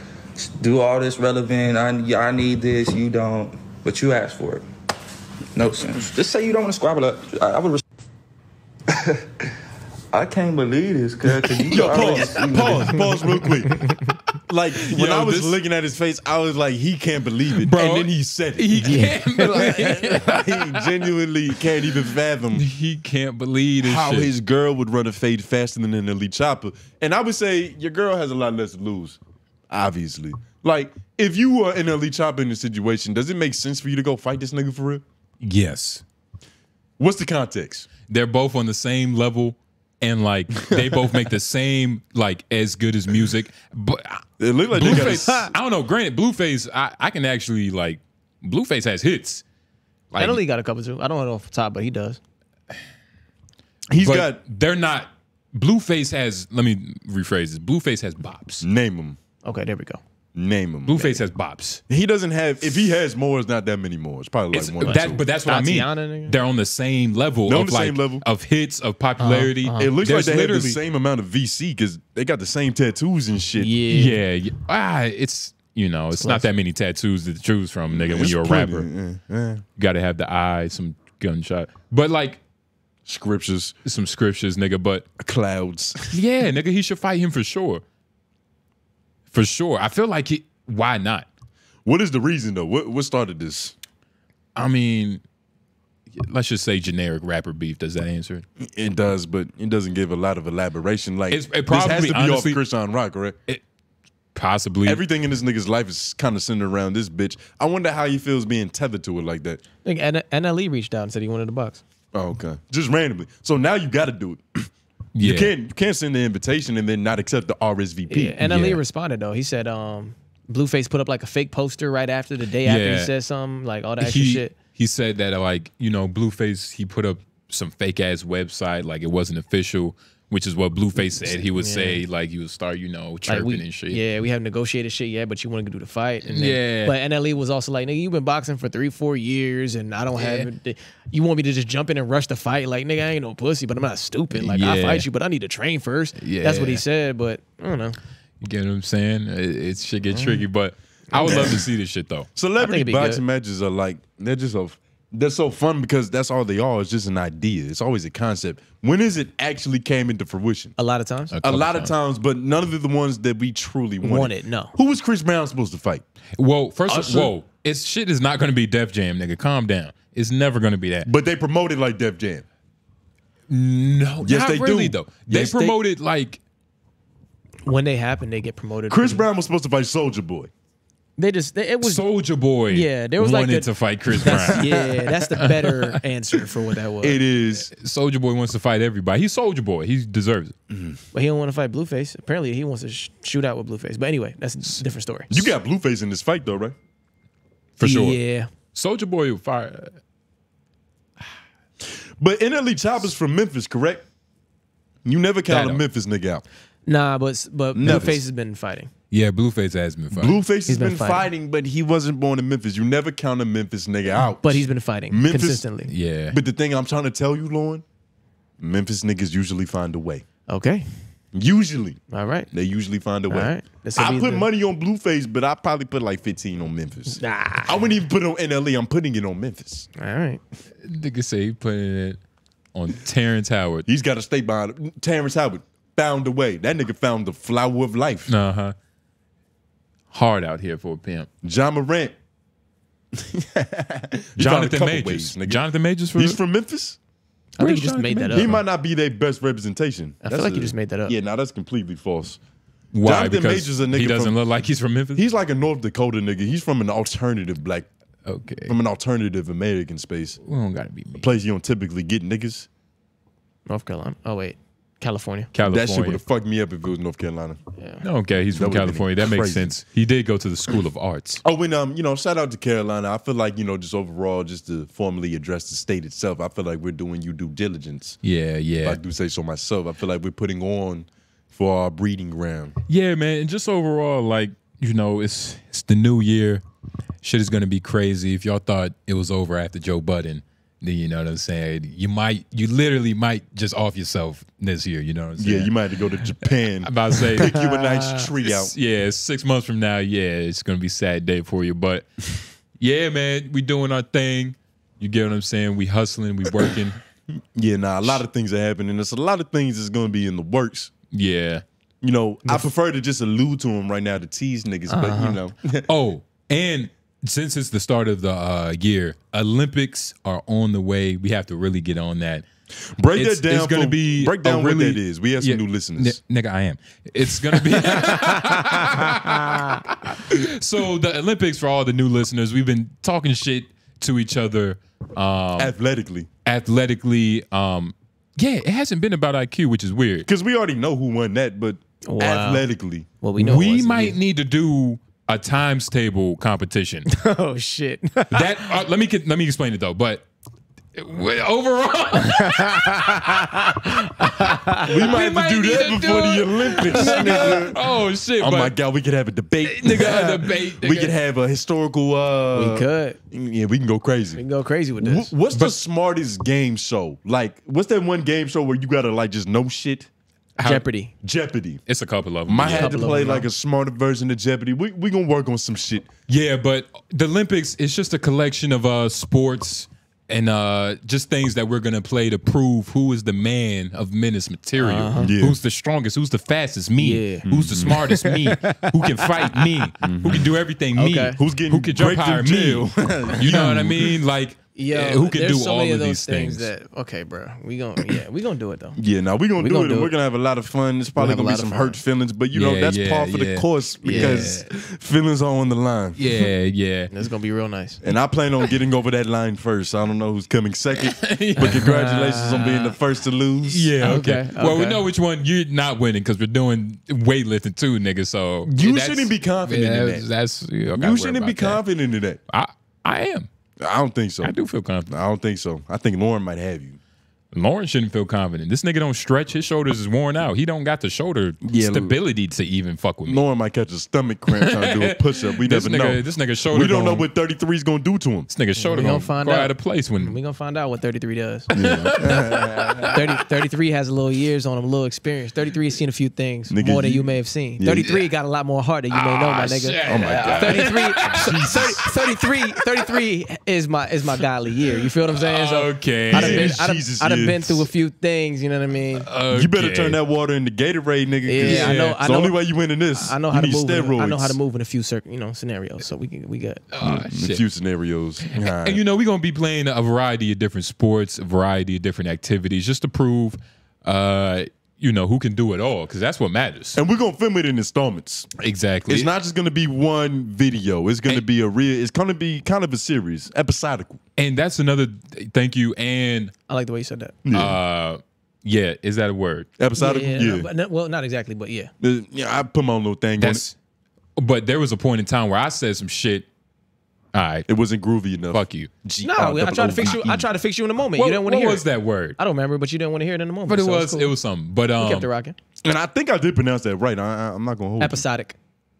do all this relevant. I need this, you don't. But you asked for it. No sense. Just say you don't want to squabble up. I would. I can't believe this, cuz.
Yo, pause real quick. Like, when I was looking at his face, I was like, he can't believe it.
Bro,
and then he said it.
He can't believe
He genuinely can't even fathom.
He can't believe this
how
shit.
his girl would run a fade faster than an NLE Chopper. And I would say your girl has a lot less to lose, obviously. Like, if you were an NLE Chopper in the situation, does it make sense for you to go fight this nigga for real?
Yes.
What's the context?
They're both on the same level, and like they both make the same, like, as good as music. But
it looked like
Blueface, I don't know. Granted, Blueface, I can actually like. Blueface has hits.
Like, NLE got a couple too. I don't know off the top, but he does.
They're not. Blueface has. Let me rephrase this. Blueface has bops.
Name them.
Okay, there we go.
Name them.
Blueface has bops.
He doesn't have. If he has more, it's not that many more. It's probably like 1 or 2.
But that's what I mean. They're on the same level.
They're on the same level
of hits, of popularity.
It looks like they have the same amount of VC because they got the same tattoos and shit.
Yeah. It's, you know, it's not that many tattoos to choose from, nigga. When you're a rapper, you got to have the eye, some gunshot, but like
scriptures,
some scriptures, nigga. But
clouds.
Yeah, nigga, he should fight him for sure. For sure. I feel like why not?
What is the reason, though? What started this?
I mean, let's just say generic rapper beef. Does that answer it?
It does, but it doesn't give a lot of elaboration. Like,
it probably,
this has to be
honestly,
off Christian Rock, correct?
Possibly.
Everything in this nigga's life is kind of centered around this bitch. I wonder how he feels being tethered to it like that.
I think NLE reached out and said he wanted a box.
Oh, okay. Just randomly. So now you got to do it.
Yeah.
You can't send the invitation and then not accept the RSVP.
Yeah, NLE responded though. He said Blueface put up like a fake poster right after the day after he said something, like all that extra shit.
He said that, like, you know, Blueface, he put up some fake ass website, like it wasn't official, which is what Blueface said. He would say, like, he would start, you know, chirping and shit.
Yeah, we haven't negotiated shit yet, but you want to do the fight. And then, but NLE was also like, nigga, you've been boxing for 3-4 years, and I don't have it. You want me to just jump in and rush the fight? Like, nigga, I ain't no pussy, but I'm not stupid. Like, I'll fight you, but I need to train first.
Yeah.
That's what he said, but I don't know.
You get what I'm saying? It should get tricky, but I would love to see this shit, though.
Celebrity boxing matches are like, they're so fun because that's all they are. It's just an idea. It's always a concept. When is it actually came into fruition?
A lot of times.
A lot of times, but none of the ones that we truly wanted.
No.
Who was Chris Brown supposed to fight?
Well, shit is not going to be Def Jam, nigga. Calm down. It's never going to be that.
But they promoted like Def Jam.
No,
yes,
not
they
really,
do.
Though. They promoted like
when they happen, they get promoted.
Chris Brown was supposed to fight Soulja Boy.
it was
Soulja Boy.
Yeah, there was
wanted to fight Chris Brown.
Yeah, that's the better answer for what that was.
It is.
Soulja Boy wants to fight everybody. He's Soulja Boy. He deserves it.
But he don't want to fight Blueface. Apparently, he wants to shoot out with Blueface. But anyway, that's a different story.
You got Blueface in this fight though, right?
For sure.
Yeah.
Soulja Boy will fire.
But NLE Chopper's from Memphis, correct? You never count a Memphis nigga out.
Nah, but Blueface has been fighting.
Yeah, Blueface has been fighting.
Blueface has been fighting, but he wasn't born in Memphis. You never count a Memphis nigga out.
But he's been fighting consistently.
Yeah.
But the thing I'm trying to tell you, Lauren, Memphis niggas usually find a way.
Okay.
Usually.
All right.
They usually find a way.
All right.
I put money on Blueface, but I probably put like 15 on Memphis. Nah. I wouldn't even put it on NLE. I'm putting it on Memphis.
All right.
Nigga say he putting it on Terrence Howard.
He's got to stay behind it. Terrence Howard found a way. That nigga found the flower of life.
Uh-huh. Hard out here for a pimp.
John Morant.
Jonathan Majors. Jonathan Majors
He's from Memphis?
I think you just made that up.
He might not be their best representation.
I feel like you just made that up.
Yeah, that's completely false.
Why?
Jonathan
Because
Majors a nigga
he doesn't look like he's from Memphis?
He's like a North Dakota nigga. He's from an alternative black.
Okay.
From an alternative American space.
We don't gotta be me.
A place you don't typically get niggas.
North Carolina. Oh wait. California.
That shit would have fucked me up if it was North Carolina.
Yeah.
Okay, he's from California. That makes
crazy.
sense. He did go to the School of Arts.
Oh, when shout out to Carolina. I feel like, just overall, just to formally address the state itself, I feel like we're doing you due diligence.
Yeah, yeah.
If I do say so myself. I feel like we're putting on for our breeding ground.
Yeah, man. And just overall, like, it's the new year. Shit is gonna be crazy. If y'all thought it was over after Joe Budden, then you know what I'm saying. You literally might just off yourself this year. You know what I'm saying?
Yeah, you might have to go to Japan.
I'm about to say,
pick you a nice tree out.
Yeah, 6 months from now, yeah, it's gonna be a sad day for you. But yeah, man, we doing our thing. You get what I'm saying? We hustling, we working.
Yeah, a lot of things are happening. There's a lot of things that's gonna be in the works.
Yeah.
I prefer to just allude to them right now to tease niggas, but
Oh, and since it's the start of the year, Olympics are on the way. We have to really get on that.
Break that down.
It's going to be
break down what that is. We have some new listeners.
Nigga, I am. It's going to be. So the Olympics, for all the new listeners, we've been talking shit to each other.
Athletically.
Yeah, it hasn't been about IQ, which is weird.
Because we already know who won that, but athletically.
Well, we know
we might need to do a times table competition.
Oh shit!
That let me explain it though. But overall,
we might have to do that before the Olympics. Nigga.
Oh shit!
Oh my god, we could have a debate.
Nigga, a debate. Nigga.
We could have a historical.
We could.
Yeah, we can go crazy.
We can go crazy with this.
What's the smartest game show? Like, what's that one game show where you gotta like just know shit?
Jeopardy.
Jeopardy.
It's a couple of them.
Might have to play like a smarter version of Jeopardy. We gonna work on some shit.
Yeah, but the Olympics is just a collection of sports and just things that we're gonna play to prove who is the man of Menace material. Who's the strongest? Who's the fastest? Me.
Yeah.
Who's the smartest? Me. Who can fight? Me. Who can do everything? Me.
Who's getting
who can jump higher? Me. You know what I mean? Like.
Yeah,
who can do
so
all
many
of
those
these things?
Okay, bro, we gonna do it though.
Yeah, we gonna do it, and we're gonna have a lot of fun. It's probably gonna be some hurt feelings, but that's par for the course because feelings are on the line.
Yeah.
It's gonna be real nice.
And I plan on getting over that line first. I don't know who's coming second, but congratulations on being the first to lose.
Yeah, okay. Well, we know which one you're not winning because we're doing weightlifting too, nigga. So
you shouldn't be confident in that. You shouldn't be confident in that.
I am.
I don't think so.
I do feel confident.
I don't think so. I think Lauren might have you.
Lauren shouldn't feel confident. This nigga don't stretch. His shoulders is worn out. He don't got the shoulder stability to even fuck with me.
Lauren might catch a stomach cramp trying to do a push-up. We never know.
This nigga's shoulder.
We don't know what 33 is going to do to him.
This nigga's shoulder going to go out of place when
we gonna find out what 33 does. 33 has a little years on him, a little experience. 33 has seen a few things more than you may have seen. 33 got a lot more heart than you may know, my nigga.
Shit.
Oh my god.
33 is my godly year. You feel what I'm saying? So
okay.
I'd have been through a few things, you know what I mean?
Okay.
You better turn that water into Gatorade, nigga.
Yeah, I know.
It's the only way you win in this.
I know how to move.
Steroids.
I know how to move in a few scenarios. So we got
a few scenarios.
And we're gonna be playing a variety of different sports, a variety of different activities, just to prove you know, who can do it all, because that's what matters.
And we're gonna film it in installments.
Exactly.
It's not just gonna be one video. It's gonna be it's gonna be kind of a series, episodical.
And that's another thank you. And
I like the way you said that.
Yeah, is that a word?
Episodical? Yeah.
But well, not exactly, but yeah.
Yeah, I put my own little thing on it.
But there was a point in time where I said some shit. All right,
it wasn't groovy enough.
Fuck you.
No, I tried to fix you. I tried to fix you in the moment. You didn't want to hear.
What was that word?
I don't remember, but you didn't want to hear it in the moment.
But it
so
was
cool.
it was something. But
We kept it rocking.
And I think I did pronounce that right. I'm not gonna hold
Episodic.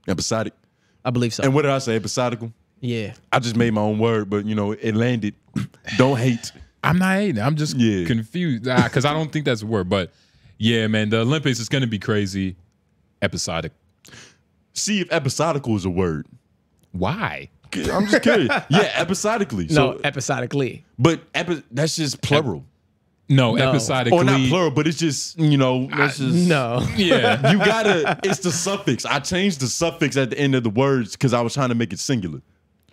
you. Episodic.
I believe so.
And what did I say? Episodical.
Yeah.
I just made my own word, but you know it landed. Don't hate.
I'm not hating. I'm just confused because I don't think that's a word. But yeah, man, the Olympics is gonna be crazy. Episodic.
See if episodical is a word.
Why?
I'm just curious. Yeah, episodically.
No, episodically.
But that's just plural.
No, episodically.
Or not plural, but it's just, you know, that's just.
No.
Yeah.
You gotta, it's the suffix. I changed the suffix at the end of the words because I was trying to make it singular.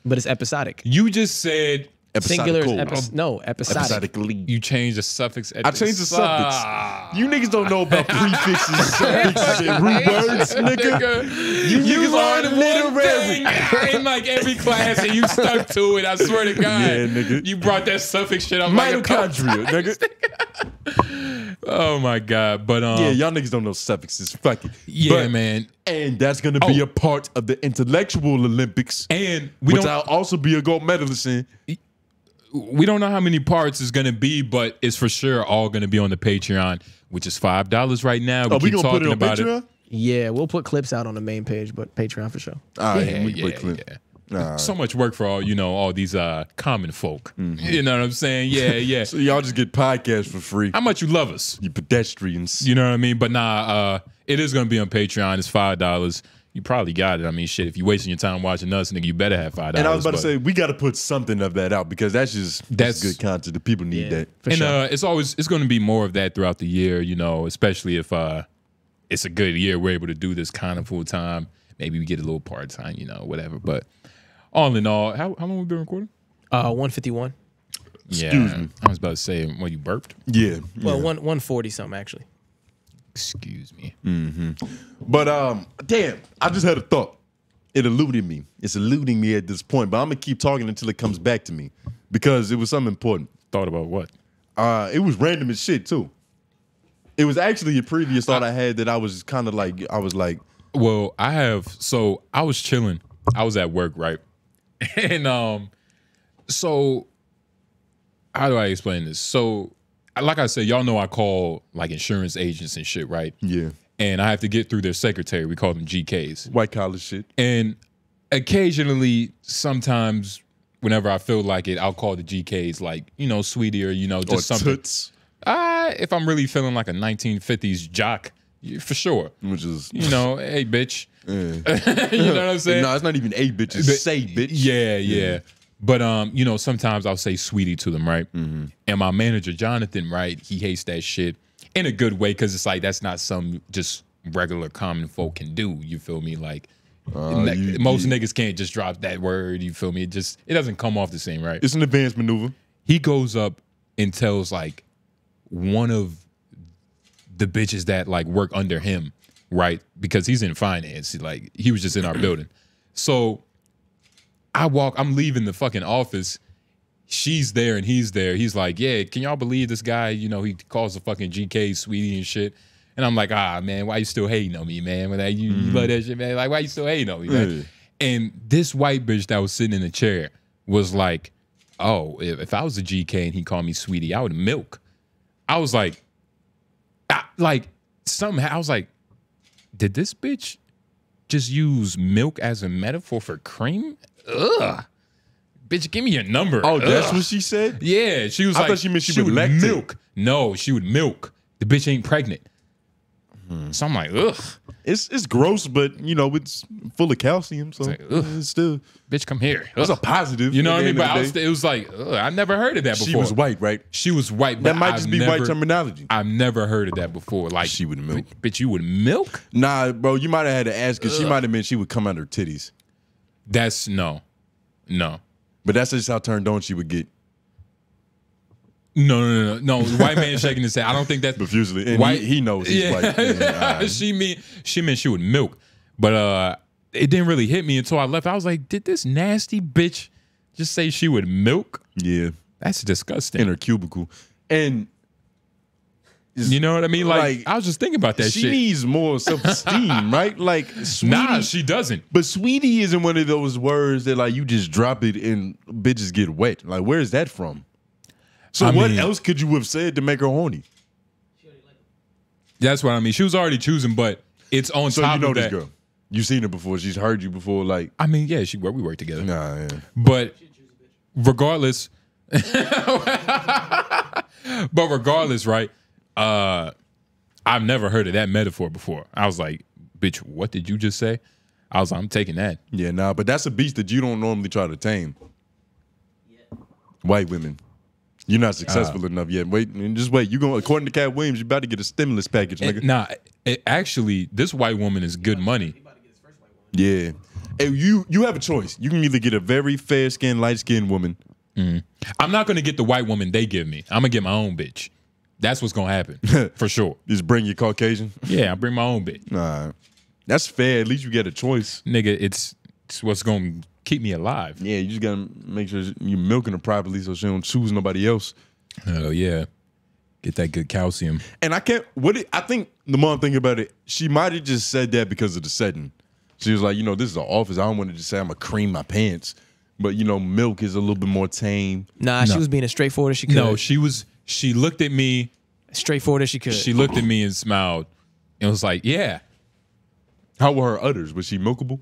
But it's episodic.
You just said
singular is episodic.
Episodically.
You changed the suffix.
I changed the suffix. You niggas don't know about prefixes, suffixes, and root words, nigga. You niggas aren't literary.
In like every class, and you stuck to it. I swear to God.
Yeah, nigga.
You brought that suffix shit up.
Mitochondria,
nigga. Oh my God. But
yeah, y'all niggas don't know suffixes. Fuck it.
Yeah, man.
And that's gonna be a part of the intellectual Olympics.
And
which I'll also be a gold medalist in.
We don't know how many parts it's going to be, but it's for sure all going to be on the Patreon, which is $5 right now.
We keep talking about
it. Yeah, we'll put clips out on the main page, but Patreon for sure.
All right, we put clips.
So much work for all these common folk. You know what I'm saying? Yeah.
So y'all just get podcasts for free.
How much you love us?
You pedestrians.
You know what I mean? But it is going to be on Patreon. It's $5. You probably got it. I mean, shit, if you're wasting your time watching us, nigga, you better have $5.
And I was about to say, we got to put something of that out because that's good content. The people need that.
And it's going to be more of that throughout the year, you know, especially if it's a good year. We're able to do this kind of full time. Maybe we get a little part time, you know, whatever. But all in all, how long have we been recording?
151.
Yeah.
Excuse me.
I was about to say, well, you burped?
Yeah.
Well, 140 something actually.
Excuse me.
But damn, I just had a thought. It eluded me. It's eluding me at this point, but I'm gonna keep talking until it comes back to me because it was something important.
Thought about what?
It was random as shit too. It was actually a previous thought I had that I was kind of like,
well, I was chilling. I was at work, right? And so how do I explain this? So like I said, y'all know I call like insurance agents and shit, right?
Yeah.
And I have to get through their secretary. We call them GKs.
White collar shit.
And occasionally, sometimes, whenever I feel like it, I'll call the GKs like, you know, sweetie, or, you know, just
or
something.
Toots.
If I'm really feeling like a 1950s jock, for sure.
Which is,
you know, hey, bitch.
Yeah.
You know what I'm saying?
No, it's not even a bitch. It's say bitch.
Yeah. But you know, sometimes I'll say sweetie to them, right? And my manager, Jonathan, right? He hates that shit in a good way because it's like that's not some just regular common folk can do. You feel me? Like most niggas can't just drop that word. You feel me? It doesn't come off the same, right?
It's an advanced maneuver.
He goes up and tells like one of the bitches that like work under him, right? Because he's in finance. Like he was just in our building. So I'm leaving the fucking office. She's there and he's there. He's like, yeah, can y'all believe this guy? You know, he calls the fucking GK sweetie and shit. And I'm like, man, why you still hating on me, man? When you love that shit, man. Like, why you still hating on me, man? And this white bitch that was sitting in the chair was like, oh, if I was a GK and he called me sweetie, I would milk. I was like, somehow I was like, did this bitch just use milk as a metaphor for cream? Ugh. Bitch, give me your number.
Oh, that's what she said?
Yeah. She was
I thought she meant she would lactate.
milk. No, she would milk. The bitch ain't pregnant. So I'm like, ugh.
It's gross, but you know, it's full of calcium, so it's still.
Bitch, come here.
It's a positive.
You know what I mean? But it was like, I never heard of that before.
She was white, right?
She was white. But
that might just be white terminology.
I've never heard of that before. Like
she would milk.
Bitch, you would milk?
Nah, bro, you might have had to ask her. She might have meant she would come out her titties.
That's no.
But that's just how turned on she would get.
No. The white man shaking his head. I don't think that's
profusely. And
white.
He knows he's white. Yeah,
she meant she would milk, but it didn't really hit me until I left. I was like, did this nasty bitch just say she would milk?
Yeah,
that's disgusting.
In her cubicle, and
you know what I mean? Like I was just thinking about that.
She needs more self-esteem, right? Like, sweetie,
nah, she doesn't.
But sweetie isn't one of those words that like you just drop it and bitches get wet. Like, where is that from? So what else could you have said to make her horny?
That's what I mean. She was already choosing, but it's on
So
top
you know
of
this
that.
girl. You've seen her before. She's heard you before. Like,
I mean, yeah, we work together.
Nah, yeah.
But regardless, right? I've never heard of that metaphor before. I was like, bitch, what did you just say? I was like, I'm taking that.
Yeah, nah, but that's a beast that you don't normally try to tame. White women. You're not successful enough yet. Wait, and just wait. You going according to Katt Williams, you about to get a stimulus package, nigga.
Nah, actually, this white woman is good money.
Yeah. And you have a choice. You can either get a very fair-skinned, light-skinned woman.
I'm not gonna get the white woman they give me. I'm gonna get my own bitch. That's what's gonna happen for sure.
Just bring your Caucasian.
Yeah, I bring my own bitch.
Nah, that's fair. At least you get a choice,
nigga. It's what's gonna keep me alive.
Yeah, you just gotta make sure you're milking her properly so she don't choose nobody else.
Oh yeah, get that good calcium.
And I can't. I think the more I'm thinking about it, she might have just said that because of the setting. She was like, this is an office. I don't want to just say I'm gonna cream my pants, but milk is a little bit more tame.
Nah, she was being as straightforward as she could.
No, she looked at me
straightforward as she could.
She looked at me and smiled and was like, yeah.
How were her udders? Was she milkable?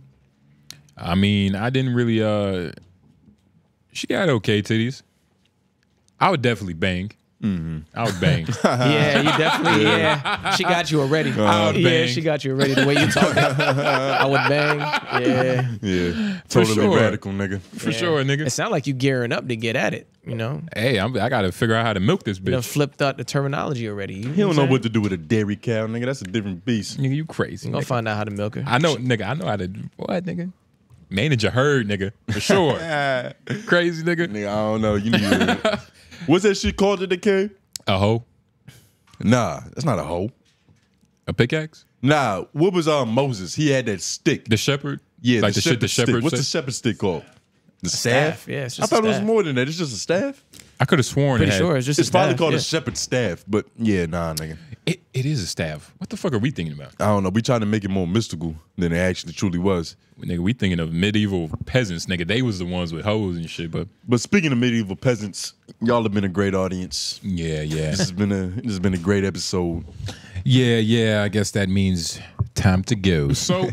I mean, I didn't really she got okay titties. I would definitely bang. I would bang.
Yeah, you definitely, she got you already.
I would bang.
She got you already the way you talking. I would bang. Yeah.
Yeah.
For
Totally
sure.
radical, nigga.
For sure, nigga.
It sounds like you gearing up to get at it,
Hey, I got to figure out how to milk this bitch.
You done flipped out the terminology already.
He don't know what to do with a dairy cow, nigga. That's a different beast.
Nigga, you crazy.
You gonna find out how to milk her.
I know, nigga. I know how to, what, nigga? Manage a herd, nigga. For sure. Crazy, nigga.
Nigga, I don't know. You need what's that shit called at the cave?
A hoe?
Nah, that's not a hoe.
A pickaxe?
Nah, what was Moses? He had that stick.
The shepherd?
Yeah,
like the shit the shepherd
stick. What's the
said?
shepherd stick called? The staff?
Yeah, it's
I
just
thought
a
it was
staff.
more than that. It's just a staff?
I could have sworn
Pretty
it had,
sure it's just
It's
a
probably
staff,
called
yeah.
a shepherd staff, but yeah, nah, nigga.
It is a staff. What the fuck are we thinking about?
I don't know. We trying to make it more mystical than it actually truly was.
Nigga, we thinking of medieval peasants, nigga. They was the ones with hoes and shit, but
speaking of medieval peasants, y'all have been a great audience.
Yeah.
This has been a great episode.
Yeah. I guess that means time to go. So,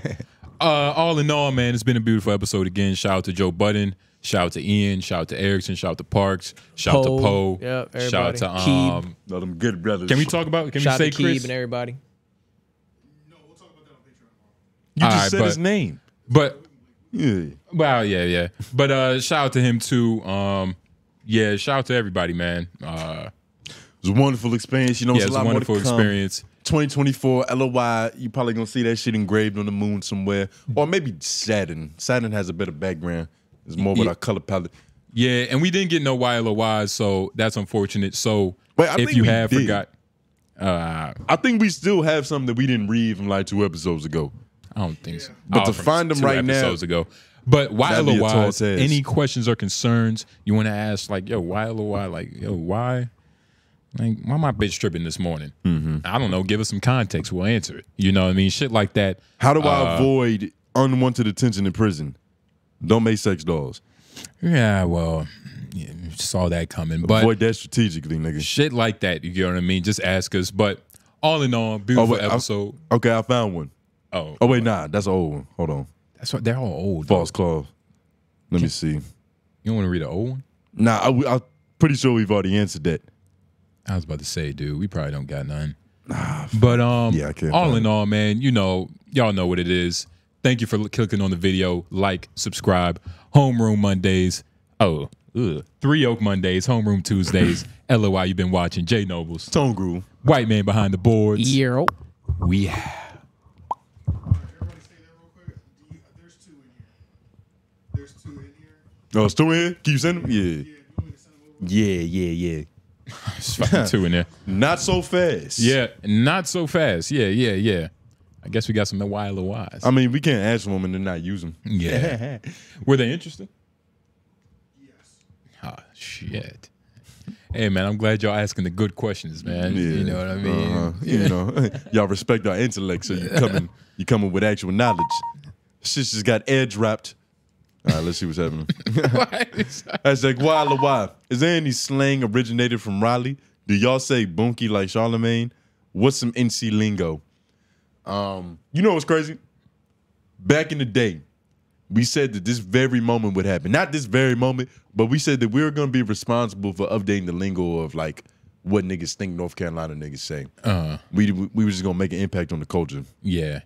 all in all, man, it's been a beautiful episode again. Shout out to Joe Budden. Shout out to Ian. Shout out to Erickson. Shout out to Parks. Shout out to Poe.
Yep, everybody.
Shout out to
Keeb.
All them good brothers.
Can we talk about? Can
Shout
we
out
say
to
Chris?
Keeb and everybody.
You just
Alright,
said his name.
But
yeah.
Well, yeah. But shout out to him too. Yeah, shout out to everybody, man.
It was a wonderful experience.
Yeah,
It's
it was
a
a
lot
wonderful
more to come.
experience.
2024 LOY. You probably gonna see that shit engraved on the moon somewhere, or maybe Saturn. Saturn has a better background. It's more with our color palette.
Yeah, and we didn't get no YLOYs, so that's unfortunate. So
Wait, I
if
think
you
we
have
did.
forgot,
I think we still have something that we didn't read from like 2 episodes ago.
I don't think so.
But to
from
find them
2
right now,
episodes ago. But
that'd be a tall
YLOYs,
task.
any questions or concerns you want to ask, like, yo, YLOY, like, yo, why? Like, why my bitch tripping this morning? I don't know. Give us some context. We'll answer it. You know what I mean? Shit like that.
How do I avoid unwanted attention in prison? Don't make sex dolls.
Yeah, well, yeah, saw that coming. But
avoid that strategically, nigga.
shit like that, you get what I mean? Just ask us. But all in all, beautiful episode.
Okay, I found one.
Oh
wait, nah, that's an old one. Hold on.
That's what they're all old.
False clause. Let me see.
You don't want to read an old one?
Nah, I'm pretty sure we've already answered that.
I was about to say, dude, we probably don't got none. But
yeah, I can't
all
find
in all, man, y'all know what it is. Thank you for clicking on the video. Like, subscribe. Homeroom Mondays. 3 Oak Mondays. Homeroom Tuesdays. LOI, you've been watching. J Nobles.
Tone Groove.
White man behind the boards.
Yo.
We
Oh, it's 2 in here? Can you send them? Yeah. Yeah.
It's fucking 2 in there.
Not so fast.
Yeah, not so fast. Yeah. I guess we got some 𝙬𝙾𝚂𝚃.
I mean, we can't ask women to not use them.
Yeah. Were they interesting? Yes. Oh, shit. Hey, man, I'm glad y'all asking the good questions, man.
Yeah.
You know what I mean?
You know, y'all respect our intellect, so you coming with actual knowledge. Shit just got edge wrapped. All right, let's see what's happening. Hashtag 𝙬𝙾𝚂𝚃. Is there any slang originated from Raleigh? Do y'all say bunky like Charlemagne? What's some NC lingo? You know what's crazy? Back in the day, we said that this very moment would happen. Not this very moment, but we said that we were going to be responsible for updating the lingo of like what niggas think North Carolina niggas say. We were just going to make an impact on the culture.
Yeah.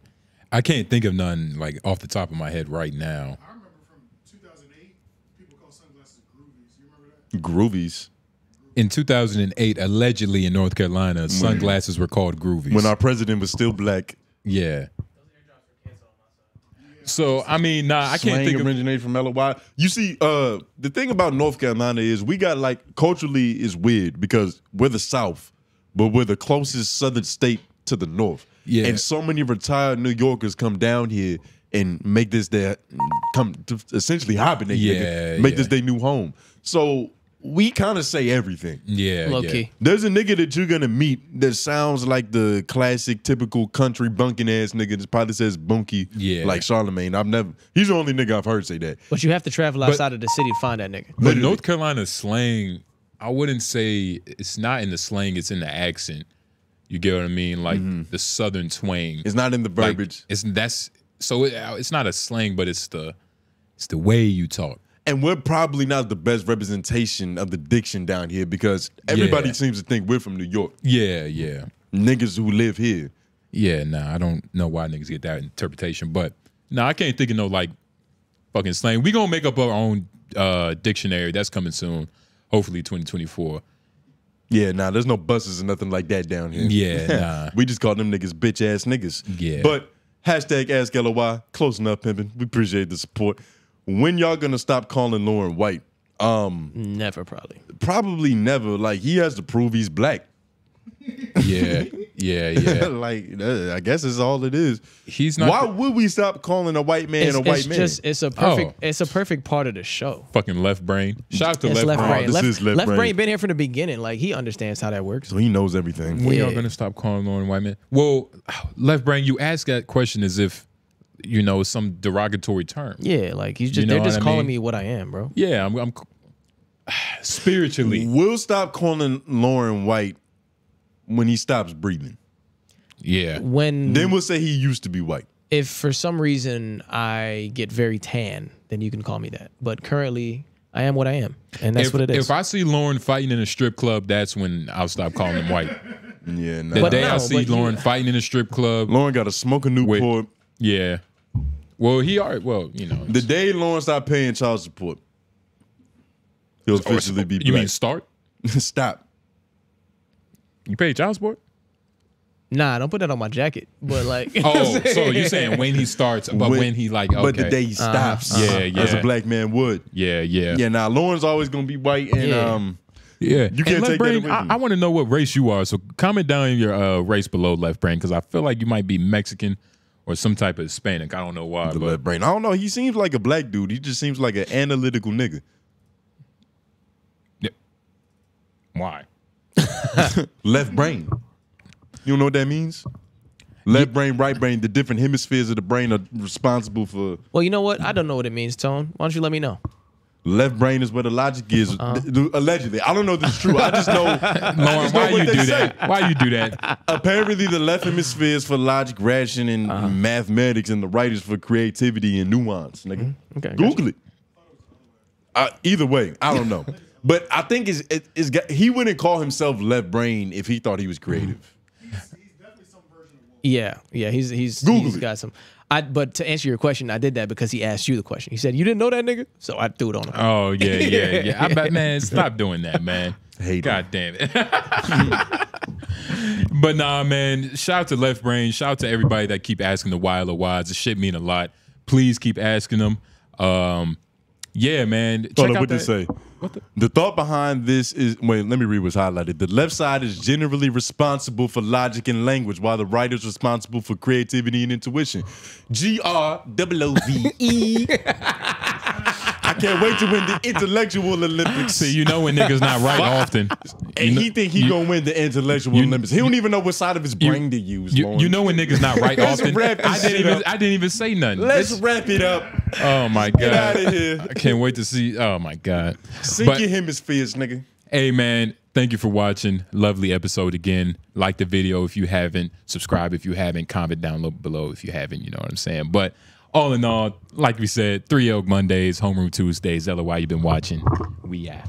I can't think of none like off the top of my head right now.
I remember from 2008, people call sunglasses groovies. You remember that?
Groovies.
In 2008, allegedly in North Carolina, sunglasses were called groovies.
When our president was still black.
Yeah. So, I mean, I can't think of...
originated from LOY. You see, the thing about North Carolina is we got like, culturally is weird because we're the South, but we're the closest southern state to the North.
Yeah.
And so many retired New Yorkers come down here and make this come to essentially hibernate. Make this their new home. So we kind of say everything.
Yeah.
Low key.
There's a nigga that you're gonna meet that sounds like the classic, typical country bunking ass nigga that probably says bunky like Charlemagne. He's the only nigga I've heard say that.
But you have to travel outside of the city to find that nigga.
But North Carolina slang, I wouldn't say it's not in the slang, it's in the accent. You get what I mean? Like the southern twang.
It's not in the verbiage.
Like, it's not a slang, but it's the way you talk.
And we're probably not the best representation of the diction down here because everybody seems to think we're from New York.
Yeah.
Niggas who live here.
Yeah, I don't know why niggas get that interpretation, but I can't think of no like fucking slang. We gonna make up our own dictionary. That's coming soon. Hopefully 2024.
Yeah, there's no buses or nothing like that down here.
Yeah,
We just call them niggas bitch ass niggas.
Yeah.
But hashtag Ask LOY, close enough, pimpin'. We appreciate the support. When y'all gonna stop calling Lauren white?
Never, probably.
Probably never. Like, he has to prove he's black.
Yeah.
Like, I guess that's all it is.
He's not.
Why would we stop calling a white man a white man?
It's a perfect part of the show.
Fucking Left Brain. Shout out to Left Brain.
This is Left Brain.
Brain been here from the beginning. Like, he understands how that works.
So he knows everything.
When y'all gonna stop calling Lauren white man? Well, Left Brain, you ask that question as if some derogatory term.
Yeah, like they're just calling me what I am, bro.
Yeah, I'm spiritually.
We'll stop calling Lauren white when he stops breathing.
Yeah.
Then we'll say he used to be white.
If for some reason I get very tan, then you can call me that. But currently, I am what I am, and that's what it is.
If I see Lauren fighting in a strip club, that's when I'll stop calling him white.
Yeah,
The day I see Lauren fighting in a strip club,
Lauren got to smoke a Newport.
Yeah. Well, the
day Lauren stopped paying child support, he'll officially be black.
You mean start?
Stop.
You pay child support?
Nah, don't put that on my jacket. But like,
so you're saying when he starts, but when he like, okay.
But the day he stops, as a black man would.
Yeah.
Now Lauren's always gonna be white, and
yeah,
you can't take that away from
I want to know what race you are. So comment down your race below, Left Brain, because I feel like you might be Mexican or some type of Hispanic. I don't know why.
Left Brain. I don't know. He seems like a black dude. He just seems like an analytical nigga.
Yeah. Why?
Left brain. You don't know what that means? Left brain, right brain. The different hemispheres of the brain are responsible for.
Well, you know what? I don't know what it means, Tone. Why don't you let me know?
Left brain is where the logic is. Allegedly. I don't know if this is true. I just know.
Lauren, why you do that? Why you do that?
Apparently, the left hemisphere is for logic, ration, and mathematics, and the right is for creativity and nuance. Nigga.
Okay,
Google it. Either way, I don't know. But I think he wouldn't call himself left brain if he thought he was creative.
Yeah. He's got some. But to answer your question, I did that because he asked you the question. He said, you didn't know that nigga? So I threw it on him.
Oh, yeah. I bet, man, stop doing that, man. God damn it. But nah, man, shout out to Left Brain. Shout out to everybody that keep asking the why or whys. The shit mean a lot. Please keep asking them. Yeah, man.
Hold on, what did it say? The thought behind this is, wait, let me read what's highlighted. The left side is generally responsible for logic and language, while the right is responsible for creativity and intuition. GROOVE. I can't wait to win the intellectual Olympics.
See, you know when niggas not right often.
And he think he gonna win the intellectual Olympics. He don't even know what side of his brain to use.
You know when niggas not right often. I didn't even say nothing.
Let's wrap it up.
Oh my God.
Get out of here.
I can't wait to see. Oh my God.
Sink your hemispheres, nigga.
Hey man, thank you for watching. Lovely episode again. Like the video if you haven't. Subscribe if you haven't. Comment down below if you haven't. You know what I'm saying? But all in all, like we said, 3 Elk Mondays, Homeroom Tuesdays. LOY, you've been watching. We out.